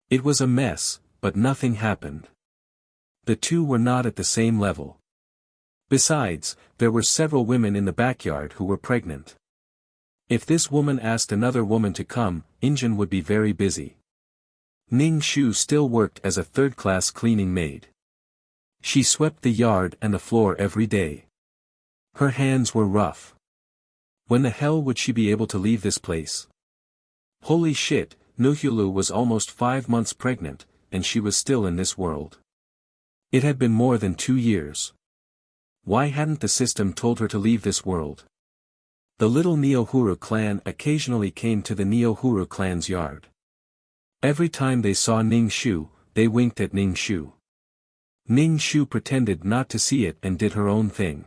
S1: It was a mess, but nothing happened. The two were not at the same level. Besides, there were several women in the backyard who were pregnant. If this woman asked another woman to come, Injin would be very busy. Ning Shu still worked as a third-class cleaning maid. She swept the yard and the floor every day. Her hands were rough. When the hell would she be able to leave this place? Holy shit, Nuhulu was almost 5 months pregnant, and she was still in this world. It had been more than 2 years. Why hadn't the system told her to leave this world? The little Neohuru clan occasionally came to the Neohuru clan's yard. Every time they saw Ning Shu, they winked at Ning Shu. Ning Shu pretended not to see it and did her own thing.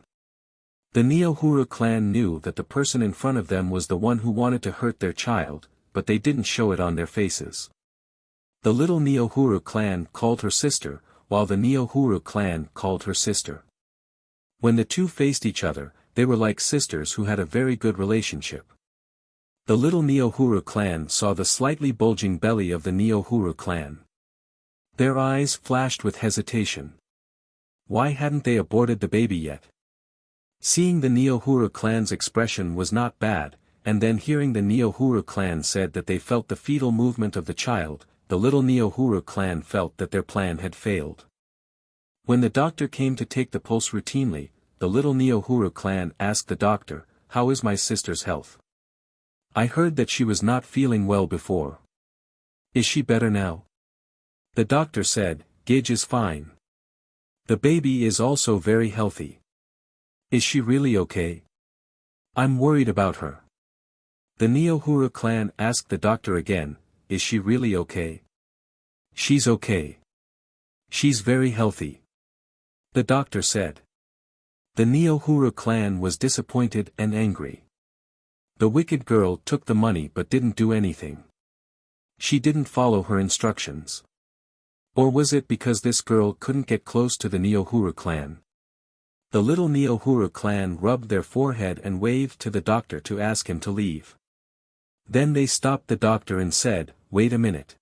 S1: The Neohuru clan knew that the person in front of them was the one who wanted to hurt their child, but they didn't show it on their faces. The little Neohuru clan called her sister, while the Neohuru clan called her sister. When the two faced each other, they were like sisters who had a very good relationship. The little Neohuru clan saw the slightly bulging belly of the Neohuru clan. Their eyes flashed with hesitation. Why hadn't they aborted the baby yet? Seeing the Neohuru clan's expression was not bad, and then hearing the Neohuru clan said that they felt the fetal movement of the child, the little Neohuru clan felt that their plan had failed. When the doctor came to take the pulse routinely, the little Neohuru clan asked the doctor, "How is my sister's health? I heard that she was not feeling well before. Is she better now?" The doctor said, "Gage is fine. The baby is also very healthy." "Is she really okay? I'm worried about her." The Neohuru clan asked the doctor again, "Is she really okay?" "She's okay. She's very healthy," the doctor said. The Neohuru clan was disappointed and angry. The wicked girl took the money but didn't do anything. She didn't follow her instructions. Or was it because this girl couldn't get close to the Neohuru clan? The little Neohuru clan rubbed their forehead and waved to the doctor to ask him to leave. Then they stopped the doctor and said, "Wait a minute.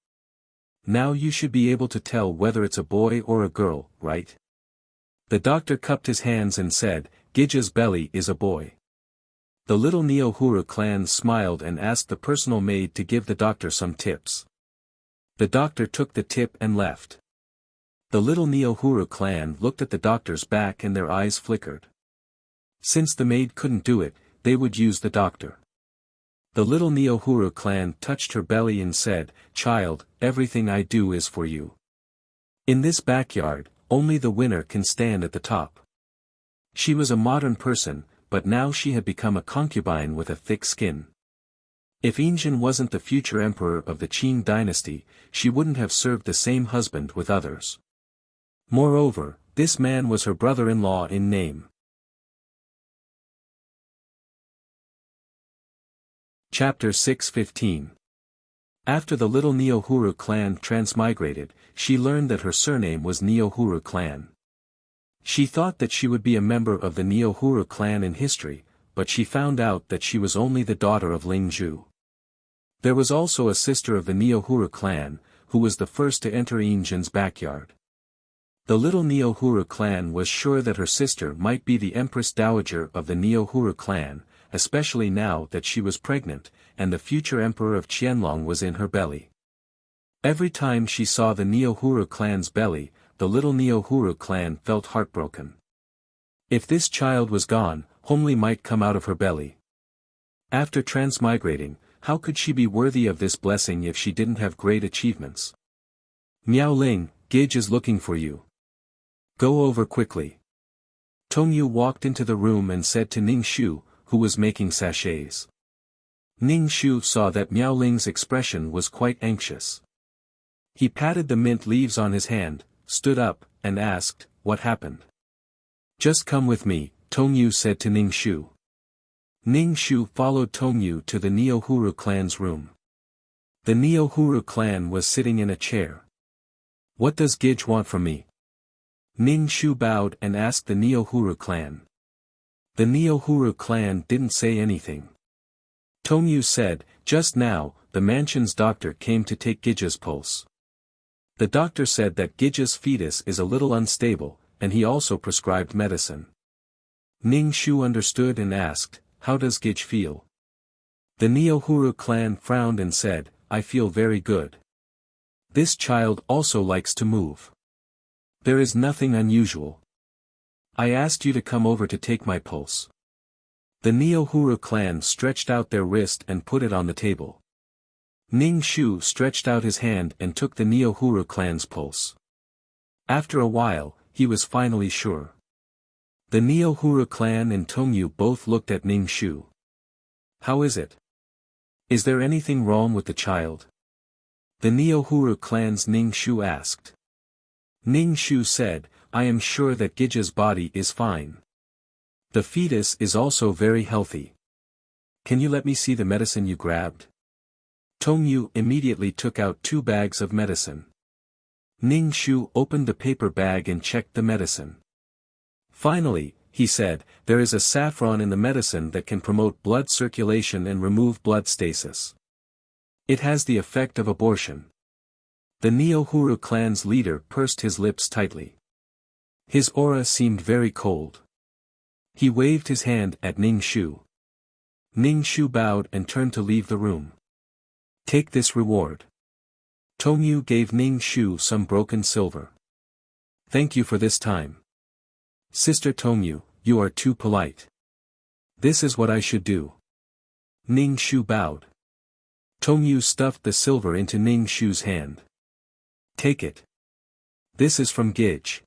S1: Now you should be able to tell whether it's a boy or a girl, right?" The doctor cupped his hands and said, "Gija's belly is a boy." The little Neohuru clan smiled and asked the personal maid to give the doctor some tips. The doctor took the tip and left. The little Neohuru clan looked at the doctor's back and their eyes flickered. Since the maid couldn't do it, they would use the doctor. The little Neohuru clan touched her belly and said, "Child, everything I do is for you. In this backyard, only the winner can stand at the top." She was a modern person, but now she had become a concubine with a thick skin. If Injin wasn't the future emperor of the Qing dynasty, she wouldn't have served the same husband with others. Moreover, this man was her brother-in-law in name. Chapter 6:15. After the little Neohuru clan transmigrated, she learned that her surname was Neohuru clan. She thought that she would be a member of the Neohuru clan in history, but she found out that she was only the daughter of Ling Zhu. There was also a sister of the Neohuru clan, who was the first to enter Injin's backyard. The little Neohuru clan was sure that her sister might be the Empress Dowager of the Neohuru clan, especially now that she was pregnant, and the future emperor of Qianlong was in her belly. Every time she saw the Neohuru clan's belly, the little Neohuru clan felt heartbroken. If this child was gone, Hongli might come out of her belly. After transmigrating, how could she be worthy of this blessing if she didn't have great achievements? "Miao Ling, Gage is looking for you. Go over quickly." Tongyu walked into the room and said to Ning Shu, who was making sachets. Ning Shu saw that Miao Ling's expression was quite anxious. He patted the mint leaves on his hand, stood up, and asked, "What happened?" "Just come with me," Tongyu said to Ning Shu. Ning Shu followed Tongyu to the Neohuru clan's room. The Neohuru clan was sitting in a chair. "What does Gage want from me?" Ning Shu bowed and asked the Neohuru clan. The Neohuru clan didn't say anything. Tongyu said, "Just now, the mansion's doctor came to take Gija's pulse. The doctor said that Gija's fetus is a little unstable, and he also prescribed medicine." Ning Shu understood and asked, "How does Gij feel?" The Neohuru clan frowned and said, "I feel very good. This child also likes to move. There is nothing unusual. I asked you to come over to take my pulse." The Neohuru clan stretched out their wrist and put it on the table. Ning Shu stretched out his hand and took the Neohuru clan's pulse. After a while, he was finally sure. The Neohuru clan and Tongyu both looked at Ning Shu. "How is it? Is there anything wrong with the child?" The Neohuru clan's Ning Shu asked. Ning Shu said, "I am sure that Gija's body is fine. The fetus is also very healthy. Can you let me see the medicine you grabbed?" Tongyu immediately took out 2 bags of medicine. Ning Shu opened the paper bag and checked the medicine. Finally, he said, "There is a saffron in the medicine that can promote blood circulation and remove blood stasis. It has the effect of abortion." The Neohuru clan's leader pursed his lips tightly. His aura seemed very cold. He waved his hand at Ning Shu. Ning Shu bowed and turned to leave the room. "Take this reward." Tongyu gave Ning Shu some broken silver. "Thank you for this time. Sister Tongyu, you are too polite. This is what I should do." Ning Shu bowed. Tongyu stuffed the silver into Ning Shu's hand. "Take it. This is from Gij."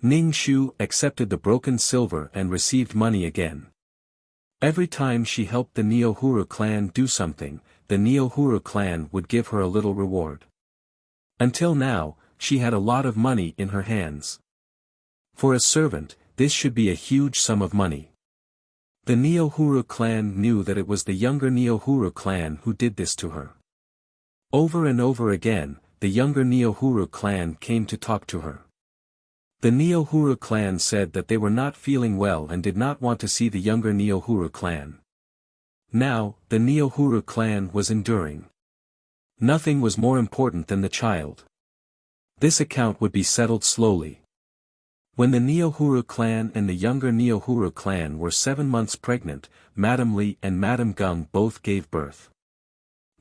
S1: Ning Shu accepted the broken silver and received money again. Every time she helped the Neohuru clan do something, the Neohuru clan would give her a little reward. Until now, she had a lot of money in her hands. For a servant, this should be a huge sum of money. The Neohuru clan knew that it was the younger Neohuru clan who did this to her. Over and over again, the younger Neohuru clan came to talk to her. The Neohuru clan said that they were not feeling well and did not want to see the younger Neohuru clan. Now, the Neohuru clan was enduring. Nothing was more important than the child. This account would be settled slowly. When the Neohuru clan and the younger Neohuru clan were 7 months pregnant, Madame Li and Madame Gung both gave birth.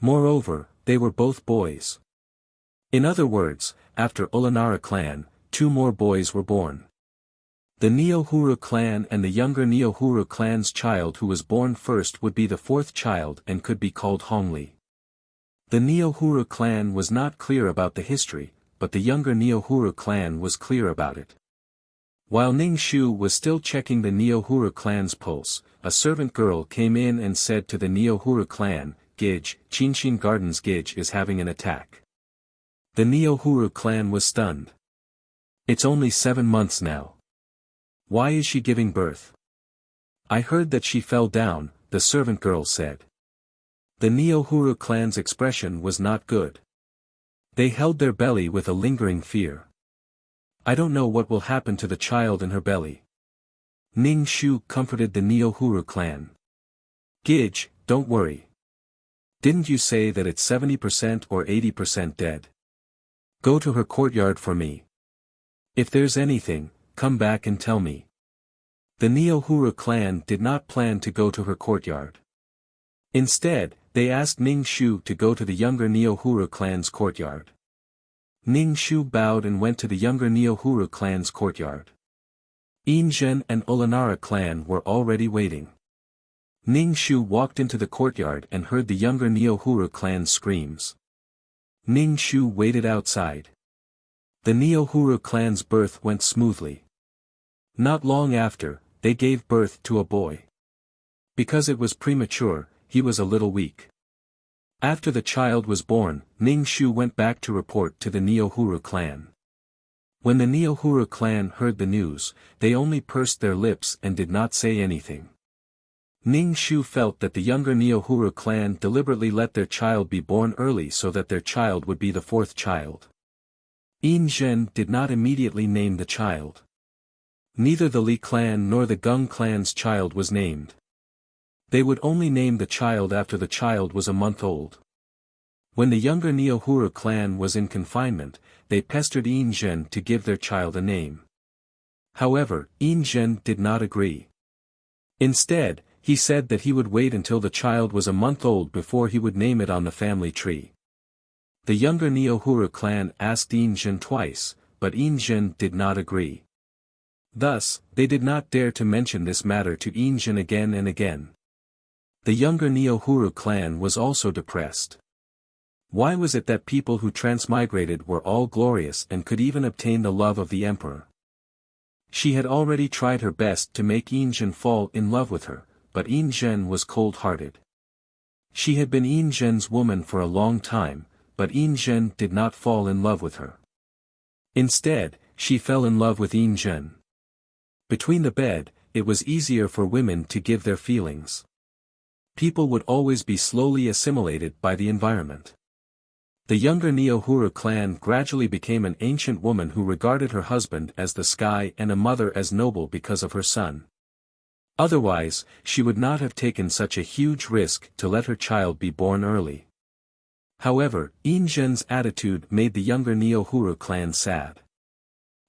S1: Moreover, they were both boys. In other words, after Ulanara clan, 2 more boys were born. The Neo-Huru clan and the younger Neo-Huru clan's child who was born first would be the fourth child and could be called Hongli. The Neo-Huru clan was not clear about the history, but the younger Neo-Huru clan was clear about it. While Ning Shu was still checking the Neo-Huru clan's pulse, a servant girl came in and said to the Neo-Huru clan, "Gij, Qinshin Gardens Gij is having an attack." The Neo-Huru clan was stunned. It's only 7 months now. Why is she giving birth? I heard that she fell down, the servant girl said. The Neo-Huru clan's expression was not good. They held their belly with a lingering fear. I don't know what will happen to the child in her belly. Ning Shu comforted the Neo-Huru clan. Gij, don't worry. Didn't you say that it's 70% or 80% dead? Go to her courtyard for me. If there's anything, come back and tell me. The Neo-Huru clan did not plan to go to her courtyard. Instead, they asked Ning Shu to go to the younger Neo-Huru clan's courtyard. Ning Shu bowed and went to the younger Neo-Huru clan's courtyard. Inzhen and Ulanara clan were already waiting. Ning Shu walked into the courtyard and heard the younger Neo-Huru clan's screams. Ning Shu waited outside. The Neo-Huru clan's birth went smoothly. Not long after, they gave birth to a boy. Because it was premature, he was a little weak. After the child was born, Ning Shu went back to report to the Neo-Huru clan. When the Neo-Huru clan heard the news, they only pursed their lips and did not say anything. Ning Shu felt that the younger Neo-Huru clan deliberately let their child be born early so that their child would be the fourth child. Inzhen did not immediately name the child. Neither the Li clan nor the Gung clan's child was named. They would only name the child after the child was a month old. When the younger Neo-Huru clan was in confinement, they pestered Inzhen to give their child a name. However, Inzhen did not agree. Instead, he said that he would wait until the child was a month old before he would name it on the family tree. The younger Neo-Huru clan asked Inzhen twice, but Inzhen did not agree. Thus, they did not dare to mention this matter to Inzhen again and again. The younger Neo-Huru clan was also depressed. Why was it that people who transmigrated were all glorious and could even obtain the love of the emperor? She had already tried her best to make Inzhen fall in love with her, but Inzhen was cold-hearted. She had been Inzhen's woman for a long time, but Inzhen did not fall in love with her. Instead, she fell in love with Inzhen. Between the bed, it was easier for women to give their feelings. People would always be slowly assimilated by the environment. The younger Neo-Huru clan gradually became an ancient woman who regarded her husband as the sky and a mother as noble because of her son. Otherwise, she would not have taken such a huge risk to let her child be born early. However, Inzhen's attitude made the younger Neo-Huru clan sad.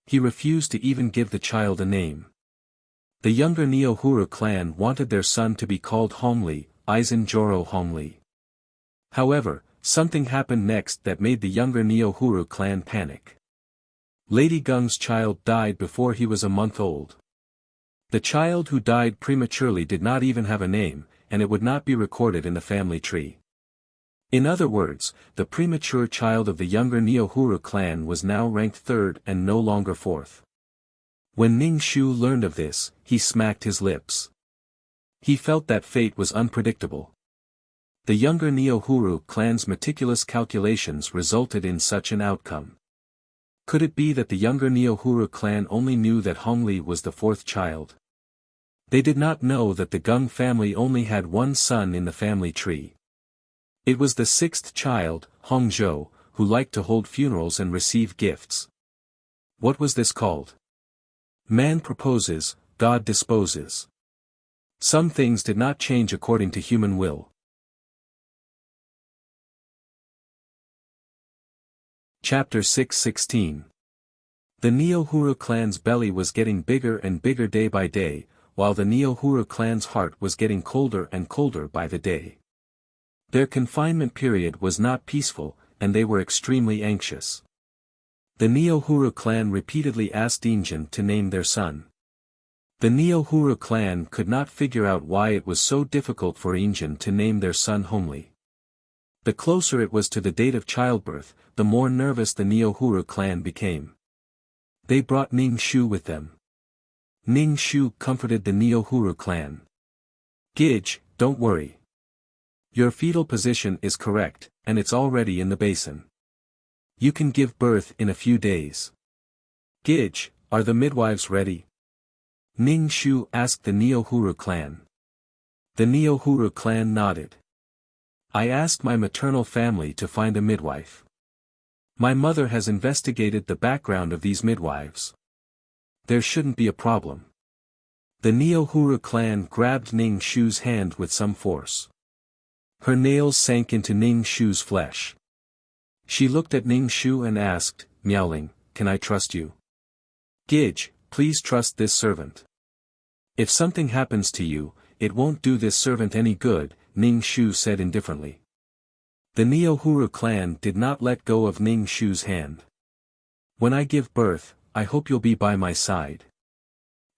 S1: He refused to even give the child a name. The younger Neo-Huru clan wanted their son to be called Hongli, Aizen-Joro Hongli. However, something happened next that made the younger Neo-Huru clan panic. Lady Gung's child died before he was a month old. The child who died prematurely did not even have a name, and it would not be recorded in the family tree. In other words, the premature child of the younger Neo-Huru clan was now ranked third and no longer fourth. When Ning Shu learned of this, he smacked his lips. He felt that fate was unpredictable. The younger Neo-Huru clan's meticulous calculations resulted in such an outcome. Could it be that the younger Neo-Huru clan only knew that Hongli was the fourth child? They did not know that the Gung family only had one son in the family tree. It was the sixth child, Hongzhou, who liked to hold funerals and receive gifts. What was this called? Man proposes, God disposes. Some things did not change according to human will. Chapter 6:16. The Neo-Huru clan's belly was getting bigger and bigger day by day, while the Neo-Huru clan's heart was getting colder and colder by the day. Their confinement period was not peaceful, and they were extremely anxious. The Neo-Huru clan repeatedly asked Inzhen to name their son. The Neo-Huru clan could not figure out why it was so difficult for Injin to name their son Homely. The closer it was to the date of childbirth, the more nervous the Neo-Huru clan became. They brought Ning Shu with them. Ning Shu comforted the Neo-Huru clan. "Gij, don't worry. Your fetal position is correct, and it's already in the basin. You can give birth in a few days." "Gij, are the midwives ready?" Ning Shu asked the Neo-Huru clan. The Neo-Huru clan nodded. "I asked my maternal family to find a midwife. My mother has investigated the background of these midwives. There shouldn't be a problem." The Neo-Huru clan grabbed Ning Shu's hand with some force. Her nails sank into Ning Shu's flesh. She looked at Ning Shu and asked, meowing, "Can I trust you?" "Gij, please trust this servant. If something happens to you, it won't do this servant any good," Ning Shu said indifferently. The Neo-Huru clan did not let go of Ning Shu's hand. "When I give birth, I hope you'll be by my side.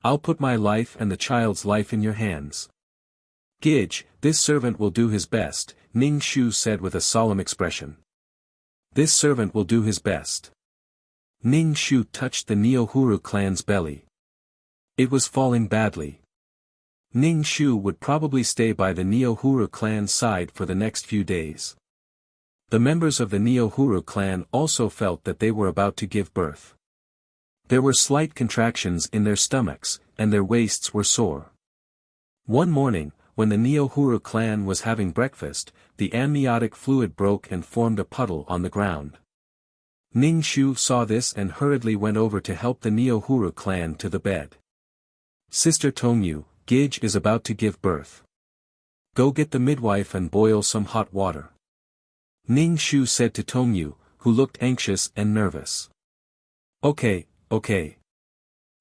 S1: I'll put my life and the child's life in your hands." "Gij, this servant will do his best," Ning Shu said with a solemn expression. "This servant will do his best." Ning Shu touched the Neo-Huru clan's belly. It was falling badly. Ning Shu would probably stay by the Neo-Huru clan's side for the next few days. The members of the Neo-Huru clan also felt that they were about to give birth. There were slight contractions in their stomachs, and their waists were sore. One morning, when the Neo-Huru clan was having breakfast, the amniotic fluid broke and formed a puddle on the ground. Ning Shu saw this and hurriedly went over to help the Neo-Huru clan to the bed. "Sister Tongyu, Gij is about to give birth. Go get the midwife and boil some hot water," Ning Shu said to Tongyu, who looked anxious and nervous. Okay.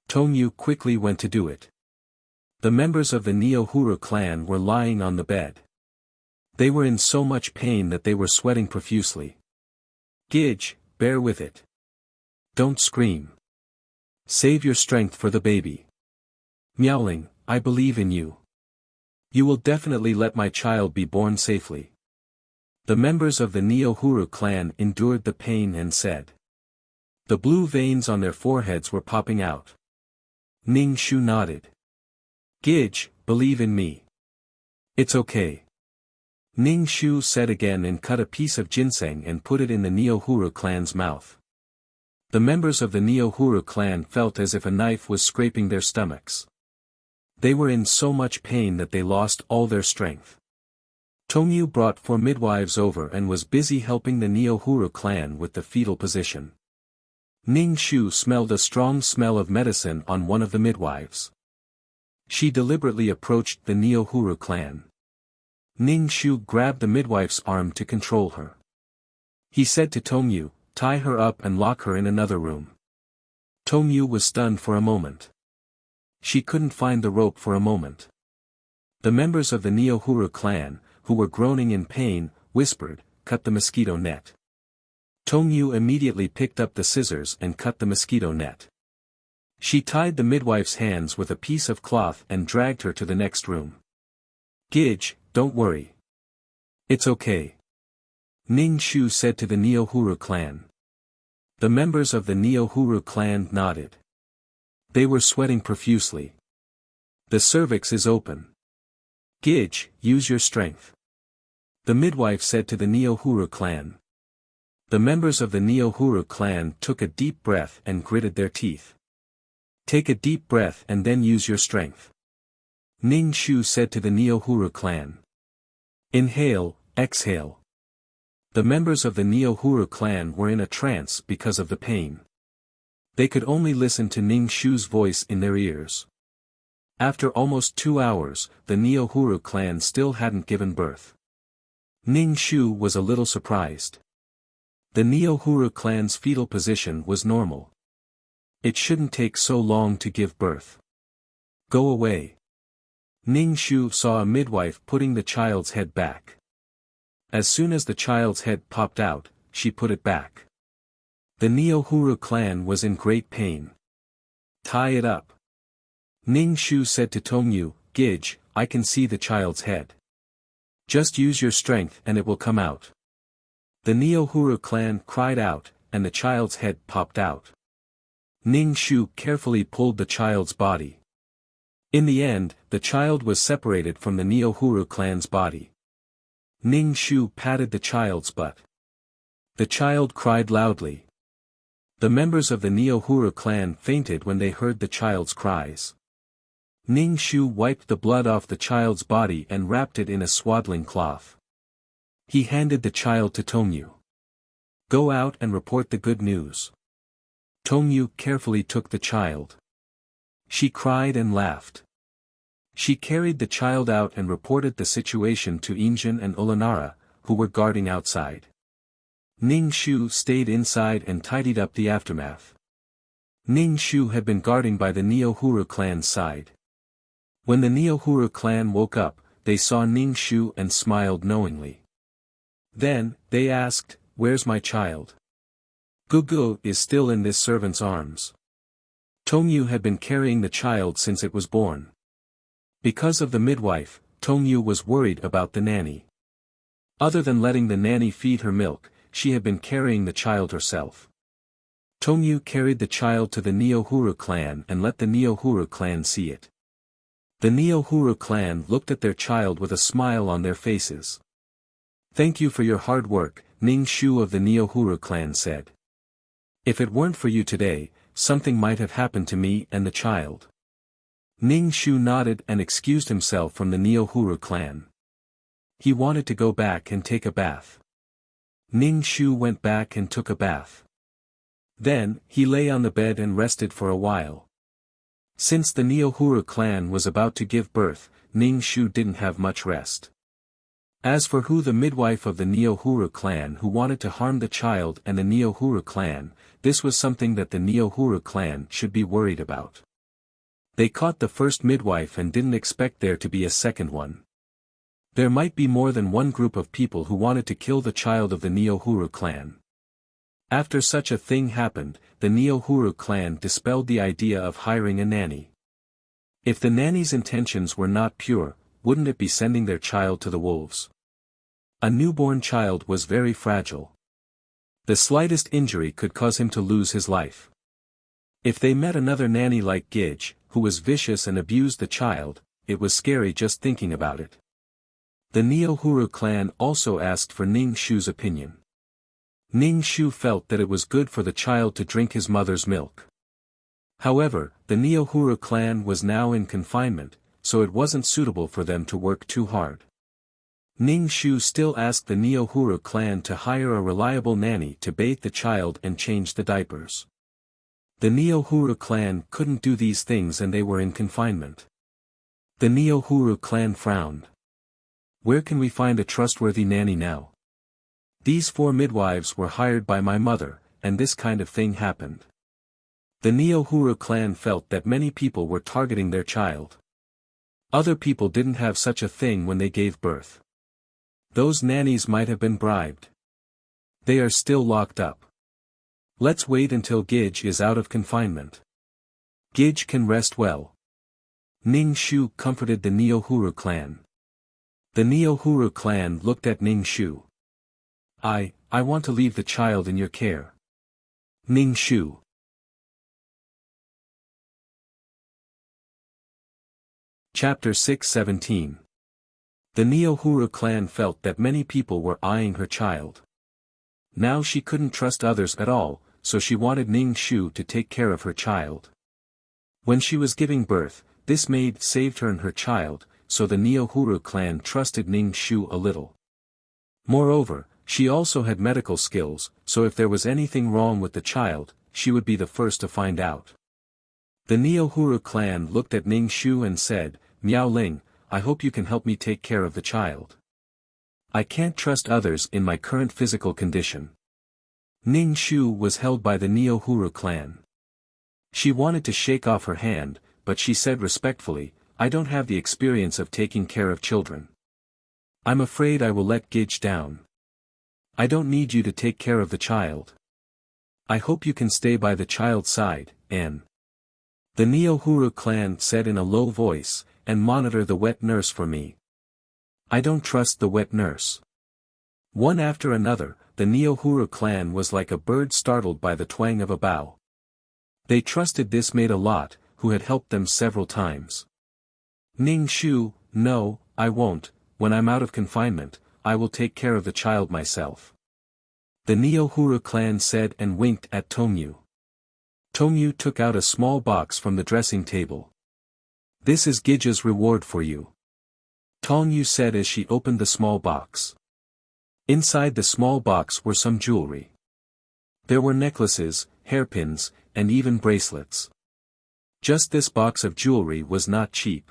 S1: Tongyu quickly went to do it. The members of the Neo-Huru clan were lying on the bed. They were in so much pain that they were sweating profusely. "Gij, bear with it. Don't scream. Save your strength for the baby. Meowling, I believe in you. You will definitely let my child be born safely." The members of the Neo-Huru clan endured the pain and said. The blue veins on their foreheads were popping out. Ning Shu nodded. "Gij, believe in me. It's okay." Ning Shu said again and cut a piece of ginseng and put it in the Neo-Huru clan's mouth. The members of the Neo-Huru clan felt as if a knife was scraping their stomachs. They were in so much pain that they lost all their strength. Tongyu brought 4 midwives over and was busy helping the Neo-Huru clan with the fetal position. Ning Shu smelled a strong smell of medicine on one of the midwives. She deliberately approached the Neo-Huru clan. Ning Shu grabbed the midwife's arm to control her. He said to Tongyu, "Tie her up and lock her in another room." Tongyu was stunned for a moment. She couldn't find the rope for a moment. The members of the Neo-Huru clan, who were groaning in pain, whispered, "Cut the mosquito net." Tongyu immediately picked up the scissors and cut the mosquito net. She tied the midwife's hands with a piece of cloth and dragged her to the next room. "Gij, don't worry. It's okay," Ning Shu said to the Neo-Huru clan. The members of the Neo-Huru clan nodded. They were sweating profusely. "The cervix is open. Gij, use your strength," the midwife said to the Neo-Huru clan. The members of the Neo-Huru clan took a deep breath and gritted their teeth. "Take a deep breath and then use your strength," Ning Shu said to the Neo-Huru clan. "Inhale, exhale." The members of the Neo-Huru clan were in a trance because of the pain. They could only listen to Ning Shu's voice in their ears. After almost 2 hours, the Neo-Huru clan still hadn't given birth. Ning Shu was a little surprised. The Neo-Huru clan's fetal position was normal. It shouldn't take so long to give birth. "Go away." Ning Shu saw a midwife putting the child's head back. As soon as the child's head popped out, she put it back. The Neo-Huru clan was in great pain. "Tie it up." Ning Shu said to Tongyu, "Gij, I can see the child's head. Just use your strength and it will come out." The Neo-Huru clan cried out, and the child's head popped out. Ning Shu carefully pulled the child's body. In the end, the child was separated from the Neo-Huru clan's body. Ning Shu patted the child's butt. The child cried loudly. The members of the Neo-Huru clan fainted when they heard the child's cries. Ning Shu wiped the blood off the child's body and wrapped it in a swaddling cloth. He handed the child to Tongyu. "Go out and report the good news." Tongyu carefully took the child. She cried and laughed. She carried the child out and reported the situation to Injin and Ulanara, who were guarding outside. Ning Shu stayed inside and tidied up the aftermath. Ning Shu had been guarding by the Neo-Huru clan's side. When the Neo-Huru clan woke up, they saw Ning Shu and smiled knowingly. Then, they asked, "Where's my child?" "Gugu is still in this servant's arms." Tongyu had been carrying the child since it was born. Because of the midwife, Tongyu was worried about the nanny. Other than letting the nanny feed her milk, she had been carrying the child herself. Tongyu carried the child to the Neo-Huru clan and let the Neo-Huru clan see it. The Neo-Huru clan looked at their child with a smile on their faces. "Thank you for your hard work," Ning Shu of the Neo-Huru clan said. "If it weren't for you today, something might have happened to me and the child." Ning Shu nodded and excused himself from the Neo-Huru clan. He wanted to go back and take a bath. Ning Shu went back and took a bath. Then, he lay on the bed and rested for a while. Since the Neo-Huru clan was about to give birth, Ning Shu didn't have much rest. As for Hu, the midwife of the Neo-Huru clan who wanted to harm the child and the Neo-Huru clan, this was something that the Neo-Huru clan should be worried about. They caught the first midwife and didn't expect there to be a second one. There might be more than one group of people who wanted to kill the child of the Neo-Huru clan. After such a thing happened, the Neo-Huru clan dispelled the idea of hiring a nanny. If the nanny's intentions were not pure, wouldn't it be sending their child to the wolves? A newborn child was very fragile. The slightest injury could cause him to lose his life. If they met another nanny like Gij, who was vicious and abused the child, it was scary just thinking about it. The Neo-Huru clan also asked for Ning Shu's opinion. Ning Shu felt that it was good for the child to drink his mother's milk. However, the Neo-Huru clan was now in confinement, so it wasn't suitable for them to work too hard. Ning Shu still asked the Neo-Huru clan to hire a reliable nanny to bathe the child and change the diapers. The Neo-Huru clan couldn't do these things and they were in confinement. The Neo-Huru clan frowned. "Where can we find a trustworthy nanny now? These 4 midwives were hired by my mother, and this kind of thing happened." The Neo-Huru clan felt that many people were targeting their child. Other people didn't have such a thing when they gave birth. Those nannies might have been bribed. They are still locked up. Let's wait until Gij is out of confinement. Gij can rest well. Ning Shu comforted the Neo-Huru clan. The Neo-Huru clan looked at Ning Shu. I want to leave the child in your care." Ning Shu. Chapter 6:17. The Neo-Huru clan felt that many people were eyeing her child. Now she couldn't trust others at all, so she wanted Ning Shu to take care of her child. When she was giving birth, this maid saved her and her child, so the Neo-Huru clan trusted Ning Shu a little. Moreover, she also had medical skills, so if there was anything wrong with the child, she would be the first to find out. The Neo-Huru clan looked at Ning Shu and said, "Miao Ling, I hope you can help me take care of the child. I can't trust others in my current physical condition." Ning Shu was held by the Neo-Huru clan. She wanted to shake off her hand, but she said respectfully, "I don't have the experience of taking care of children. I'm afraid I will let Gij down. I don't need you to take care of the child. I hope you can stay by the child's side, Anne." The Neo-Huru clan said in a low voice, and monitor the wet nurse for me. I don't trust the wet nurse. One after another, the Neo-Huru clan was like a bird startled by the twang of a bow. They trusted this maid a lot, who had helped them several times. Ning Shu, no, I won't. When I'm out of confinement, I will take care of the child myself. The Neo-Huru clan said and winked at Tongyu. Tongyu took out a small box from the dressing table. This is Gija's reward for you. Tongyu said as she opened the small box. Inside the small box were some jewelry. There were necklaces, hairpins, and even bracelets. Just this box of jewelry was not cheap.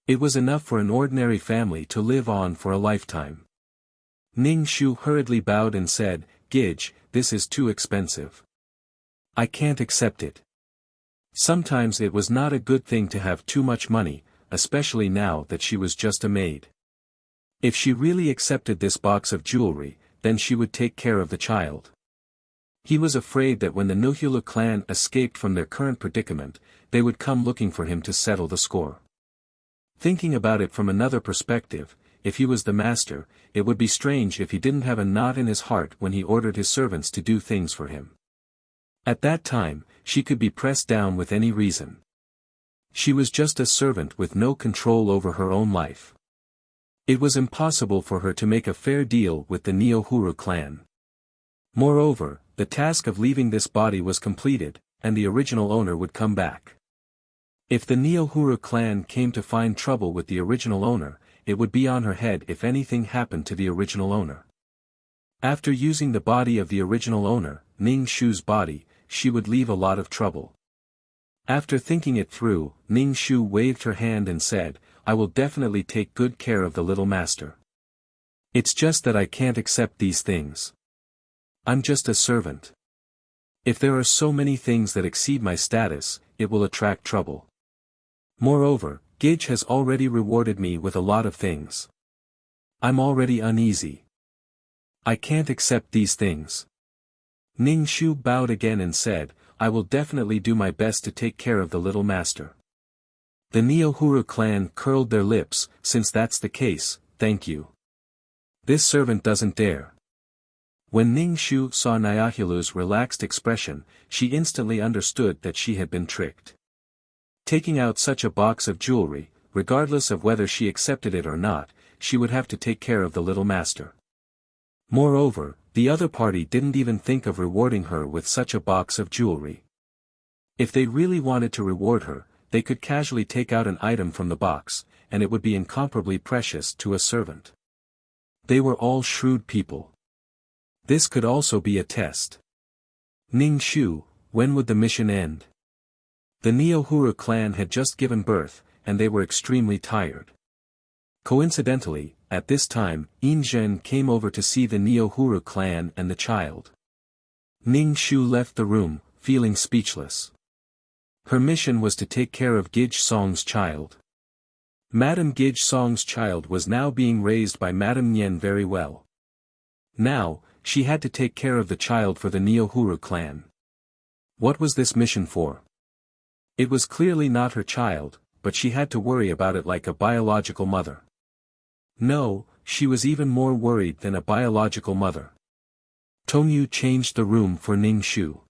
S1: It was enough for an ordinary family to live on for a lifetime. Ning Shu hurriedly bowed and said, Gij, this is too expensive. I can't accept it. Sometimes it was not a good thing to have too much money, especially now that she was just a maid. If she really accepted this box of jewelry, then she would take care of the child. He was afraid that when the Nuhula clan escaped from their current predicament, they would come looking for him to settle the score. Thinking about it from another perspective, if he was the master, it would be strange if he didn't have a knot in his heart when he ordered his servants to do things for him. At that time, she could be pressed down with any reason. She was just a servant with no control over her own life. It was impossible for her to make a fair deal with the Neo-Huru clan. Moreover, the task of leaving this body was completed, and the original owner would come back. If the Neo-Huru clan came to find trouble with the original owner, it would be on her head if anything happened to the original owner. After using the body of the original owner, Ning Shu's body, she would leave a lot of trouble. After thinking it through, Ning Shu waved her hand and said, I will definitely take good care of the little master. It's just that I can't accept these things. I'm just a servant. If there are so many things that exceed my status, it will attract trouble. Moreover, Gij has already rewarded me with a lot of things. I'm already uneasy. I can't accept these things. Ning Shu bowed again and said, I will definitely do my best to take care of the little master. The Neo-Huru clan curled their lips, since that's the case, thank you. This servant doesn't dare. When Ning Shu saw Nyahulu's relaxed expression, she instantly understood that she had been tricked. Taking out such a box of jewelry, regardless of whether she accepted it or not, she would have to take care of the little master. Moreover, the other party didn't even think of rewarding her with such a box of jewelry. If they really wanted to reward her, they could casually take out an item from the box, and it would be incomparably precious to a servant. They were all shrewd people. This could also be a test. Ning Shu, when would the mission end? The Neo-Huru clan had just given birth, and they were extremely tired. Coincidentally, at this time, Inzhen came over to see the Neo-Huru clan and the child. Ning Shu left the room, feeling speechless. Her mission was to take care of Gij Song's child. Madame Gij Song's child was now being raised by Madame Nyen very well. Now, she had to take care of the child for the Neo-Huru clan. What was this mission for? It was clearly not her child, but she had to worry about it like a biological mother. No, she was even more worried than a biological mother. Tongyu changed the room for Ning Shu.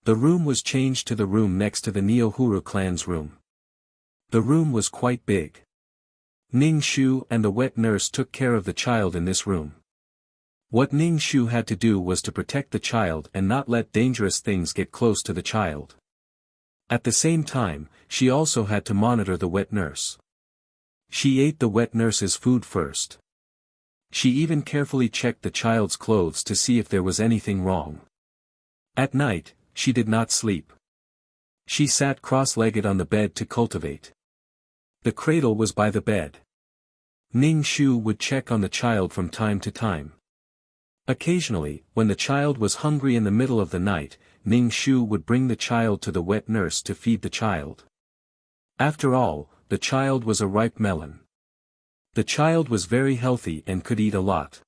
S1: The room was changed to the room next to the Neo-Huru clan's room. The room was quite big. Ning Shu and the wet nurse took care of the child in this room. What Ning Shu had to do was to protect the child and not let dangerous things get close to the child. At the same time, she also had to monitor the wet nurse. She ate the wet nurse's food first. She even carefully checked the child's clothes to see if there was anything wrong. At night, she did not sleep. She sat cross-legged on the bed to cultivate. The cradle was by the bed. Ning Shu would check on the child from time to time. Occasionally, when the child was hungry in the middle of the night, Ning Shu would bring the child to the wet nurse to feed the child. After all, the child was a ripe melon. The child was very healthy and could eat a lot.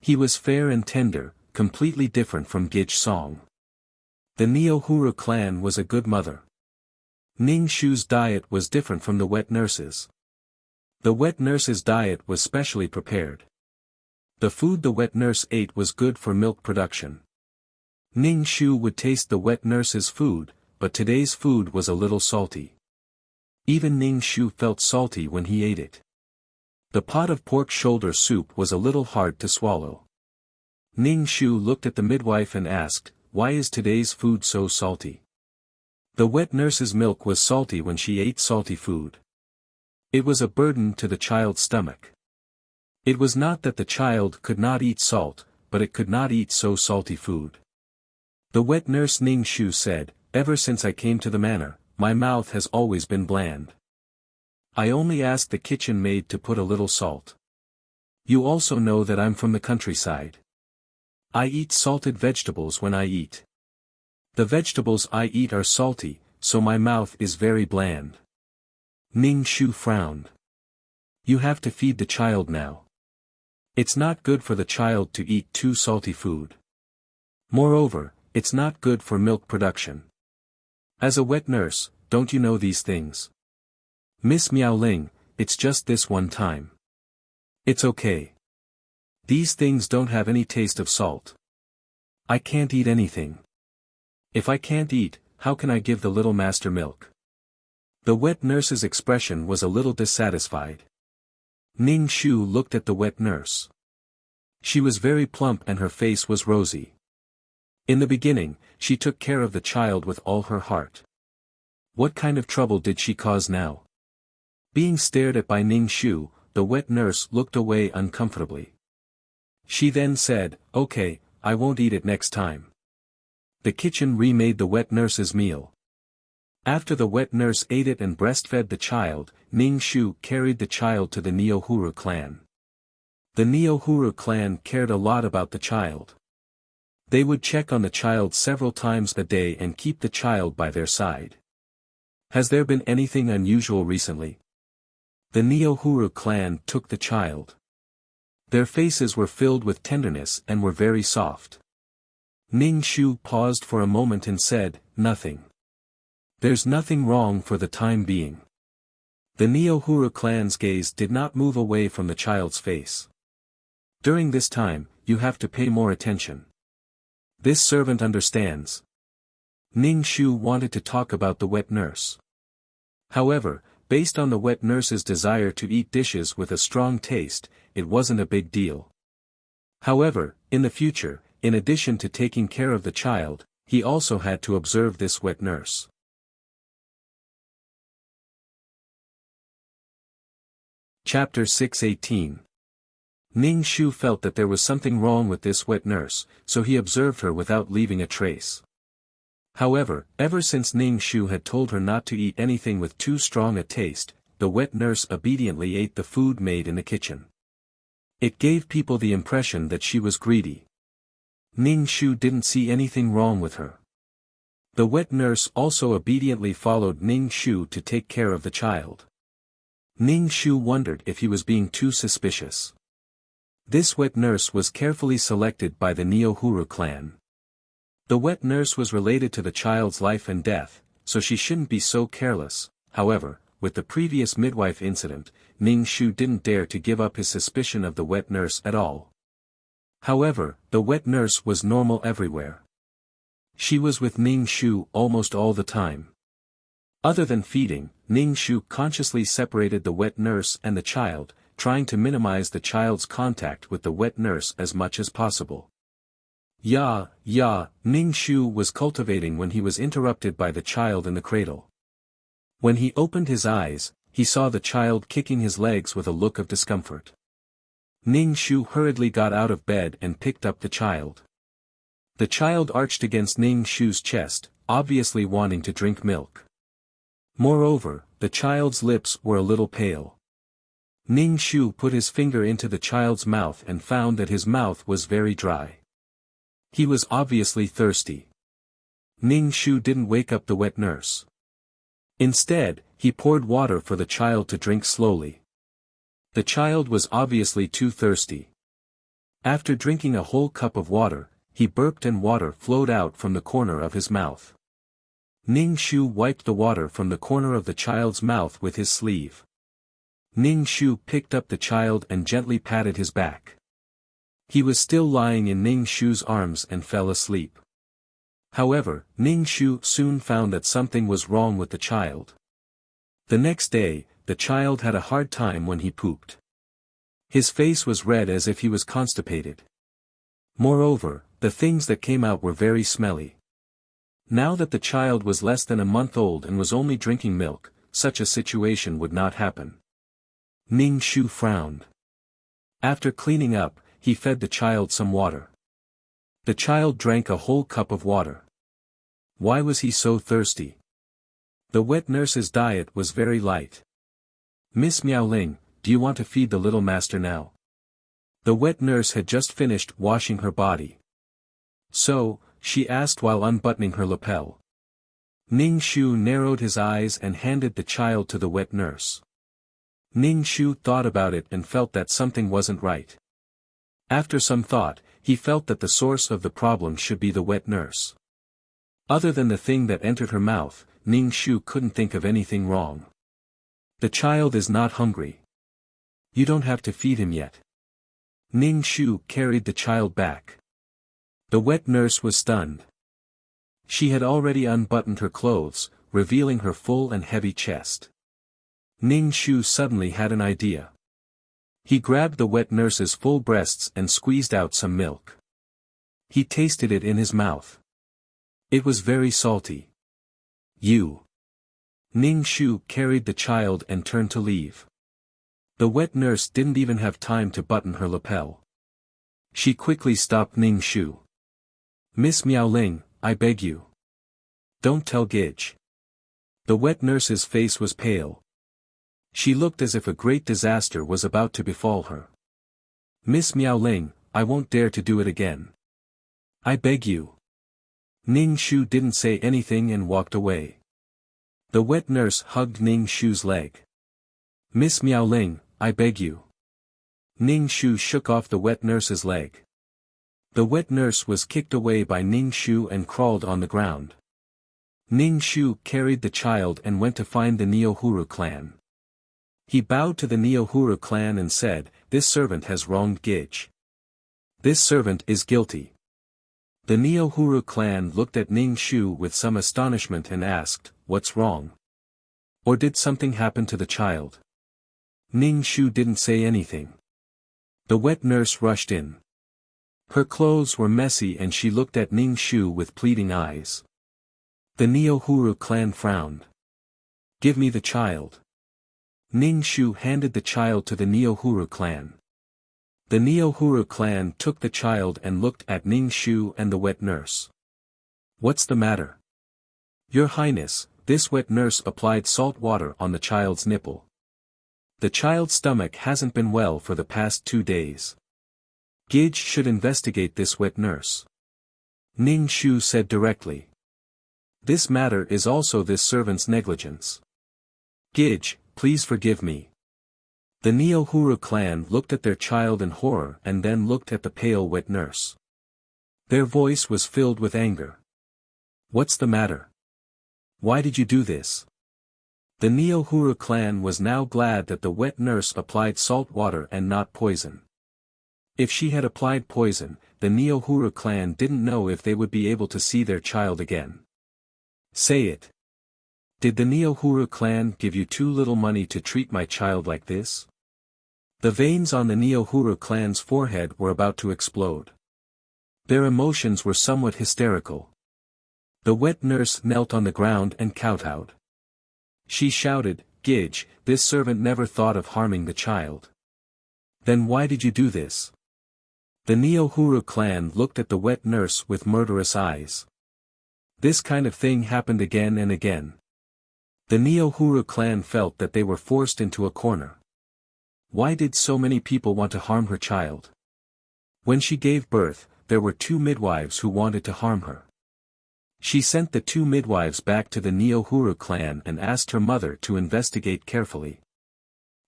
S1: He was fair and tender, completely different from Gij Song. The Neo-Huru clan was a good mother. Ning Shu's diet was different from the wet nurse's. The wet nurse's diet was specially prepared. The food the wet nurse ate was good for milk production. Ning Shu would taste the wet nurse's food, but today's food was a little salty. Even Ning Shu felt salty when he ate it. The pot of pork shoulder soup was a little hard to swallow. Ning Shu looked at the midwife and asked, "Why is today's food so salty?" The wet nurse's milk was salty when she ate salty food. It was a burden to the child's stomach. It was not that the child could not eat salt, but it could not eat so salty food. The wet nurse Ning Shu said, "Ever since I came to the manor, my mouth has always been bland. I only asked the kitchen maid to put a little salt. You also know that I'm from the countryside. I eat salted vegetables when I eat. The vegetables I eat are salty, so my mouth is very bland." Ning Shu frowned. "You have to feed the child now. It's not good for the child to eat too salty food. Moreover, it's not good for milk production. As a wet nurse, don't you know these things? Miss Miaoling, it's just this one time. It's okay. These things don't have any taste of salt. I can't eat anything. If I can't eat, how can I give the little master milk?" The wet nurse's expression was a little dissatisfied. Ning Shu looked at the wet nurse. She was very plump and her face was rosy. In the beginning, she took care of the child with all her heart. What kind of trouble did she cause now? Being stared at by Ning Shu, the wet nurse looked away uncomfortably. She then said, "Okay, I won't eat it next time." The kitchen remade the wet nurse's meal. After the wet nurse ate it and breastfed the child, Ning Shu carried the child to the Neohuru clan. The Neohuru clan cared a lot about the child. They would check on the child several times a day and keep the child by their side. "Has there been anything unusual recently?" The Neohuru clan took the child. Their faces were filled with tenderness and were very soft. Ning Shu paused for a moment and said, "Nothing. There's nothing wrong for the time being." The Neohuru clan's gaze did not move away from the child's face. "During this time, you have to pay more attention. This servant understands." Ning Shu wanted to talk about the wet nurse. However, based on the wet nurse's desire to eat dishes with a strong taste, it wasn't a big deal. However, in the future, in addition to taking care of the child, he also had to observe this wet nurse. Chapter 6:18. Ning Shu felt that there was something wrong with this wet nurse, so he observed her without leaving a trace. However, ever since Ning Shu had told her not to eat anything with too strong a taste, the wet nurse obediently ate the food made in the kitchen. It gave people the impression that she was greedy. Ning Shu didn't see anything wrong with her. The wet nurse also obediently followed Ning Shu to take care of the child. Ning Shu wondered if he was being too suspicious. This wet nurse was carefully selected by the Neohuru clan. The wet nurse was related to the child's life and death, so she shouldn't be so careless. However, with the previous midwife incident, Ning Shu didn't dare to give up his suspicion of the wet nurse at all. However, the wet nurse was normal everywhere. She was with Ning Shu almost all the time. Other than feeding, Ning Shu consciously separated the wet nurse and the child, trying to minimize the child's contact with the wet nurse as much as possible. Ning Shu was cultivating when he was interrupted by the child in the cradle. When he opened his eyes, he saw the child kicking his legs with a look of discomfort. Ning Shu hurriedly got out of bed and picked up the child. The child arched against Ning Shu's chest, obviously wanting to drink milk. Moreover, the child's lips were a little pale. Ning Shu put his finger into the child's mouth and found that his mouth was very dry. He was obviously thirsty. Ning Shu didn't wake up the wet nurse. Instead, he poured water for the child to drink slowly. The child was obviously too thirsty. After drinking a whole cup of water, he burped and water flowed out from the corner of his mouth. Ning Shu wiped the water from the corner of the child's mouth with his sleeve. Ning Shu picked up the child and gently patted his back. He was still lying in Ning Shu's arms and fell asleep. However, Ning Shu soon found that something was wrong with the child. The next day, the child had a hard time when he pooped. His face was red as if he was constipated. Moreover, the things that came out were very smelly. Now that the child was less than a month old and was only drinking milk, such a situation would not happen. Ning Shu frowned. After cleaning up, he fed the child some water. The child drank a whole cup of water. Why was he so thirsty? The wet nurse's diet was very light. "Miss Miaoling, do you want to feed the little master now?" The wet nurse had just finished washing her body. "So," she asked while unbuttoning her lapel. Ning Shu narrowed his eyes and handed the child to the wet nurse. Ning Shu thought about it and felt that something wasn't right. After some thought, he felt that the source of the problem should be the wet nurse. Other than the thing that entered her mouth, Ning Shu couldn't think of anything wrong. "The child is not hungry. You don't have to feed him yet." Ning Shu carried the child back. The wet nurse was stunned. She had already unbuttoned her clothes, revealing her full and heavy chest. Ning Shu suddenly had an idea. He grabbed the wet nurse's full breasts and squeezed out some milk. He tasted it in his mouth. It was very salty. "You." Ning Shu carried the child and turned to leave. The wet nurse didn't even have time to button her lapel. She quickly stopped Ning Shu. "Miss Miaoling, I beg you. Don't tell Gidge." The wet nurse's face was pale. She looked as if a great disaster was about to befall her. "Miss Miaoling, I won't dare to do it again. I beg you." Ning Shu didn't say anything and walked away. The wet nurse hugged Ning Shu's leg. "Miss Miaoling, I beg you." Ning Shu shook off the wet nurse's leg. The wet nurse was kicked away by Ning Shu and crawled on the ground. Ning Shu carried the child and went to find the Neohuru clan. He bowed to the Neohuru clan and said, "This servant has wronged Gidge. This servant is guilty." The Neohuru clan looked at Ning Shu with some astonishment and asked, "What's wrong? Or did something happen to the child?" Ning Shu didn't say anything. The wet nurse rushed in. Her clothes were messy and she looked at Ning Shu with pleading eyes. The Neohuru clan frowned. "Give me the child." Ning Shu handed the child to the Neohuru clan. The Neohuru clan took the child and looked at Ning Shu and the wet nurse. "What's the matter?" "Your Highness, this wet nurse applied salt water on the child's nipple. The child's stomach hasn't been well for the past 2 days. Gidge should investigate this wet nurse." Ning Shu said directly. "This matter is also this servant's negligence. Gidge, please forgive me." The Neohuru clan looked at their child in horror and then looked at the pale wet nurse. Their voice was filled with anger. "What's the matter? Why did you do this?" The Neohuru clan was now glad that the wet nurse applied salt water and not poison. If she had applied poison, the Neohuru clan didn't know if they would be able to see their child again. "Say it. Did the Neohuru clan give you too little money to treat my child like this?" The veins on the Neohuru clan's forehead were about to explode. Their emotions were somewhat hysterical. The wet nurse knelt on the ground and kowtowed. She shouted, "Gidge, this servant never thought of harming the child. Then why did you do this?" The Neohuru clan looked at the wet nurse with murderous eyes. This kind of thing happened again and again. The Neohuru clan felt that they were forced into a corner. Why did so many people want to harm her child? When she gave birth, there were 2 midwives who wanted to harm her. She sent the 2 midwives back to the Neohuru clan and asked her mother to investigate carefully.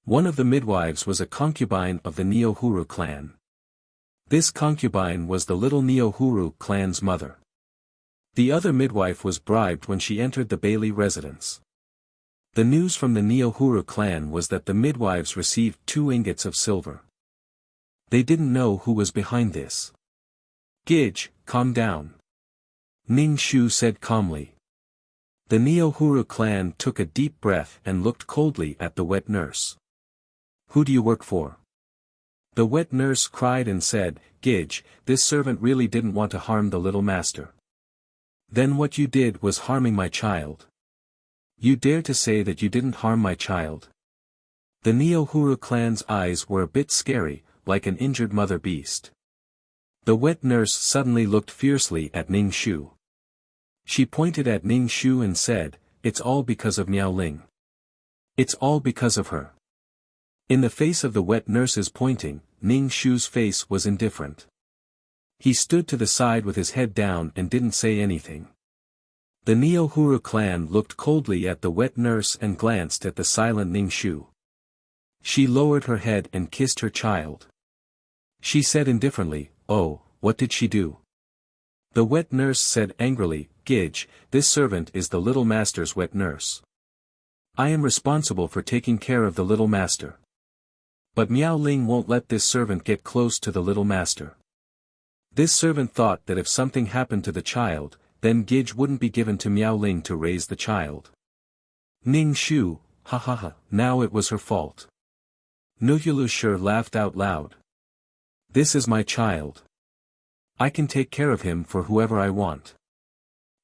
S1: One of the midwives was a concubine of the Neohuru clan. This concubine was the little Neohuru clan's mother. The other midwife was bribed when she entered the Bailey residence. The news from the Neohuru clan was that the midwives received 2 ingots of silver. They didn't know who was behind this. Gidge, calm down. Ning Shu said calmly. The Neohuru clan took a deep breath and looked coldly at the wet nurse. Who do you work for? The wet nurse cried and said, Gidge, this servant really didn't want to harm the little master. Then what you did was harming my child. You dare to say that you didn't harm my child? The Neohuru clan's eyes were a bit scary, like an injured mother beast. The wet nurse suddenly looked fiercely at Ning Shu. She pointed at Ning Shu and said, it's all because of Miao Ling. It's all because of her. In the face of the wet nurse's pointing, Ning Shu's face was indifferent. He stood to the side with his head down and didn't say anything. The Neohuru clan looked coldly at the wet nurse and glanced at the silent Ning Shu. She lowered her head and kissed her child. She said indifferently, oh, what did she do? The wet nurse said angrily, Gidge, this servant is the little master's wet nurse. I am responsible for taking care of the little master. But Miao Ling won't let this servant get close to the little master. This servant thought that if something happened to the child, then Gidge wouldn't be given to Miao Ling to raise the child. Ning Shu, ha ha ha, now it was her fault. Nuhulushur laughed out loud. This is my child. I can take care of him for whoever I want.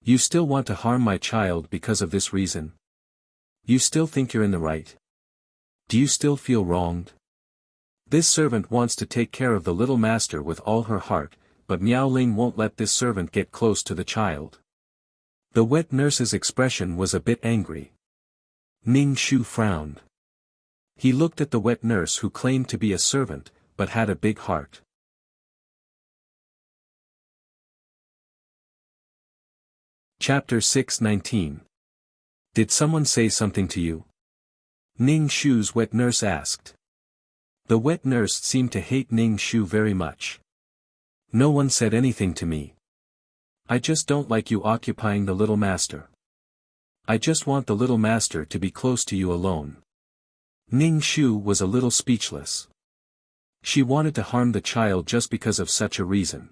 S1: You still want to harm my child because of this reason? You still think you're in the right? Do you still feel wronged? This servant wants to take care of the little master with all her heart, but Miao Ling won't let this servant get close to the child. The wet nurse's expression was a bit angry. Ning Shu frowned. He looked at the wet nurse who claimed to be a servant, but had a big heart. Chapter 6:19. Did someone say something to you? Ning Shu's wet nurse asked. The wet nurse seemed to hate Ning Shu very much. No one said anything to me. I just don't like you occupying the little master. I just want the little master to be close to you alone. Ning Shu was a little speechless. She wanted to harm the child just because of such a reason.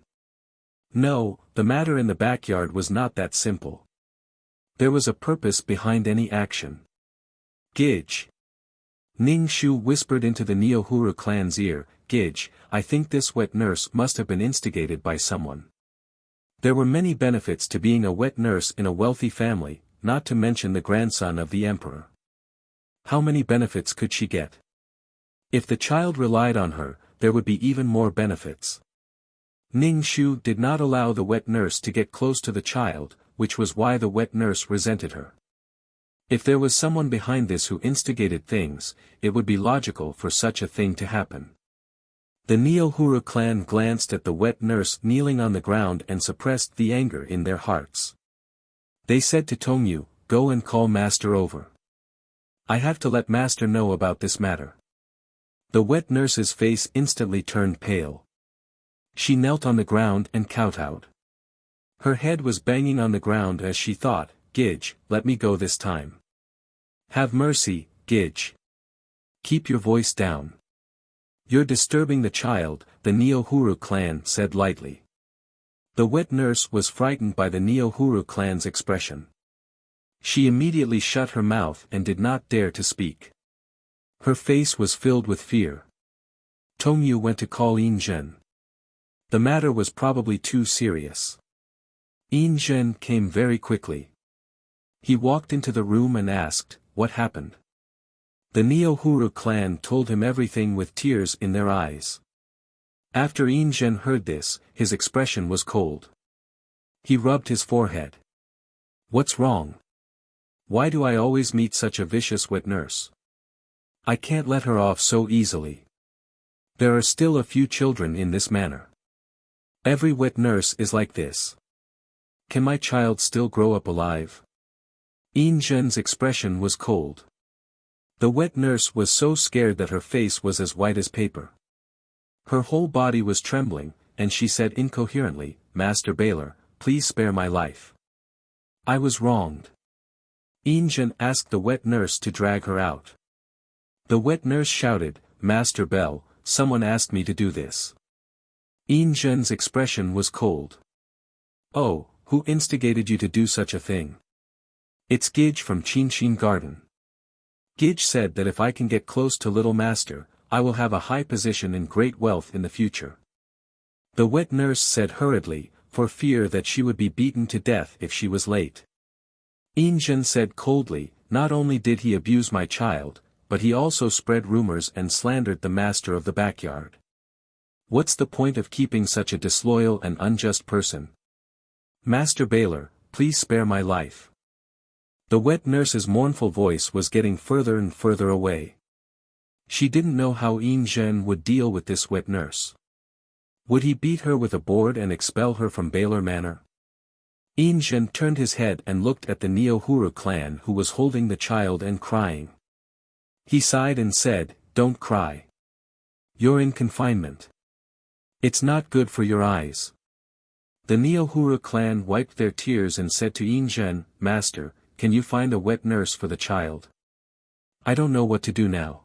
S1: No, the matter in the backyard was not that simple. There was a purpose behind any action. Gidge. Ning Shu whispered into the Neohuru clan's ear, Gidge, I think this wet nurse must have been instigated by someone. There were many benefits to being a wet nurse in a wealthy family, not to mention the grandson of the emperor. How many benefits could she get? If the child relied on her, there would be even more benefits. Ning Shu did not allow the wet nurse to get close to the child, which was why the wet nurse resented her. If there was someone behind this who instigated things, it would be logical for such a thing to happen. The Neohuru clan glanced at the wet nurse kneeling on the ground and suppressed the anger in their hearts. They said to Tongyu, go and call Master over. I have to let Master know about this matter. The wet nurse's face instantly turned pale. She knelt on the ground and kowtowed. Her head was banging on the ground as she thought, Gidge, let me go this time. Have mercy, Gidge. Keep your voice down. You're disturbing the child, the Neohuru clan said lightly. The wet nurse was frightened by the Neohuru clan's expression. She immediately shut her mouth and did not dare to speak. Her face was filled with fear. Tongyu went to call Yin Zhen. The matter was probably too serious. Yin Zhen came very quickly. He walked into the room and asked, what happened? The Neohuru clan told him everything with tears in their eyes. After Yin Zhen heard this, his expression was cold. He rubbed his forehead. What's wrong? Why do I always meet such a vicious wet nurse? I can't let her off so easily. There are still a few children in this manner. Every wet nurse is like this. Can my child still grow up alive? Yin Zhen's expression was cold. The wet nurse was so scared that her face was as white as paper. Her whole body was trembling, and she said incoherently, Master Baylor, please spare my life. I was wronged. Injun asked the wet nurse to drag her out. The wet nurse shouted, Master Bell, someone asked me to do this. Injun's expression was cold. Oh, who instigated you to do such a thing? It's Gidge from Qinshin Garden. Gidge said that if I can get close to Little Master, I will have a high position and great wealth in the future. The wet nurse said hurriedly, for fear that she would be beaten to death if she was late. Injun said coldly, not only did he abuse my child, but he also spread rumors and slandered the master of the backyard. What's the point of keeping such a disloyal and unjust person? Master Baylor, please spare my life. The wet nurse's mournful voice was getting further and further away. She didn't know how Injun would deal with this wet nurse. Would he beat her with a board and expel her from Baylor Manor? Injun turned his head and looked at the Neohuru clan who was holding the child and crying. He sighed and said, Don't cry. You're in confinement. It's not good for your eyes. The Neohuru clan wiped their tears and said to Injun, Master, can you find a wet nurse for the child? I don't know what to do now.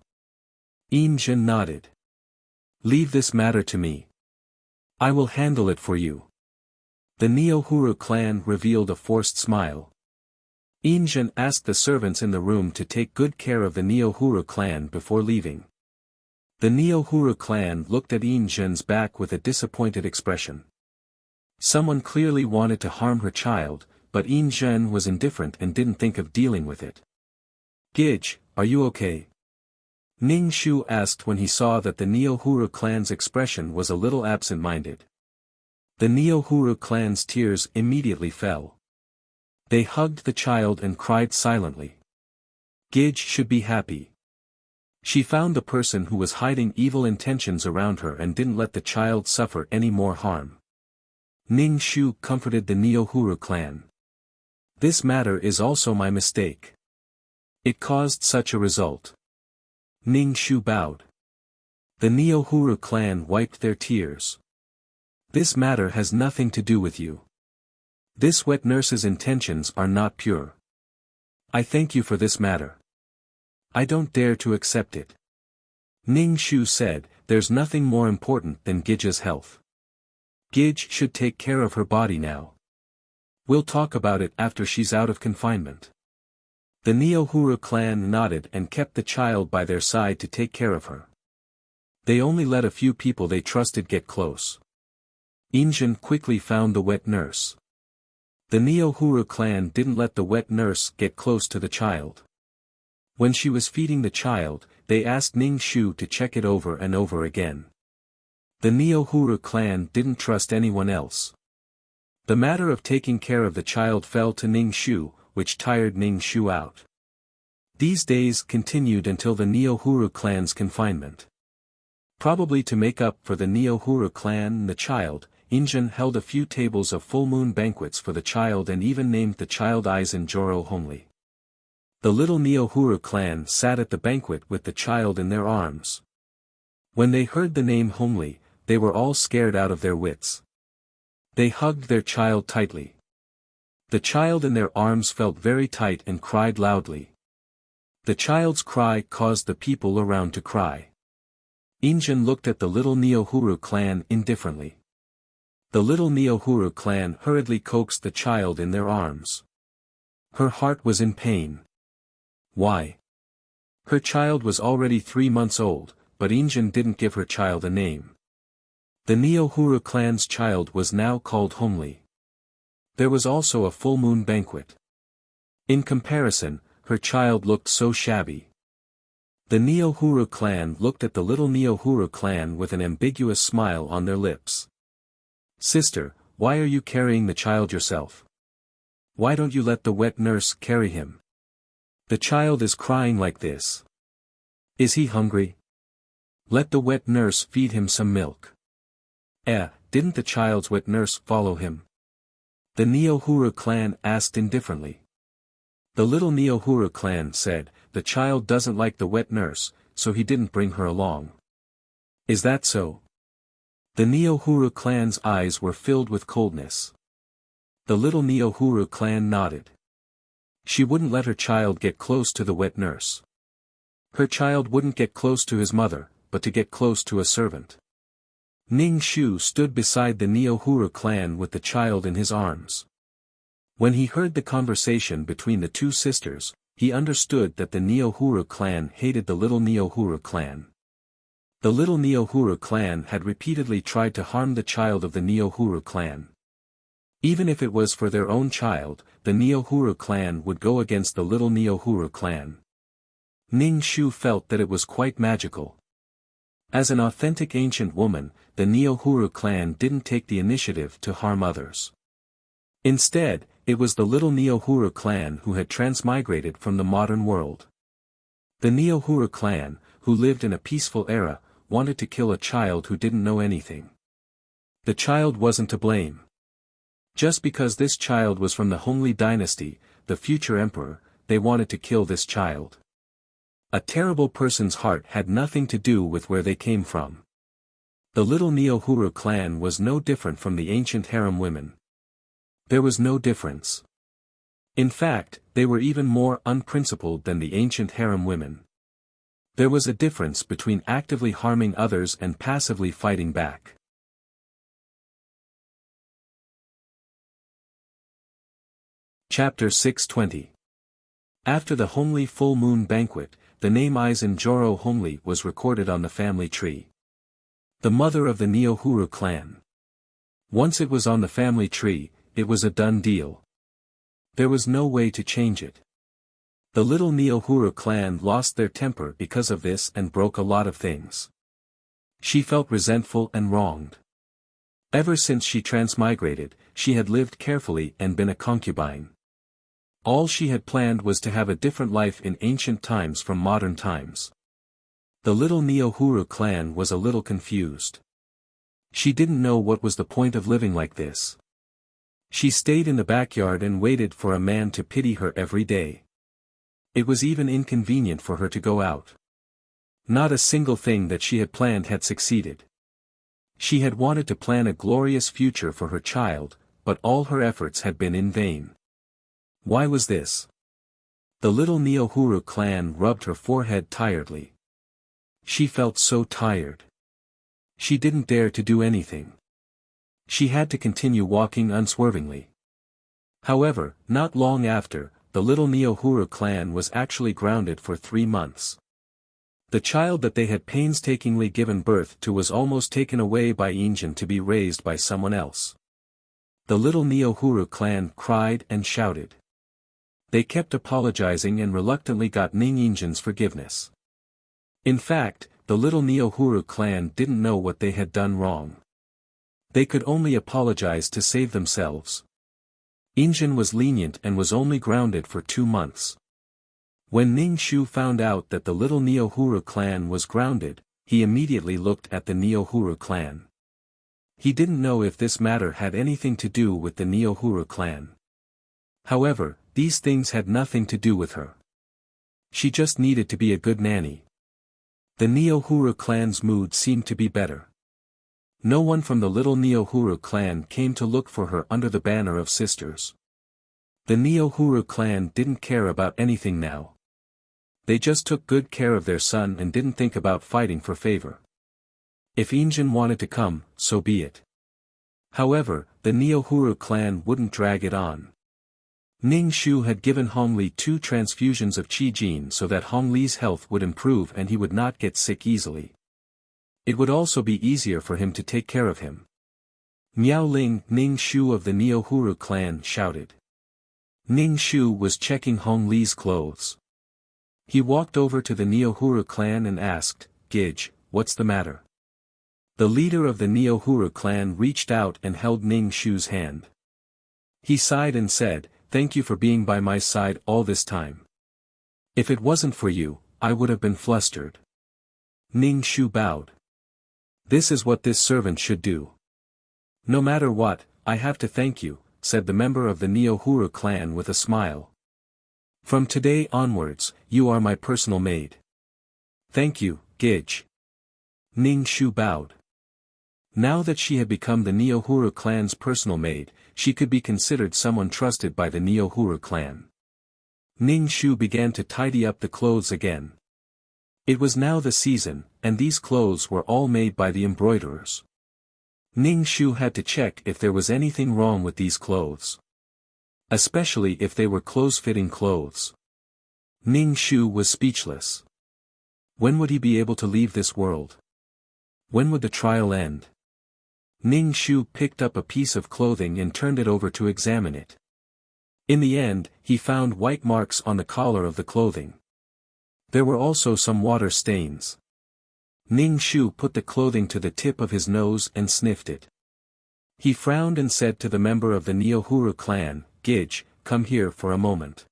S1: Injun nodded. Leave this matter to me. I will handle it for you. The Neohuru clan revealed a forced smile. Injun asked the servants in the room to take good care of the Neohuru clan before leaving. The Neohuru clan looked at Injun's back with a disappointed expression. Someone clearly wanted to harm her child, but Injun was indifferent and didn't think of dealing with it. Gidge, are you okay? Ning Shu asked when he saw that the Neohuru clan's expression was a little absent-minded. The Neohuru clan's tears immediately fell. They hugged the child and cried silently. Gidge should be happy. She found the person who was hiding evil intentions around her and didn't let the child suffer any more harm. Ning Shu comforted the Neohuru clan. This matter is also my mistake. It caused such a result. Ning Shu bowed. The Neohuru clan wiped their tears. This matter has nothing to do with you. This wet nurse's intentions are not pure. I thank you for this matter. I don't dare to accept it. Ning Shu said, there's nothing more important than Gidge's health. Gidge should take care of her body now. We'll talk about it after she's out of confinement. The Neohuru clan nodded and kept the child by their side to take care of her. They only let a few people they trusted get close. Injun quickly found the wet nurse. The Neohuru clan didn't let the wet nurse get close to the child. When she was feeding the child, they asked Ning Shu to check it over and over again. The Neohuru clan didn't trust anyone else. The matter of taking care of the child fell to Ning Shu, which tired Ning Shu out. These days continued until the Neohuru clan's confinement. Probably to make up for the Neohuru clan and the child, Injun held a few tables of full moon banquets for the child and even named the child Aizen Joro Homely. The little Neohuru clan sat at the banquet with the child in their arms. When they heard the name Homely, they were all scared out of their wits. They hugged their child tightly. The child in their arms felt very tight and cried loudly. The child's cry caused the people around to cry. Injun looked at the little Neohuru clan indifferently. The little Neohuru clan hurriedly coaxed the child in their arms. Her heart was in pain. Why? Her child was already 3 months old, but Injun didn't give her child a name. The Neohuru clan's child was now called Homely. There was also a full moon banquet. In comparison, her child looked so shabby. The Neohuru clan looked at the little Neohuru clan with an ambiguous smile on their lips. Sister, why are you carrying the child yourself? Why don't you let the wet nurse carry him? The child is crying like this. Is he hungry? Let the wet nurse feed him some milk. Didn't the child's wet nurse follow him? The Neohuru clan asked indifferently. The little Neohuru clan said, the child doesn't like the wet nurse, so he didn't bring her along. Is that so? The Neohuru clan's eyes were filled with coldness. The little Neohuru clan nodded. She wouldn't let her child get close to the wet nurse. Her child wouldn't get close to his mother, but to get close to a servant. Ning Shu stood beside the Neohuru clan with the child in his arms. When he heard the conversation between the two sisters, he understood that the Neohuru clan hated the little Neohuru clan. The little Neohuru clan had repeatedly tried to harm the child of the Neohuru clan. Even if it was for their own child, the Neohuru clan would go against the little Neohuru clan. Ning Shu felt that it was quite magical. As an authentic ancient woman, the Neohuru clan didn't take the initiative to harm others. Instead, it was the little Neohuru clan who had transmigrated from the modern world. The Neohuru clan, who lived in a peaceful era, wanted to kill a child who didn't know anything. The child wasn't to blame. Just because this child was from the Hongli dynasty, the future emperor, they wanted to kill this child. A terrible person's heart had nothing to do with where they came from. The little Neohuru clan was no different from the ancient harem women. There was no difference. In fact, they were even more unprincipled than the ancient harem women. There was a difference between actively harming others and passively fighting back. Chapter 620. After the Hongli full moon banquet, the name Aizen Joro Hongli was recorded on the family tree. The mother of the Neohuru clan. Once it was on the family tree, it was a done deal. There was no way to change it. The little Neohuru clan lost their temper because of this and broke a lot of things. She felt resentful and wronged. Ever since she transmigrated, she had lived carefully and been a concubine. All she had planned was to have a different life in ancient times from modern times. The little Neohuru clan was a little confused. She didn't know what was the point of living like this. She stayed in the backyard and waited for a man to pity her every day. It was even inconvenient for her to go out. Not a single thing that she had planned had succeeded. She had wanted to plan a glorious future for her child, but all her efforts had been in vain. Why was this? The little Neohuru clan rubbed her forehead tiredly. She felt so tired. She didn't dare to do anything. She had to continue walking unswervingly. However, not long after, the little Neohuru clan was actually grounded for 3 months. The child that they had painstakingly given birth to was almost taken away by Injin to be raised by someone else. The little Neohuru clan cried and shouted. They kept apologizing and reluctantly got Ning Injin's forgiveness. In fact, the little Neohuru clan didn't know what they had done wrong. They could only apologize to save themselves. Injin was lenient and was only grounded for 2 months. When Ning Shu found out that the little Neohuru clan was grounded, he immediately looked at the Neohuru clan. He didn't know if this matter had anything to do with the Neohuru clan. However, these things had nothing to do with her. She just needed to be a good nanny. The Neohuru clan's mood seemed to be better. No one from the little Neohuru clan came to look for her under the banner of sisters. The Neohuru clan didn't care about anything now. They just took good care of their son and didn't think about fighting for favor. If Injin wanted to come, so be it. However, the Neohuru clan wouldn't drag it on. Ning Shu had given Hongli 2 transfusions of Qi Jin so that Hongli's health would improve and he would not get sick easily. It would also be easier for him to take care of him. Miao Ling, Ning Shu of the Neohuru clan shouted. Ning Shu was checking Hongli's clothes. He walked over to the Neohuru clan and asked, "Gij, what's the matter?" The leader of the Neohuru clan reached out and held Ning Shu's hand. He sighed and said, "Thank you for being by my side all this time. If it wasn't for you, I would have been flustered." Ning Shu bowed. "This is what this servant should do. No matter what, I have to thank you," said the member of the Neohuru clan with a smile. "From today onwards, you are my personal maid." "Thank you, Gij." Ning Shu bowed. Now that she had become the Neohuru clan's personal maid, she could be considered someone trusted by the Neohuru clan. Ning Shu began to tidy up the clothes again. It was now the season, and these clothes were all made by the embroiderers. Ning Shu had to check if there was anything wrong with these clothes. Especially if they were close-fitting clothes. Ning Shu was speechless. When would he be able to leave this world? When would the trial end? Ning Shu picked up a piece of clothing and turned it over to examine it. In the end, he found white marks on the collar of the clothing. There were also some water stains. Ning Shu put the clothing to the tip of his nose and sniffed it. He frowned and said to the member of the Neohuru clan, "Gij, come here for a moment."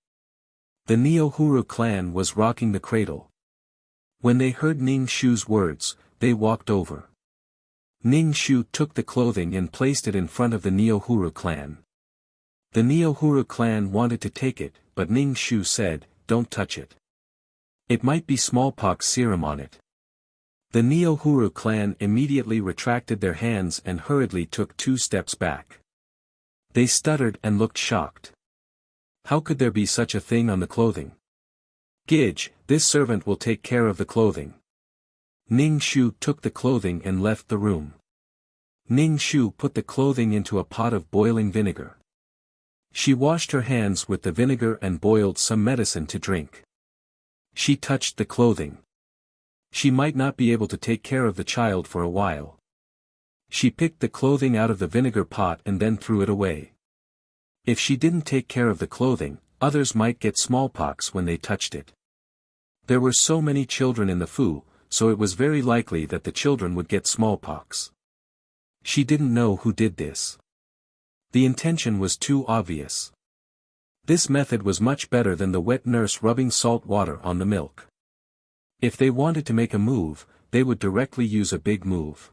S1: The Neohuru clan was rocking the cradle. When they heard Ning Shu's words, they walked over. Ning Shu took the clothing and placed it in front of the Neohuru clan. The Neohuru clan wanted to take it, but Ning Shu said, "Don't touch it. It might be smallpox serum on it." The Neohuru clan immediately retracted their hands and hurriedly took 2 steps back. They stuttered and looked shocked. How could there be such a thing on the clothing? "Gij, this servant will take care of the clothing." Ning Shu took the clothing and left the room. Ning Shu put the clothing into a pot of boiling vinegar. She washed her hands with the vinegar and boiled some medicine to drink. She touched the clothing. She might not be able to take care of the child for a while. She picked the clothing out of the vinegar pot and then threw it away. If she didn't take care of the clothing, others might get smallpox when they touched it. There were so many children in the Fu, so it was very likely that the children would get smallpox. She didn't know who did this. The intention was too obvious. This method was much better than the wet nurse rubbing salt water on the milk. If they wanted to make a move, they would directly use a big move.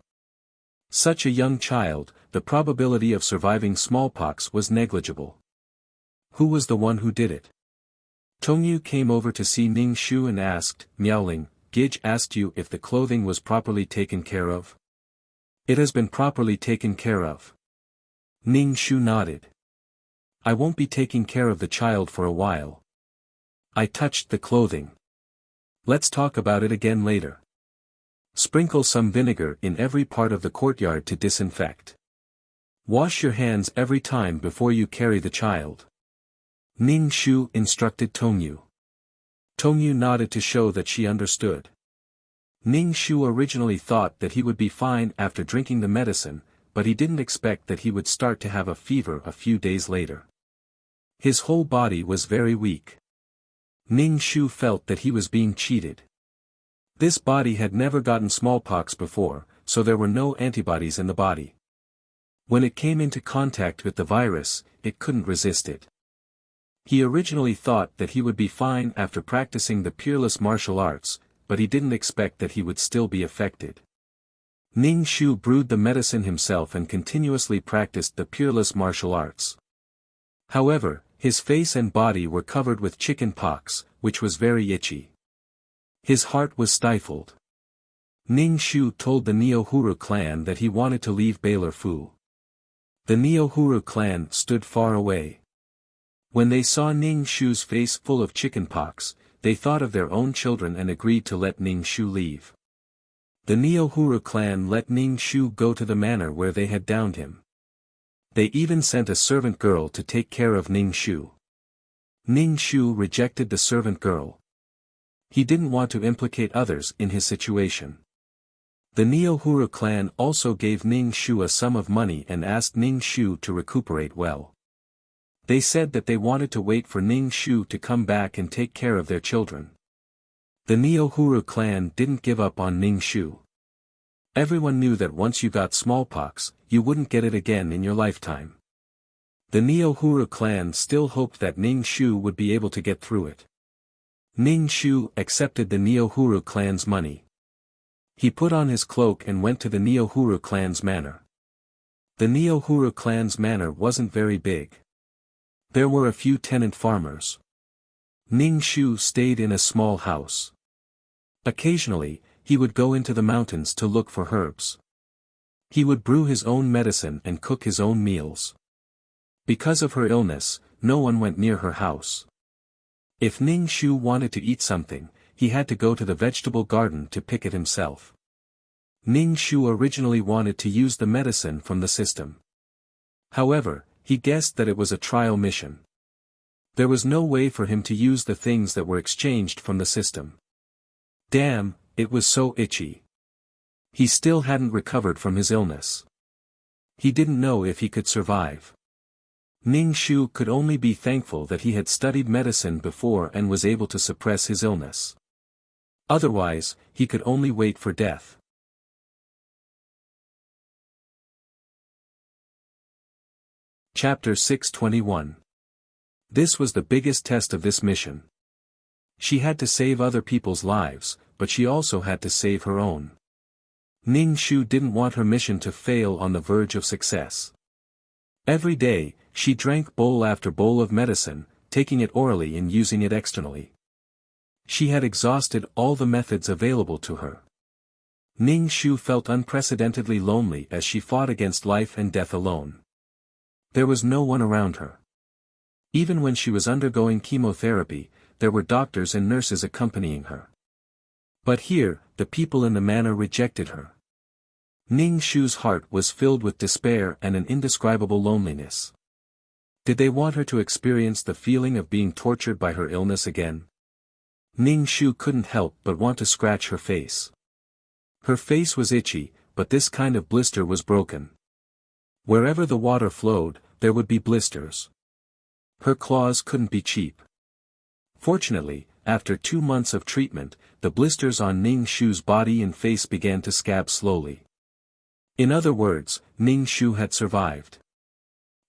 S1: Such a young child, the probability of surviving smallpox was negligible. Who was the one who did it? Tongyu came over to see Ning Shu and asked, "Miaoling, Gij asked you if the clothing was properly taken care of?" "It has been properly taken care of." Ning Shu nodded. "I won't be taking care of the child for a while. I touched the clothing. Let's talk about it again later. Sprinkle some vinegar in every part of the courtyard to disinfect. Wash your hands every time before you carry the child." Ning Shu instructed Tongyu. Tongyu nodded to show that she understood. Ning Shu originally thought that he would be fine after drinking the medicine, but he didn't expect that he would start to have a fever a few days later. His whole body was very weak. Ning Shu felt that he was being cheated. This body had never gotten smallpox before, so there were no antibodies in the body. When it came into contact with the virus, it couldn't resist it. He originally thought that he would be fine after practicing the peerless martial arts, but he didn't expect that he would still be affected. Ning Shu brewed the medicine himself and continuously practiced the peerless martial arts. However, his face and body were covered with chicken pox, which was very itchy. His heart was stifled. Ning Shu told the Neohuru clan that he wanted to leave Baylor Fu. The Neohuru clan stood far away. When they saw Ning Shu's face full of chicken pox, they thought of their own children and agreed to let Ning Shu leave. The Neohuru clan let Ning Shu go to the manor where they had downed him. They even sent a servant girl to take care of Ning Shu. Ning Shu rejected the servant girl. He didn't want to implicate others in his situation. The Neohuru clan also gave Ning Shu a sum of money and asked Ning Shu to recuperate well. They said that they wanted to wait for Ning Shu to come back and take care of their children. The Neohuru clan didn't give up on Ning Shu. Everyone knew that once you got smallpox, you wouldn't get it again in your lifetime. The Neohuru clan still hoped that Ning Shu would be able to get through it. Ning Shu accepted the Neohuru clan's money. He put on his cloak and went to the Neohuru clan's manor. The Neohuru clan's manor wasn't very big. There were a few tenant farmers. Ning Shu stayed in a small house. Occasionally, he would go into the mountains to look for herbs. He would brew his own medicine and cook his own meals. Because of her illness, no one went near her house. If Ning Shu wanted to eat something, he had to go to the vegetable garden to pick it himself. Ning Shu originally wanted to use the medicine from the system. However, he guessed that it was a trial mission. There was no way for him to use the things that were exchanged from the system. Damn, it was so itchy. He still hadn't recovered from his illness. He didn't know if he could survive. Ning Shu could only be thankful that he had studied medicine before and was able to suppress his illness. Otherwise, he could only wait for death. Chapter 621. This was the biggest test of this mission. She had to save other people's lives, but she also had to save her own. Ning Shu didn't want her mission to fail on the verge of success. Every day, she drank bowl after bowl of medicine, taking it orally and using it externally. She had exhausted all the methods available to her. Ning Shu felt unprecedentedly lonely as she fought against life and death alone. There was no one around her. Even when she was undergoing chemotherapy, there were doctors and nurses accompanying her. But here, the people in the manor rejected her. Ning Shu's heart was filled with despair and an indescribable loneliness. Did they want her to experience the feeling of being tortured by her illness again? Ning Shu couldn't help but want to scratch her face. Her face was itchy, but this kind of blister was broken. Wherever the water flowed, there would be blisters. Her claws couldn't be cheap. Fortunately, after 2 months of treatment, the blisters on Ning Shu's body and face began to scab slowly. In other words, Ning Shu had survived.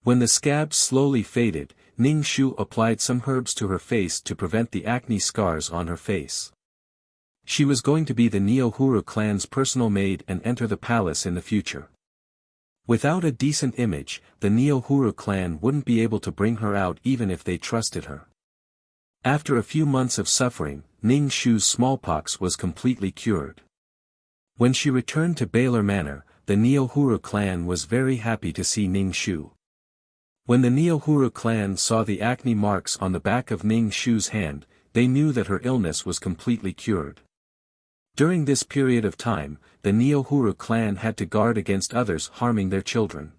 S1: When the scabs slowly faded, Ning Shu applied some herbs to her face to prevent the acne scars on her face. She was going to be the Neo-Huru clan's personal maid and enter the palace in the future. Without a decent image, the Neo-Huru clan wouldn't be able to bring her out even if they trusted her. After a few months of suffering, Ning Shu's smallpox was completely cured. When she returned to Baylor Manor, the Neo-Huru clan was very happy to see Ning Shu. When the Neo-Huru clan saw the acne marks on the back of Ning Shu's hand, they knew that her illness was completely cured. During this period of time, the Neo-Huru clan had to guard against others harming their children.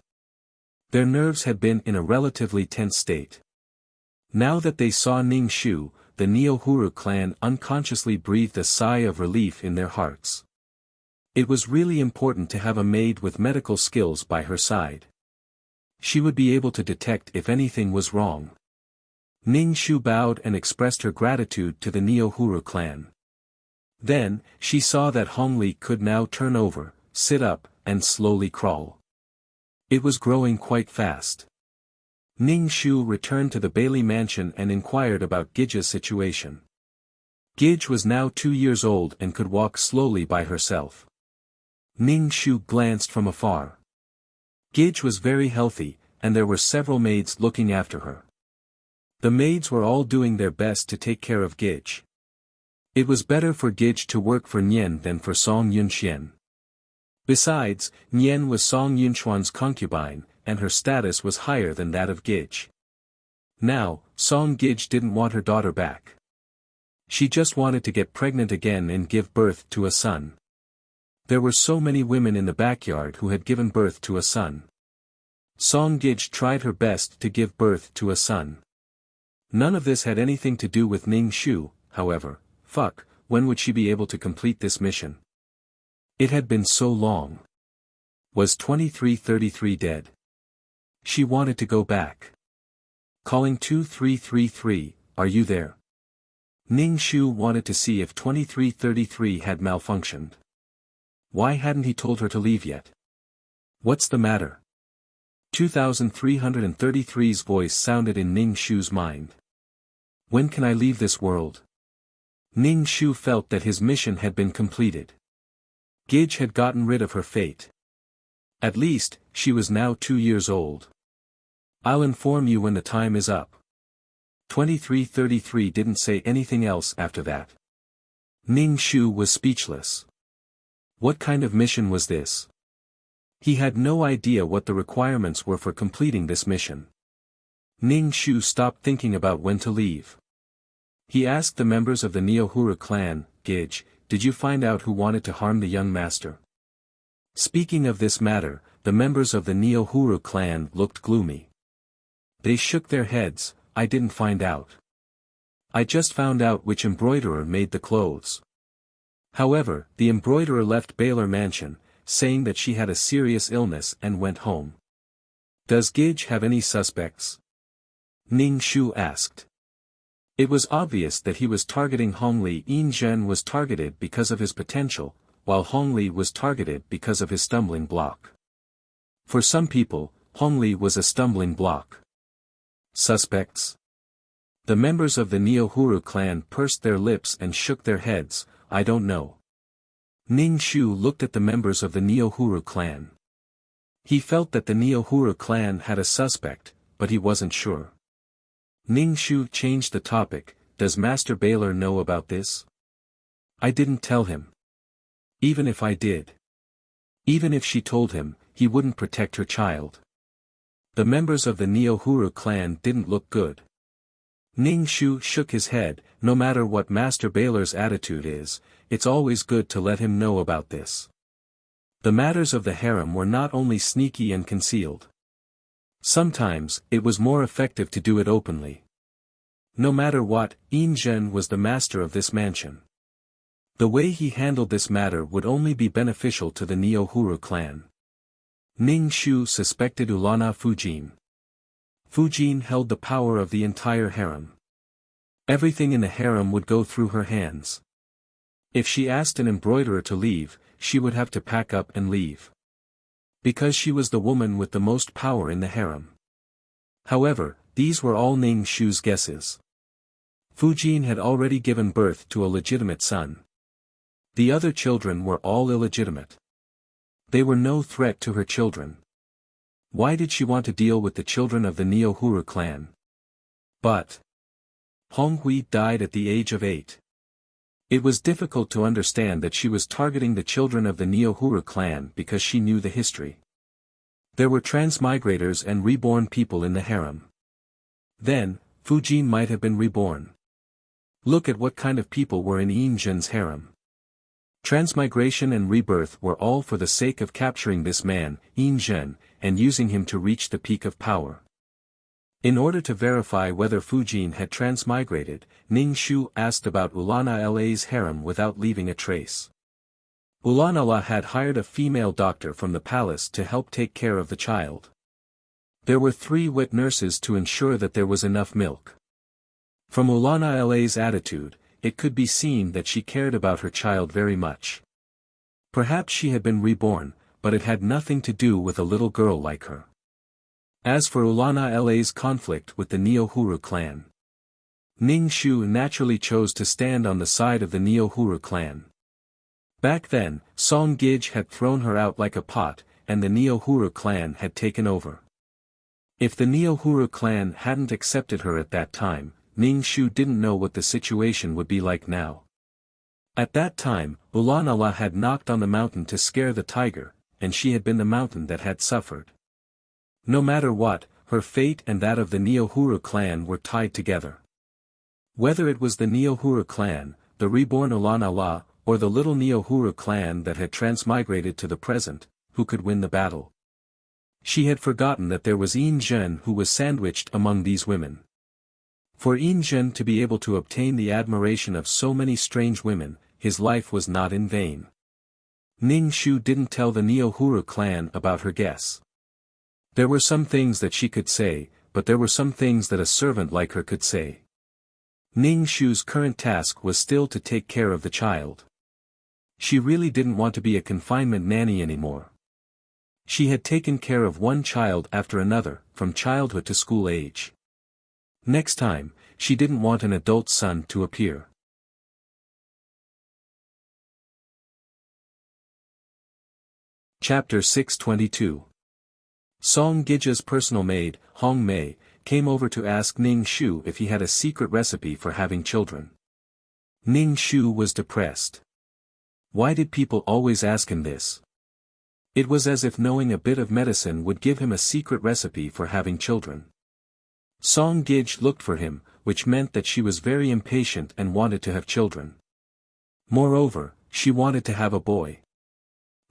S1: Their nerves had been in a relatively tense state. Now that they saw Ning Shu, the Neo-Huru clan unconsciously breathed a sigh of relief in their hearts. It was really important to have a maid with medical skills by her side. She would be able to detect if anything was wrong. Ning Shu bowed and expressed her gratitude to the Neo-Huru clan. Then, she saw that Hong Li could now turn over, sit up, and slowly crawl. It was growing quite fast. Ning Shu returned to the Bailey mansion and inquired about Gij's situation. Gij was now 2 years old and could walk slowly by herself. Ning Shu glanced from afar. Gij was very healthy, and there were several maids looking after her. The maids were all doing their best to take care of Gij. It was better for Gij to work for Nian than for Song Yunxian. Besides, Nian was Song Yunxuan's concubine, and her status was higher than that of Gij. Now, Song Gij didn't want her daughter back. She just wanted to get pregnant again and give birth to a son. There were so many women in the backyard who had given birth to a son. Song Gij tried her best to give birth to a son. None of this had anything to do with Ning Shu, however. When would she be able to complete this mission? It had been so long. Was 2333 dead? She wanted to go back. Calling 2333, are you there? Ning Shu wanted to see if 2333 had malfunctioned. Why hadn't he told her to leave yet? What's the matter? 2333's voice sounded in Ning Shu's mind. When can I leave this world? Ning Shu felt that his mission had been completed. Gij had gotten rid of her fate. At least, she was now 2 years old. I'll inform you when the time is up. 2333 didn't say anything else after that. Ning Shu was speechless. What kind of mission was this? He had no idea what the requirements were for completing this mission. Ning Shu stopped thinking about when to leave. He asked the members of the Neohura clan, "Gij, did you find out who wanted to harm the young master?" Speaking of this matter, the members of the Neohura clan looked gloomy. They shook their heads. "I didn't find out. I just found out which embroiderer made the clothes." However, the embroiderer left Baylor Mansion, saying that she had a serious illness and went home. "Does Gij have any suspects?" Ning Shu asked. It was obvious that he was targeting Hongli. Zhen was targeted because of his potential, while Hongli was targeted because of his stumbling block. For some people, Hongli was a stumbling block. Suspects? The members of the Neohura clan pursed their lips and shook their heads. "I don't know." Ning Shu looked at the members of the Neohura clan. He felt that the Neohura clan had a suspect, but he wasn't sure. Ning Shu changed the topic. "Does Master Baylor know about this?" "I didn't tell him. Even if I did. Even if she told him, he wouldn't protect her child." The members of the Neohura clan didn't look good. Ning Shu shook his head. "No matter what Master Baylor's attitude is, it's always good to let him know about this." The matters of the harem were not only sneaky and concealed. Sometimes, it was more effective to do it openly. No matter what, Zhen was the master of this mansion. The way he handled this matter would only be beneficial to the Neohura clan. Ning Shu suspected Ulana Fujin. Fujin held the power of the entire harem. Everything in the harem would go through her hands. If she asked an embroiderer to leave, she would have to pack up and leave. Because she was the woman with the most power in the harem. However, these were all Ning Shu's guesses. Fujin had already given birth to a legitimate son. The other children were all illegitimate. They were no threat to her children. Why did she want to deal with the children of the Neohura clan? But Hong Hui died at the age of 8. It was difficult to understand that she was targeting the children of the Neohura clan because she knew the history. There were transmigrators and reborn people in the harem. Then, Fujin might have been reborn. Look at what kind of people were in Zhen's harem. Transmigration and rebirth were all for the sake of capturing this man, Zhen, and using him to reach the peak of power. In order to verify whether Fujin had transmigrated, Ning Shu asked about Ulana La's harem without leaving a trace. Ulana La had hired a female doctor from the palace to help take care of the child. There were 3 wet nurses to ensure that there was enough milk. From Ulana La's attitude, it could be seen that she cared about her child very much. Perhaps she had been reborn, but it had nothing to do with a little girl like her. As for Ulana La's conflict with the Neohura clan, Ning Shu naturally chose to stand on the side of the Neohura clan. Back then, Song Gij had thrown her out like a pot, and the Neohura clan had taken over. If the Neohura clan hadn't accepted her at that time, Ning Shu didn't know what the situation would be like now. At that time, Ulana La had knocked on the mountain to scare the tiger, and she had been the mountain that had suffered. No matter what, her fate and that of the Neohura clan were tied together. Whether it was the Neohura clan, the reborn Ulana La, or the little Neohura clan that had transmigrated to the present, who could win the battle? She had forgotten that there was Zhen who was sandwiched among these women. For Zhen to be able to obtain the admiration of so many strange women, his life was not in vain. Ning Shu didn't tell the Neohura clan about her guess. There were some things that she could say, but there were some things that a servant like her could say. Ning Shu's current task was still to take care of the child. She really didn't want to be a confinement nanny anymore. She had taken care of one child after another, from childhood to school age. Next time, she didn't want an adult son to appear. Chapter 622. Song Gij's personal maid, Hong Mei, came over to ask Ning Shu if he had a secret recipe for having children. Ning Shu was depressed. Why did people always ask him this? It was as if knowing a bit of medicine would give him a secret recipe for having children. Song Gij looked for him, which meant that she was very impatient and wanted to have children. Moreover, she wanted to have a boy.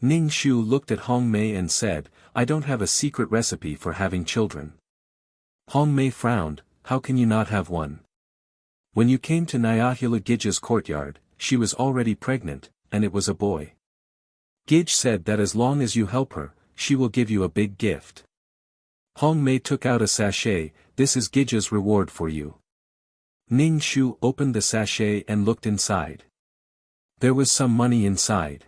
S1: Ning Shu looked at Hong Mei and said, "I don't have a secret recipe for having children." Hong Mei frowned, "How can you not have one? When you came to Nyahula Gij's courtyard, she was already pregnant, and it was a boy. Gij said that as long as you help her, she will give you a big gift." Hong Mei took out a sachet. "This is Gij's reward for you." Ning Shu opened the sachet and looked inside. There was some money inside.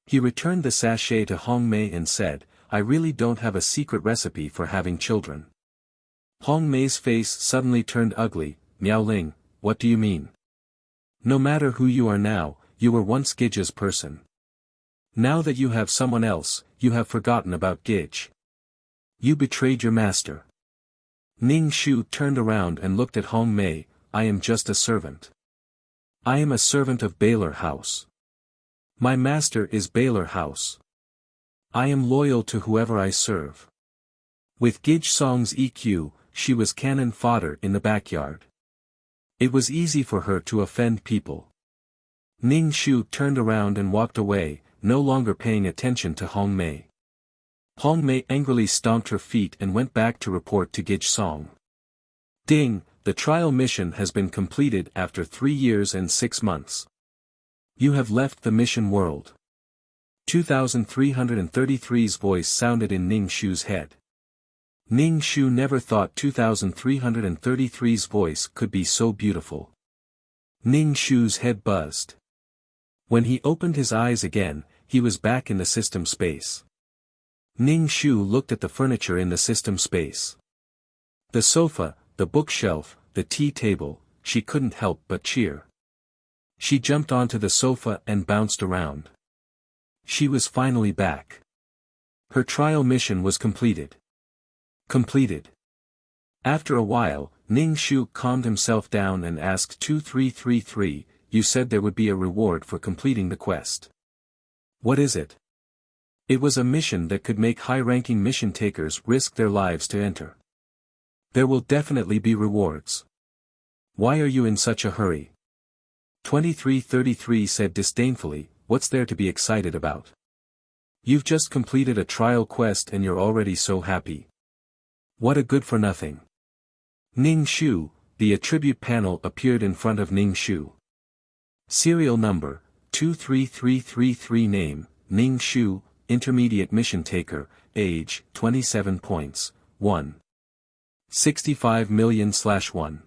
S1: He returned the sachet to Hong Mei and said, "I really don't have a secret recipe for having children." Hong Mei's face suddenly turned ugly. "Miao Ling, what do you mean? No matter who you are now, you were once Gij's person. Now that you have someone else, you have forgotten about Gij. You betrayed your master." Ning Shu turned around and looked at Hong Mei. "I am just a servant. I am a servant of Baylor House. My master is Baylor House. I am loyal to whoever I serve." With Gij Song's EQ, she was cannon fodder in the backyard. It was easy for her to offend people. Ning Shu turned around and walked away, no longer paying attention to Hong Mei. Hong Mei angrily stomped her feet and went back to report to Gij Song. "Ding, the trial mission has been completed after 3 years and 6 months. You have left the mission world." 2333's voice sounded in Ning Shu's head. Ning Shu never thought 2333's voice could be so beautiful. Ning Shu's head buzzed. When he opened his eyes again, he was back in the system space. Ning Shu looked at the furniture in the system space. The sofa, the bookshelf, the tea table, she couldn't help but cheer. She jumped onto the sofa and bounced around. She was finally back. Her trial mission was completed. After a while, Ning Shu calmed himself down and asked 2333, "You said there would be a reward for completing the quest. What is it?" It was a mission that could make high-ranking mission takers risk their lives to enter. "There will definitely be rewards. Why are you in such a hurry?" 2333 said disdainfully, "What's there to be excited about? You've just completed a trial quest and you're already so happy. What a good-for-nothing." Ning Shu, the attribute panel appeared in front of Ning Shu. Serial number, 23333 Name, Ning Shu, Intermediate Mission Taker, Age, 27 points, 1. 65 million/1.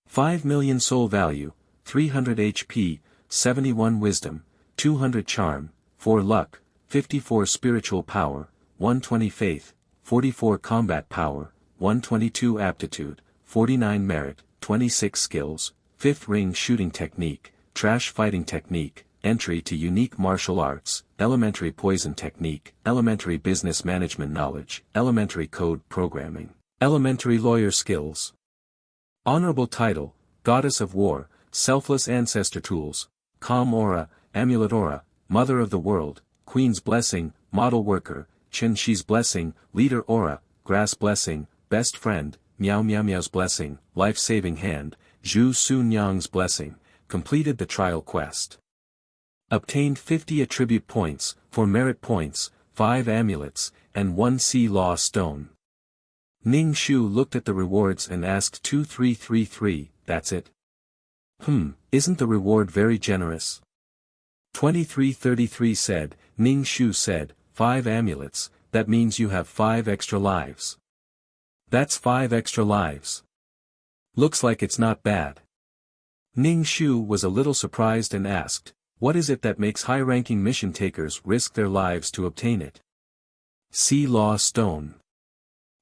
S1: 5 million Soul Value, 300 HP, 71 Wisdom, 200 Charm, 4 Luck, 54 Spiritual Power, 120 Faith, 44 Combat Power, 122 Aptitude, 49 Merit, 26 Skills, 5th Ring Shooting Technique, Trash Fighting Technique, Entry to Unique Martial Arts, Elementary Poison Technique, Elementary Business Management Knowledge, Elementary Code Programming, Elementary Lawyer Skills. Honorable Title, Goddess of War, Selfless Ancestor Tools, Calm Aura, Amulet Aura, Mother of the World, Queen's Blessing, Model Worker, Chen Shi's Blessing, Leader Aura, Grass Blessing, Best Friend, Miao Miao Miao's Blessing, Life-Saving Hand, Zhu Sun Yang's Blessing, completed the trial quest. Obtained 50 attribute points, 4 merit points, 5 amulets, and 1 sea law stone. Ning Shu looked at the rewards and asked 2333, "That's it? Isn't the reward very generous?" 2333 said, Ning Shu said, 5 amulets, that means you have 5 extra lives. That's 5 extra lives. Looks like it's not bad. Ning Shu was a little surprised and asked, "What is it that makes high-ranking mission takers risk their lives to obtain it?" Sea Law Stone.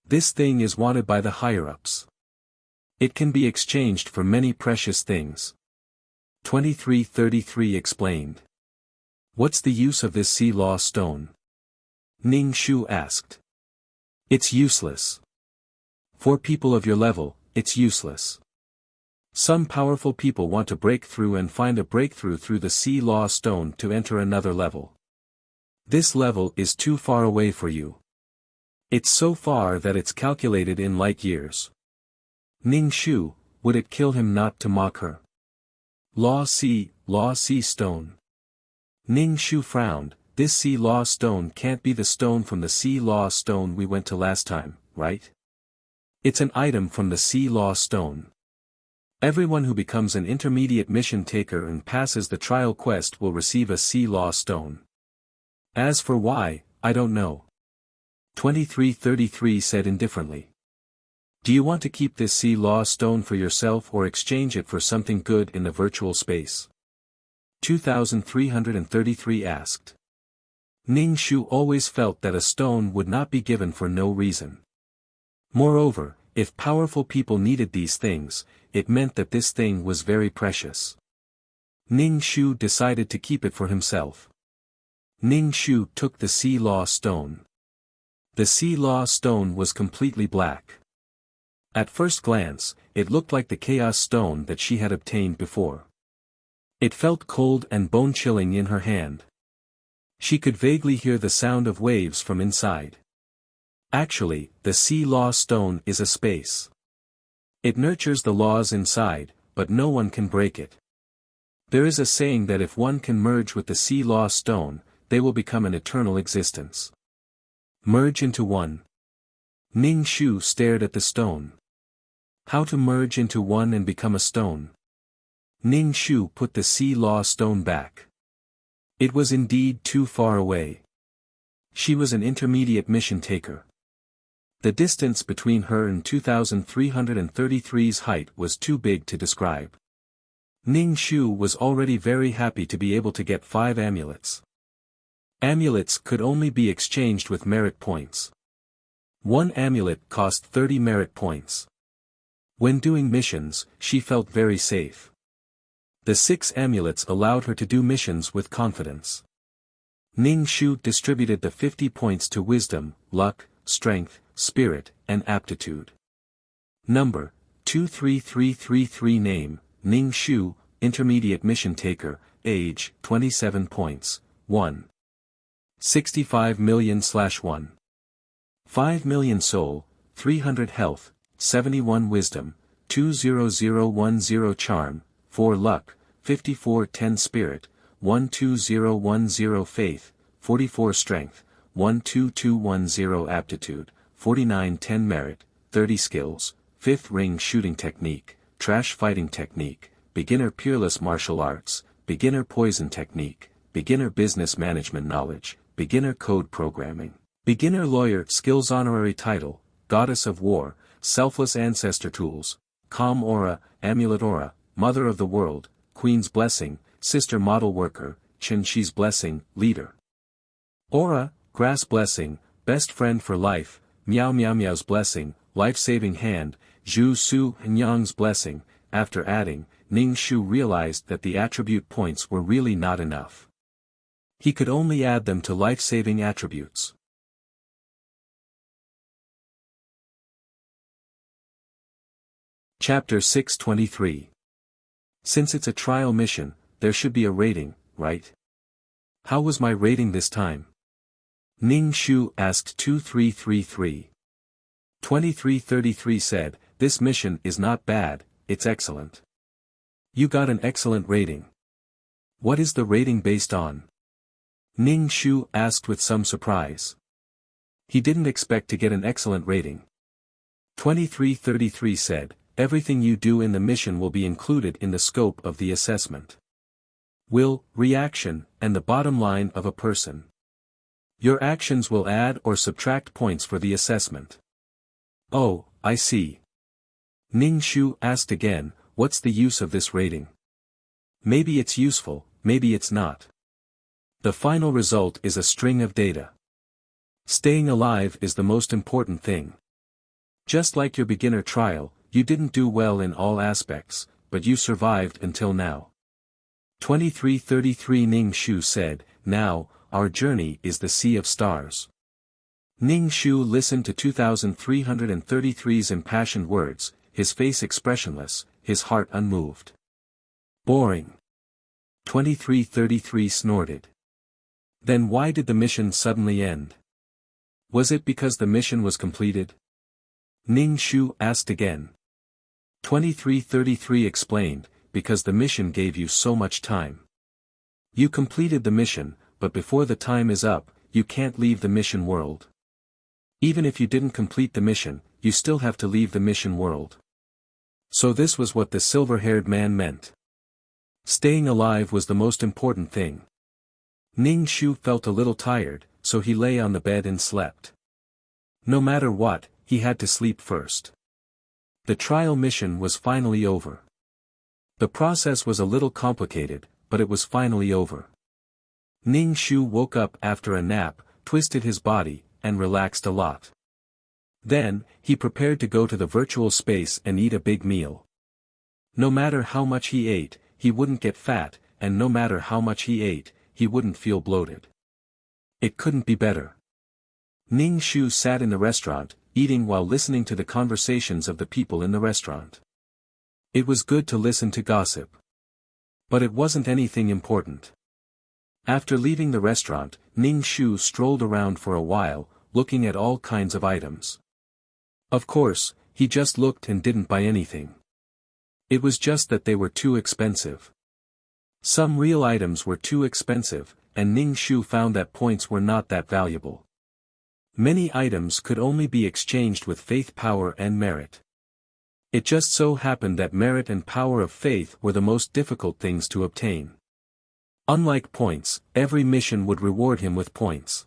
S1: This thing is wanted by the higher-ups. It can be exchanged for many precious things. 2333 explained. What's the use of this Sea Law Stone? Ning Shu asked. It's useless. For people of your level, it's useless. Some powerful people want to break through and find a breakthrough through the Sea Law Stone to enter another level. This level is too far away for you. It's so far that it's calculated in light years. Ning Shu, would it kill him not to mock her? Law C stone. Ning Shu frowned. This Sea Law stone can't be the stone from the Sea Law stone we went to last time, right? It's an item from the Sea Law stone. Everyone who becomes an intermediate mission taker and passes the trial quest will receive a Sea Law stone. As for why, I don't know. 2333 said indifferently. Do you want to keep this Sea Law stone for yourself or exchange it for something good in the virtual space? 2333 asked. Ning Shu always felt that a stone would not be given for no reason. Moreover, if powerful people needed these things, it meant that this thing was very precious. Ning Shu decided to keep it for himself. Ning Shu took the Sea Law stone. The Sea Law stone was completely black. At first glance, it looked like the Chaos stone that she had obtained before. It felt cold and bone-chilling in her hand. She could vaguely hear the sound of waves from inside. Actually, the Sea Law stone is a space. It nurtures the laws inside, but no one can break it. There is a saying that if one can merge with the Sea Law stone, they will become an eternal existence. Merge into one. Ning Shu stared at the stone. How to merge into one and become a stone? Ning Shu put the Sea Law stone back. It was indeed too far away. She was an intermediate mission taker. The distance between her and 2333's height was too big to describe. Ning Shu was already very happy to be able to get 5 amulets. Amulets could only be exchanged with merit points. One amulet cost 30 merit points. When doing missions, she felt very safe. The 6 amulets allowed her to do missions with confidence. Ning Shu distributed the 50 points to wisdom, luck, strength, spirit, and aptitude. Number, 23333 Name, Ning Shu, Intermediate Mission Taker, Age, 27 points, 1. 65 million/1. 5 million soul, 300 health, 71 wisdom, 20010 charm, 4 luck, 5410 spirit, 12010 faith, 44 strength, 12210 aptitude, 4910 merit, 30 skills, 5th ring shooting technique, trash fighting technique, beginner peerless martial arts, beginner poison technique, beginner business management knowledge, beginner code programming, beginner lawyer skills honorary title, goddess of war, selfless ancestor tools, calm aura, amulet aura, mother of the world, queen's blessing, sister model worker, Chen Shi's blessing, leader. Aura, grass blessing, best friend for life, Miao Miao Miao's blessing, life-saving hand, Zhu Su Nyang's blessing. After adding, Ning Shu realized that the attribute points were really not enough. He could only add them to life-saving attributes. Chapter 623. Since it's a trial mission, there should be a rating, right? How was my rating this time? Ning Shu asked 2333. 2333 said, this mission is not bad, it's excellent. You got an excellent rating. What is the rating based on? Ning Shu asked with some surprise. He didn't expect to get an excellent rating. 2333 said, everything you do in the mission will be included in the scope of the assessment. Will, reaction, and the bottom line of a person. Your actions will add or subtract points for the assessment. Oh, I see. Ning Shu asked again, what's the use of this rating? Maybe it's useful, maybe it's not. The final result is a string of data. Staying alive is the most important thing. Just like your beginner trial, you didn't do well in all aspects, but you survived until now. 2333 Ning Shu said, now, our journey is the sea of stars. Ning Shu listened to 2333's impassioned words, his face expressionless, his heart unmoved. Boring. 2333 snorted. Then why did the mission suddenly end? Was it because the mission was completed? Ning Shu asked again. 2333 explained, because the mission gave you so much time. You completed the mission, but before the time is up, you can't leave the mission world. Even if you didn't complete the mission, you still have to leave the mission world. So this was what the silver-haired man meant. Staying alive was the most important thing. Ning Shu felt a little tired, so he lay on the bed and slept. No matter what, he had to sleep first. The trial mission was finally over. The process was a little complicated, but it was finally over. Ning Shu woke up after a nap, twisted his body, and relaxed a lot. Then, he prepared to go to the virtual space and eat a big meal. No matter how much he ate, he wouldn't get fat, and no matter how much he ate, he wouldn't feel bloated. It couldn't be better. Ning Shu sat in the restaurant, eating while listening to the conversations of the people in the restaurant. It was good to listen to gossip. But it wasn't anything important. After leaving the restaurant, Ning Shu strolled around for a while, looking at all kinds of items. Of course, he just looked and didn't buy anything. It was just that they were too expensive. Some real items were too expensive, and Ning Shu found that points were not that valuable. Many items could only be exchanged with faith, power and merit. It just so happened that merit and power of faith were the most difficult things to obtain. Unlike points, every mission would reward him with points.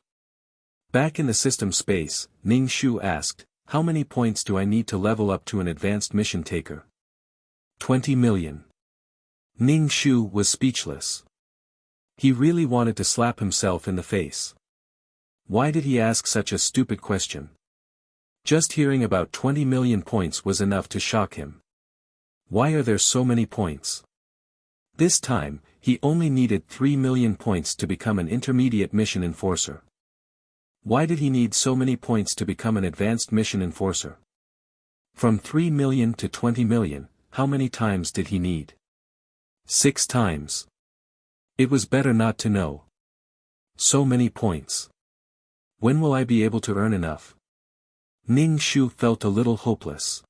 S1: Back in the system space, Ning Shu asked, "How many points do I need to level up to an advanced mission taker?" 20 million. Ning Shu was speechless. He really wanted to slap himself in the face. Why did he ask such a stupid question? Just hearing about 20 million points was enough to shock him. Why are there so many points? This time, he only needed 3 million points to become an intermediate mission enforcer. Why did he need so many points to become an advanced mission enforcer? From 3 million to 20 million, how many times did he need? 6 times. It was better not to know. So many points. When will I be able to earn enough? Ning Shu felt a little hopeless.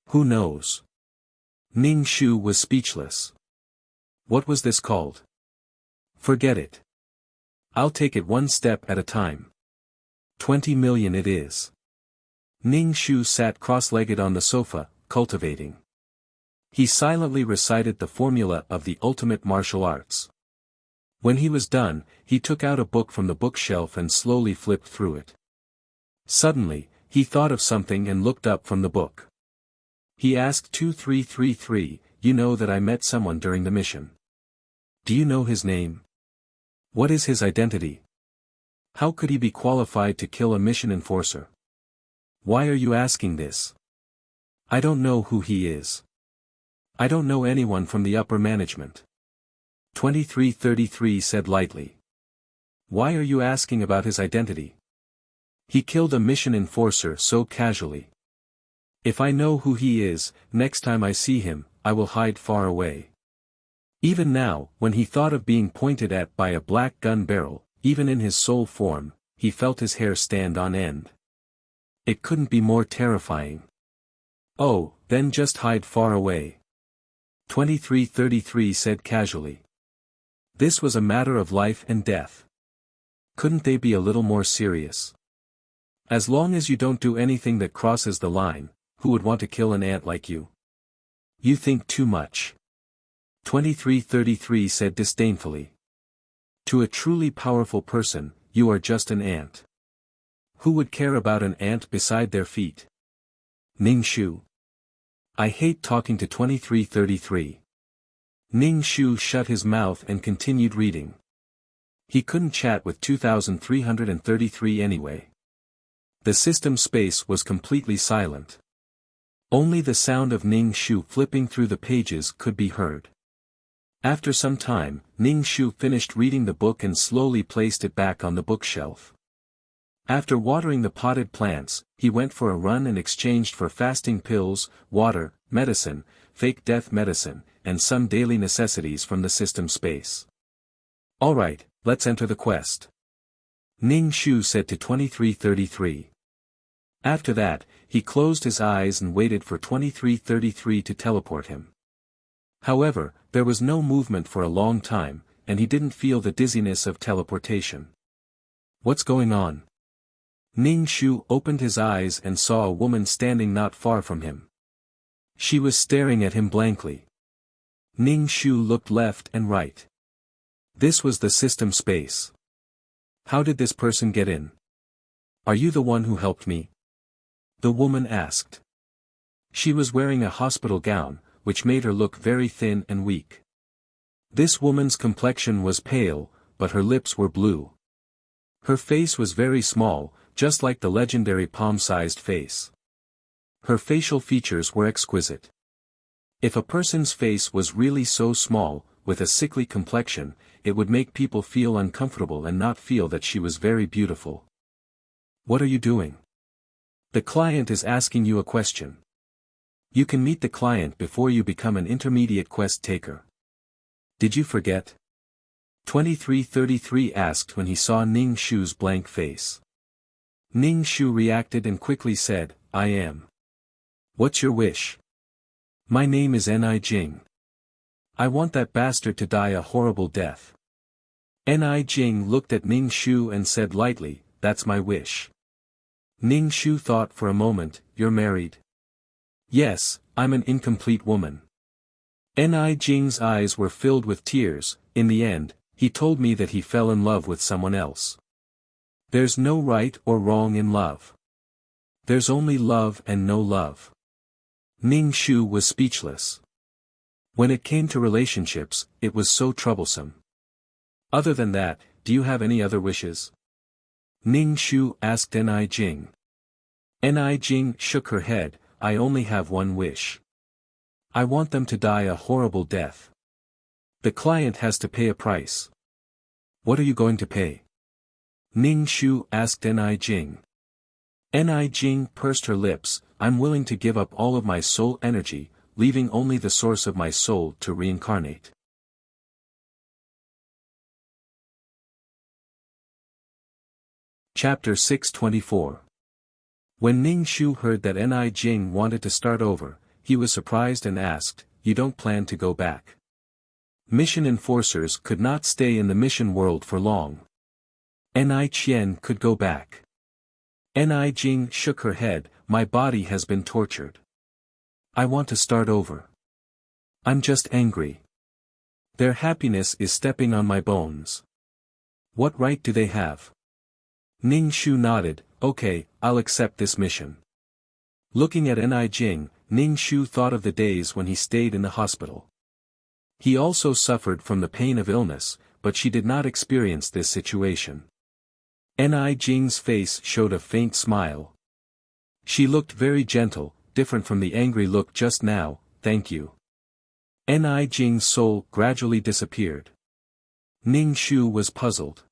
S1: Who knows? Ning Shu was speechless. What was this called? Forget it. I'll take it one step at a time. 20 million it is. Ning Shu sat cross-legged on the sofa, cultivating. He silently recited the formula of the ultimate martial arts. When he was done, he took out a book from the bookshelf and slowly flipped through it. Suddenly, he thought of something and looked up from the book. He asked 2333, "You know that I met someone during the mission. Do you know his name? What is his identity? How could he be qualified to kill a mission enforcer? Why are you asking this? I don't know who he is. I don't know anyone from the upper management." 2333 said lightly. Why are you asking about his identity? He killed a mission enforcer so casually. If I know who he is, next time I see him, I will hide far away. Even now, when he thought of being pointed at by a black gun barrel, even in his soul form, he felt his hair stand on end. It couldn't be more terrifying. Oh, then just hide far away. 2333 said casually. This was a matter of life and death. Couldn't they be a little more serious? As long as you don't do anything that crosses the line, who would want to kill an ant like you? You think too much. 2333 said disdainfully. To a truly powerful person, you are just an ant. Who would care about an ant beside their feet? Ning Shu. I hate talking to 2333. Ning Shu shut his mouth and continued reading. He couldn't chat with 2333 anyway. The system space was completely silent. Only the sound of Ning Shu flipping through the pages could be heard. After some time, Ning Shu finished reading the book and slowly placed it back on the bookshelf. After watering the potted plants, he went for a run and exchanged for fasting pills, water, medicine, fake death medicine, and some daily necessities from the system space. Alright, let's enter the quest. Ning Shu said to 2333. After that, he closed his eyes and waited for 2333 to teleport him. However, there was no movement for a long time, and he didn't feel the dizziness of teleportation. What's going on? Ning Shu opened his eyes and saw a woman standing not far from him. She was staring at him blankly. Ning Shu looked left and right. This was the system space. How did this person get in? Are you the one who helped me? The woman asked. She was wearing a hospital gown, which made her look very thin and weak. This woman's complexion was pale, but her lips were blue. Her face was very small, just like the legendary palm-sized face. Her facial features were exquisite. If a person's face was really so small, with a sickly complexion, it would make people feel uncomfortable and not feel that she was very beautiful. What are you doing? The client is asking you a question. You can meet the client before you become an intermediate quest taker. Did you forget? 2333 asked when he saw Ning Shu's blank face. Ning Shu reacted and quickly said, I am. What's your wish? My name is Ni Jing. I want that bastard to die a horrible death. Ni Jing looked at Ning Shu and said lightly, that's my wish. Ning Shu thought for a moment, you're married? Yes, I'm an incomplete woman. Ni Jing's eyes were filled with tears. In the end, he told me that he fell in love with someone else. There's no right or wrong in love. There's only love and no love. Ning Shu was speechless. When it came to relationships, it was so troublesome. Other than that, do you have any other wishes? Ning Shu asked Ni Jing. Ni Jing shook her head, I only have one wish. I want them to die a horrible death. The client has to pay a price. What are you going to pay? Ning Shu asked Ni Jing. Ni Jing pursed her lips, I'm willing to give up all of my soul energy, leaving only the source of my soul to reincarnate. Chapter 624. When Ning Shu heard that Ni Jing wanted to start over, he was surprised and asked, you don't plan to go back? Mission enforcers could not stay in the mission world for long. Ni Qian could go back. Ni Jing shook her head, my body has been tortured. I want to start over. I'm just angry. Their happiness is stepping on my bones. What right do they have? Ning Shu nodded, okay, I'll accept this mission. Looking at Ni Jing, Ning Shu thought of the days when he stayed in the hospital. He also suffered from the pain of illness, but she did not experience this situation. Ni Jing's face showed a faint smile. She looked very gentle, different from the angry look just now, thank you. Ni Jing's soul gradually disappeared. Ning Shu was puzzled.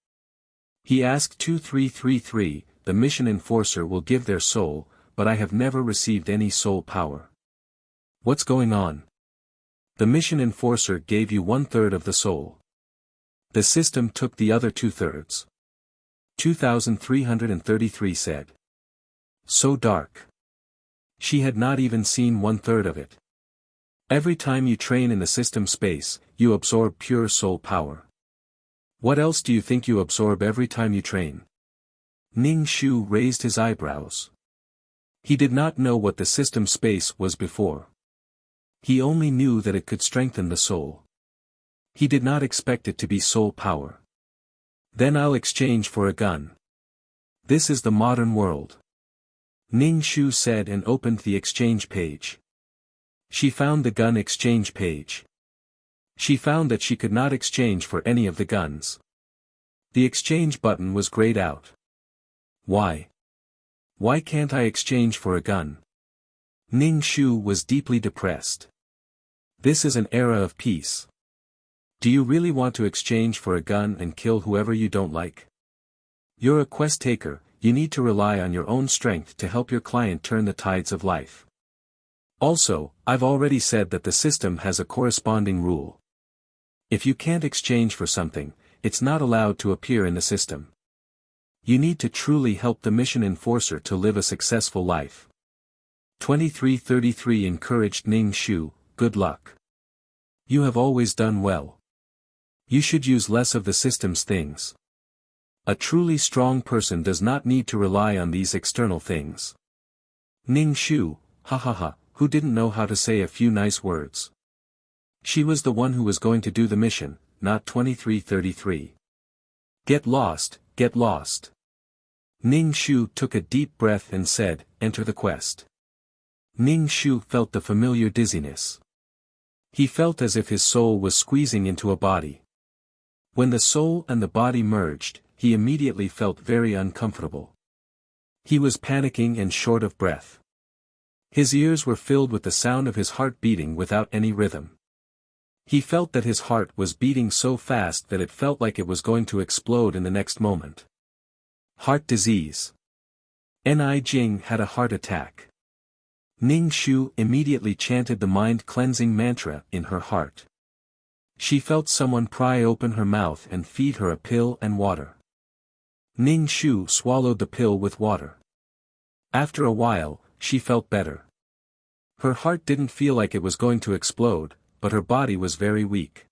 S1: He asked 2333, the mission enforcer will give their soul, but I have never received any soul power. What's going on? The mission enforcer gave you 1/3 of the soul. The system took the other 2/3. 2333 said. So dark. She had not even seen 1/3 of it. Every time you train in the system space, you absorb pure soul power. What else do you think you absorb every time you train? Ning Shu raised his eyebrows. He did not know what the system space was before. He only knew that it could strengthen the soul. He did not expect it to be soul power. Then I'll exchange for a gun. This is the modern world. Ning Shu said and opened the exchange page. She found the gun exchange page. She found that she could not exchange for any of the guns. The exchange button was grayed out. Why? Why can't I exchange for a gun? Ning Shu was deeply depressed. This is an era of peace. Do you really want to exchange for a gun and kill whoever you don't like? You're a quest taker, you need to rely on your own strength to help your client turn the tides of life. Also, I've already said that the system has a corresponding rule. If you can't exchange for something, it's not allowed to appear in the system. You need to truly help the mission enforcer to live a successful life. 2333 encouraged Ning Shu, good luck. You have always done well. You should use less of the system's things. A truly strong person does not need to rely on these external things. Ning Shu, who didn't know how to say a few nice words. She was the one who was going to do the mission, not 2333. Get lost, get lost. Ning Shu took a deep breath and said, enter the quest. Ning Shu felt the familiar dizziness. He felt as if his soul was squeezing into a body. When the soul and the body merged, he immediately felt very uncomfortable. He was panicking and short of breath. His ears were filled with the sound of his heart beating without any rhythm. He felt that his heart was beating so fast that it felt like it was going to explode in the next moment. Heart disease. Ni Jing had a heart attack. Ning Shu immediately chanted the mind-cleansing mantra in her heart. She felt someone pry open her mouth and feed her a pill and water. Ning Shu swallowed the pill with water. After a while, she felt better. Her heart didn't feel like it was going to explode, but her body was very weak.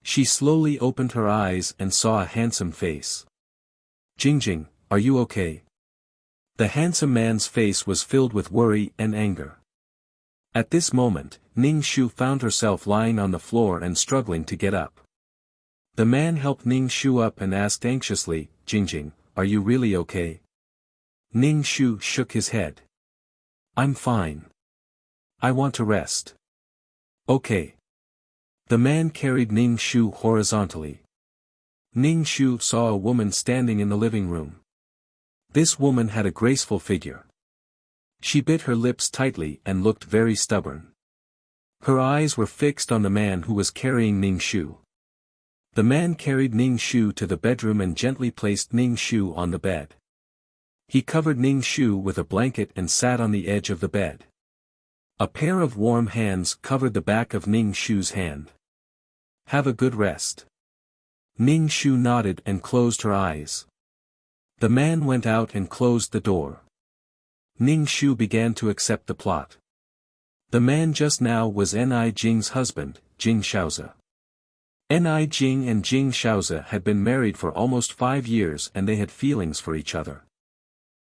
S1: She slowly opened her eyes and saw a handsome face. Jingjing, are you okay? The handsome man's face was filled with worry and anger. At this moment, Ning Shu found herself lying on the floor and struggling to get up. The man helped Ning Shu up and asked anxiously, Jingjing, are you really okay? Ning Shu shook his head. I'm fine. I want to rest. Okay. The man carried Ning Shu horizontally. Ning Shu saw a woman standing in the living room. This woman had a graceful figure. She bit her lips tightly and looked very stubborn. Her eyes were fixed on the man who was carrying Ning Shu. The man carried Ning Shu to the bedroom and gently placed Ning Shu on the bed. He covered Ning Shu with a blanket and sat on the edge of the bed. A pair of warm hands covered the back of Ning Shu's hand. Have a good rest. Ning Shu nodded and closed her eyes. The man went out and closed the door. Ning Shu began to accept the plot. The man just now was Ni Jing's husband, Jing Shaoze. Ni Jing and Jing Shaoze had been married for almost 5 years and they had feelings for each other.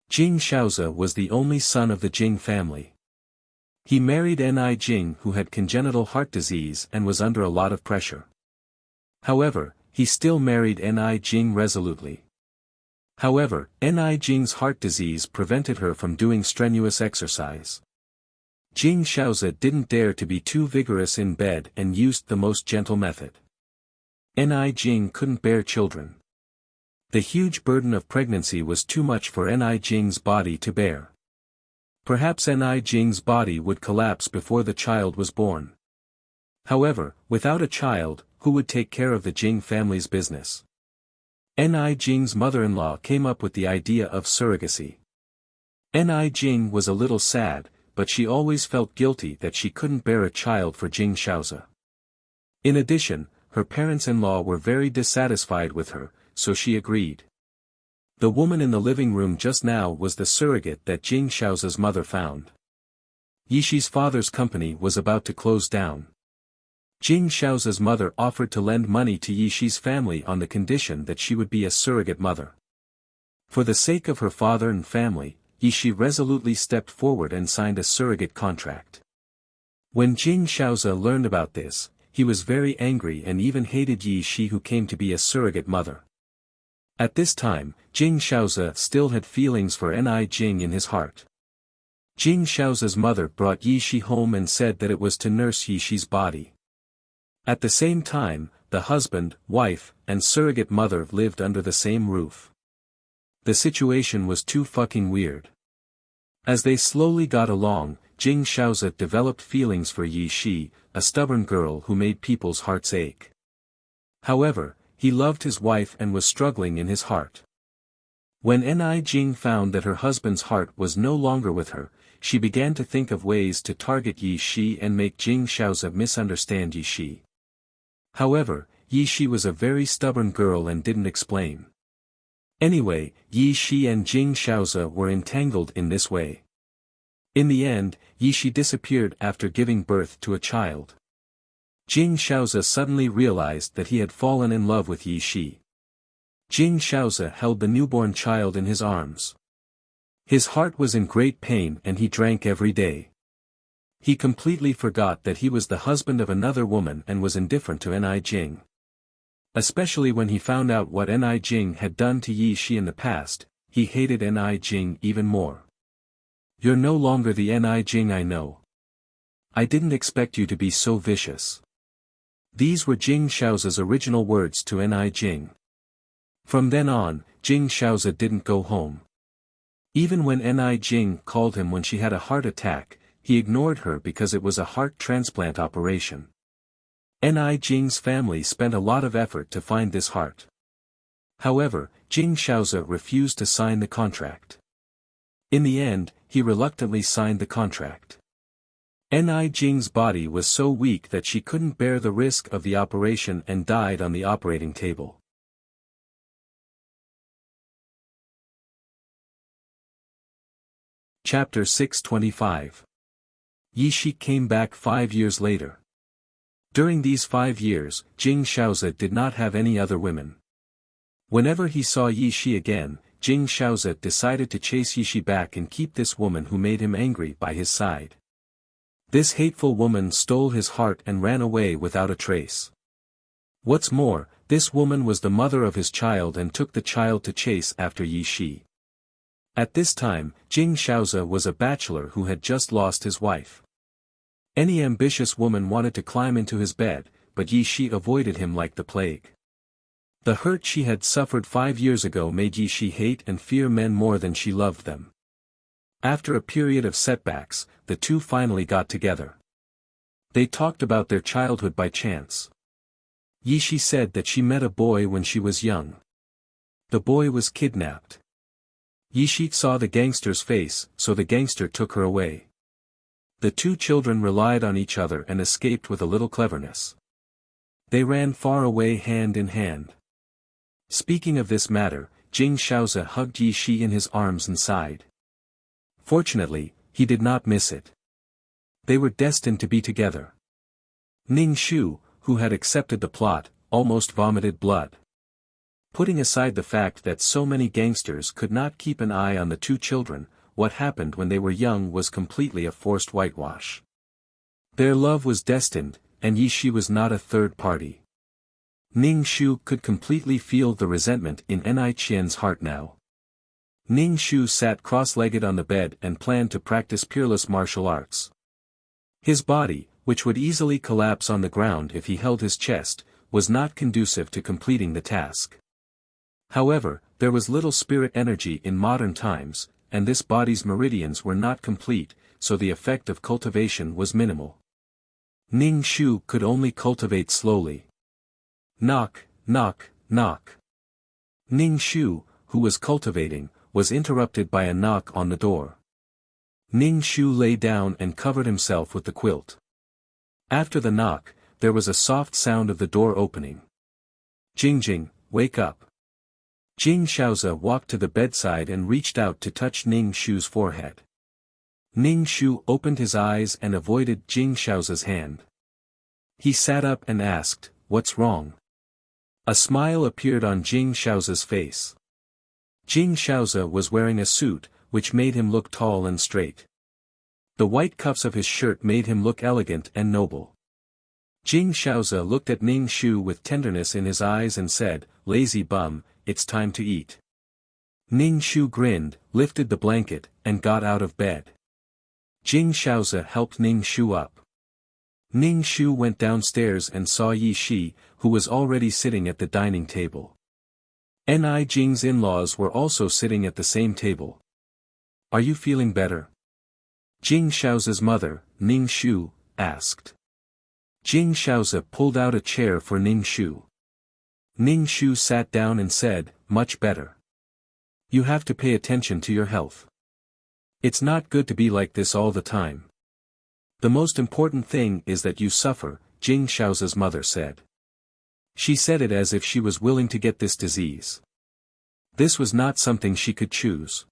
S1: Jing Shaoze was the only son of the Jing family. He married Ni Jing, who had congenital heart disease and was under a lot of pressure. However, he still married Ni Jing resolutely. However, Ni Jing's heart disease prevented her from doing strenuous exercise. Jing Shaoze didn't dare to be too vigorous in bed and used the most gentle method. Ni Jing couldn't bear children. The huge burden of pregnancy was too much for Ni Jing's body to bear. Perhaps Ni Jing's body would collapse before the child was born. However, without a child, who would take care of the Jing family's business? Ni Jing's mother-in-law came up with the idea of surrogacy. Ni Jing was a little sad, but she always felt guilty that she couldn't bear a child for Jing Shaoze. In addition, her parents-in-law were very dissatisfied with her, so she agreed. The woman in the living room just now was the surrogate that Jing Shaoze's mother found. Yishi's father's company was about to close down. Jing Shaoze's mother offered to lend money to Yishi's family on the condition that she would be a surrogate mother. For the sake of her father and family, Yishi resolutely stepped forward and signed a surrogate contract. When Jing Shaoze learned about this, he was very angry and even hated Yishi, who came to be a surrogate mother. At this time, Jing Shaoze still had feelings for Ni Jing in his heart. Jing Shaoze's mother brought Yishi home and said that it was to nurse Yishi's body. At the same time, the husband, wife, and surrogate mother lived under the same roof. The situation was too fucking weird. As they slowly got along, Jing Shaoze developed feelings for Yishi, a stubborn girl who made people's hearts ache. However, he loved his wife and was struggling in his heart. When Ni Jing found that her husband's heart was no longer with her, she began to think of ways to target Yishi and make Jing Shaoze misunderstand Yishi. However, Yi Shi was a very stubborn girl and didn't explain. Anyway, Yi Shi and Jing Shaoze were entangled in this way. In the end, Yi Shi disappeared after giving birth to a child. Jing Shaoze suddenly realized that he had fallen in love with Yi Shi. Jing Shaoze held the newborn child in his arms. His heart was in great pain and he drank every day. He completely forgot that he was the husband of another woman and was indifferent to Ni Jing. Especially when he found out what Ni Jing had done to Yi Shi in the past, he hated Ni Jing even more. "You're no longer the Ni Jing I know. I didn't expect you to be so vicious." These were Jing Shaoze's original words to Ni Jing. From then on, Jing Shaoze didn't go home. Even when Ni Jing called him when she had a heart attack, he ignored her because it was a heart transplant operation. Ni Jing's family spent a lot of effort to find this heart. However, Jing Shaoze refused to sign the contract. In the end, he reluctantly signed the contract. Ni Jing's body was so weak that she couldn't bear the risk of the operation and died on the operating table. Chapter 625. Yi Shi came back 5 years later. During these 5 years, Jing Shaoze did not have any other women. Whenever he saw Yi Shi again, Jing Shaoze decided to chase Yi Shi back and keep this woman who made him angry by his side. This hateful woman stole his heart and ran away without a trace. What's more, this woman was the mother of his child and took the child to chase after Yi Shi. At this time, Jing Shaoze was a bachelor who had just lost his wife. Any ambitious woman wanted to climb into his bed, but Yi Shi avoided him like the plague. The hurt she had suffered 5 years ago made Yi Shi hate and fear men more than she loved them. After a period of setbacks, the two finally got together. They talked about their childhood by chance. Yi Shi said that she met a boy when she was young. The boy was kidnapped. Yi Shi saw the gangster's face, so the gangster took her away. The two children relied on each other and escaped with a little cleverness. They ran far away hand in hand. Speaking of this matter, Jing Shaoze hugged Yi Shi in his arms and sighed. Fortunately, he did not miss it. They were destined to be together. Ning Shu, who had accepted the plot, almost vomited blood. Putting aside the fact that so many gangsters could not keep an eye on the two children, what happened when they were young was completely a forced whitewash. Their love was destined, and Yi Shi was not a third party. Ning Shu could completely feel the resentment in Ni Qian's heart now. Ning Shu sat cross-legged on the bed and planned to practice peerless martial arts. His body, which would easily collapse on the ground if he held his chest, was not conducive to completing the task. However, there was little spirit energy in modern times, and this body's meridians were not complete, so the effect of cultivation was minimal. Ning Shu could only cultivate slowly. Knock, knock, knock. Ning Shu, who was cultivating, was interrupted by a knock on the door. Ning Shu lay down and covered himself with the quilt. After the knock, there was a soft sound of the door opening. Jing, wake up. Jing Shaoze walked to the bedside and reached out to touch Ning Shu's forehead. Ning Shu opened his eyes and avoided Jing Shaoze's hand. He sat up and asked, "What's wrong?" A smile appeared on Jing Shaoze's face. Jing Shaoze was wearing a suit, which made him look tall and straight. The white cuffs of his shirt made him look elegant and noble. Jing Shaoze looked at Ning Shu with tenderness in his eyes and said, "Lazy bum, it's time to eat." Ning Shu grinned, lifted the blanket, and got out of bed. Jing Shaoze helped Ning Shu up. Ning Shu went downstairs and saw Yi Shi, who was already sitting at the dining table. Ni Jing's in-laws were also sitting at the same table. "Are you feeling better?" Jing Shaoze's mother, Ning Shu, asked. Jing Shaoze pulled out a chair for Ning Shu. Ning Shu sat down and said, "Much better. You have to pay attention to your health. It's not good to be like this all the time. The most important thing is that you suffer," Jing Shaoze's mother said. She said it as if she was willing to get this disease. This was not something she could choose.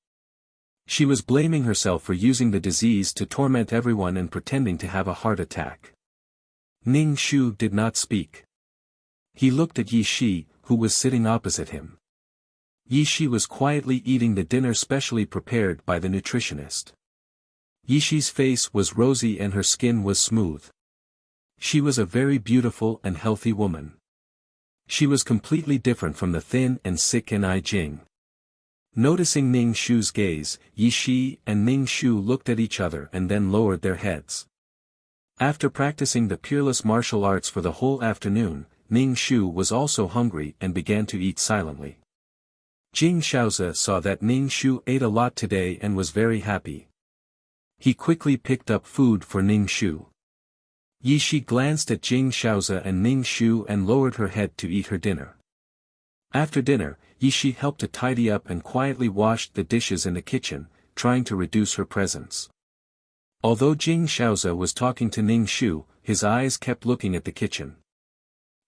S1: She was blaming herself for using the disease to torment everyone and pretending to have a heart attack. Ning Shu did not speak. He looked at Yi Shi, who was sitting opposite him. Yi Shi was quietly eating the dinner specially prepared by the nutritionist. Yi Shi's face was rosy and her skin was smooth. She was a very beautiful and healthy woman. She was completely different from the thin and sick Ni Jing. Noticing Ning Shu's gaze, Yi Shi and Ning Shu looked at each other and then lowered their heads. After practicing the peerless martial arts for the whole afternoon, Ning Shu was also hungry and began to eat silently. Jing Shaoze saw that Ning Shu ate a lot today and was very happy. He quickly picked up food for Ning Shu. Yi Shi glanced at Jing Shaoze and Ning Shu and lowered her head to eat her dinner. After dinner, Yi Shi helped to tidy up and quietly washed the dishes in the kitchen, trying to reduce her presence. Although Jing Shaoze was talking to Ning Shu, his eyes kept looking at the kitchen.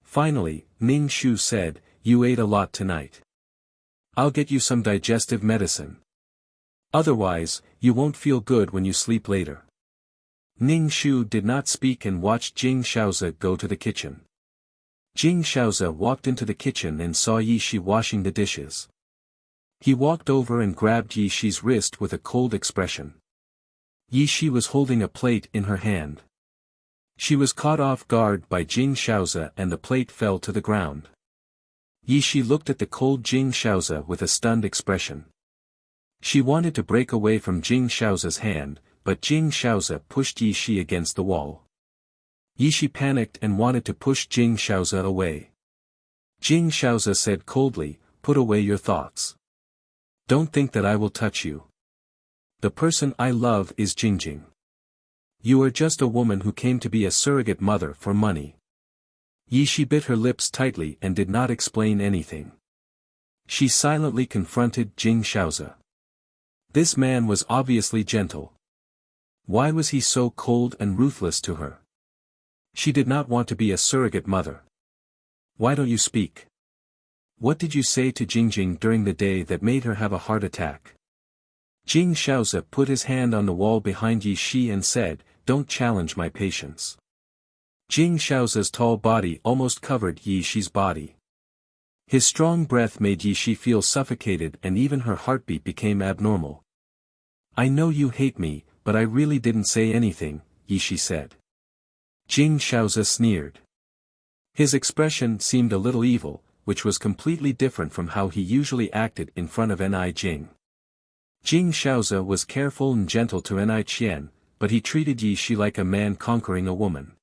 S1: Finally, Ning Shu said, "You ate a lot tonight. I'll get you some digestive medicine. Otherwise, you won't feel good when you sleep later." Ning Shu did not speak and watched Jing Shaoze go to the kitchen. Jing Shaoze walked into the kitchen and saw Yi Shi washing the dishes. He walked over and grabbed Yi Shi's wrist with a cold expression. Yi Shi was holding a plate in her hand. She was caught off guard by Jing Shaoze and the plate fell to the ground. Yi Shi looked at the cold Jing Shaoze with a stunned expression. She wanted to break away from Jing Shaoze's hand, but Jing Shaoze pushed Yi Shi against the wall. Yi Shi panicked and wanted to push Jing Shaoze away. Jing Shaoze said coldly, "Put away your thoughts. Don't think that I will touch you. The person I love is Jingjing. You are just a woman who came to be a surrogate mother for money." Yi Shi bit her lips tightly and did not explain anything. She silently confronted Jing Shaoze. This man was obviously gentle. Why was he so cold and ruthless to her? She did not want to be a surrogate mother. "Why don't you speak? What did you say to Jingjing during the day that made her have a heart attack?" Jing Shaoze put his hand on the wall behind Yi Shi and said, "Don't challenge my patience." Jing Shaoze's tall body almost covered Yi Shi's body. His strong breath made Yi Shi feel suffocated and even her heartbeat became abnormal. "I know you hate me, but I really didn't say anything," Yi Shi said. Jing Shaoze sneered. His expression seemed a little evil, which was completely different from how he usually acted in front of Ni Jing. Jing Shaoze was careful and gentle to Ni Qian, but he treated Yi Shi like a man conquering a woman.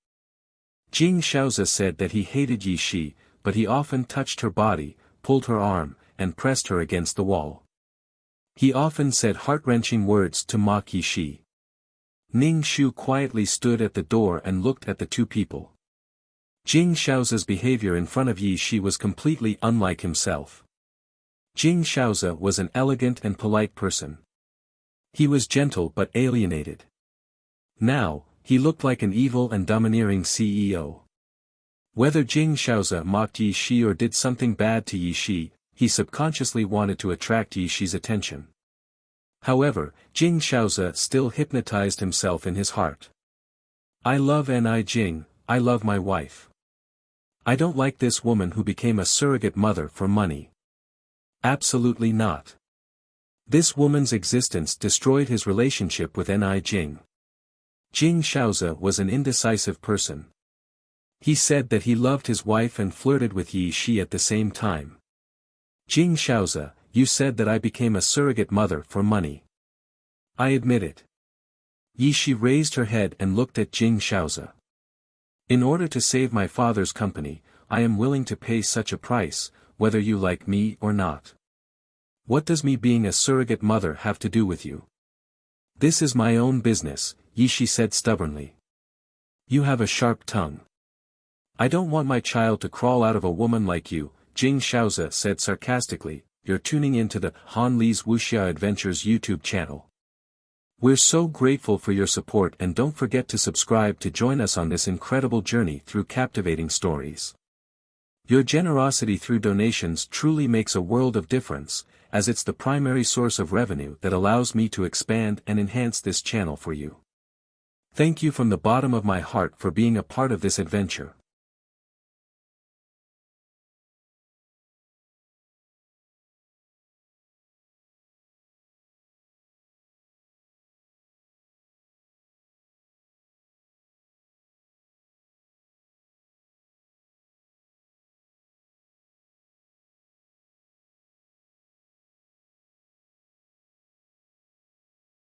S1: Jing Shaoze said that he hated Yi Shi, but he often touched her body, pulled her arm, and pressed her against the wall. He often said heart-wrenching words to mock Yi Shi. Ning Shu quietly stood at the door and looked at the two people. Jing Shaoze's behavior in front of Yi Shi was completely unlike himself. Jing Shaoze was an elegant and polite person. He was gentle but alienated. Now, he looked like an evil and domineering CEO. Whether Jing Shaoze mocked Yi Shi or did something bad to Yi Shi, he subconsciously wanted to attract Yi Shi's attention. However, Jing Shaoze still hypnotized himself in his heart. "I love Ni Jing, I love my wife. I don't like this woman who became a surrogate mother for money. Absolutely not. This woman's existence destroyed his relationship with Ni Jing." Jing Shaoze was an indecisive person. He said that he loved his wife and flirted with Yi Shi at the same time. "Jing Shaoze, you said that I became a surrogate mother for money. I admit it." Yi Shi raised her head and looked at Jing Shaoze. "In order to save my father's company, I am willing to pay such a price, whether you like me or not. What does me being a surrogate mother have to do with you?" "This is my own business," Yi Shi said stubbornly. "You have a sharp tongue. I don't want my child to crawl out of a woman like you," Jing Shaoze said sarcastically. "You're tuning into the Han Li's Wuxia Adventures YouTube channel. We're so grateful for your support and don't forget to subscribe to join us on this incredible journey through captivating stories. Your generosity through donations truly makes a world of difference, as it's the primary source of revenue that allows me to expand and enhance this channel for you. Thank you from the bottom of my heart for being a part of this adventure.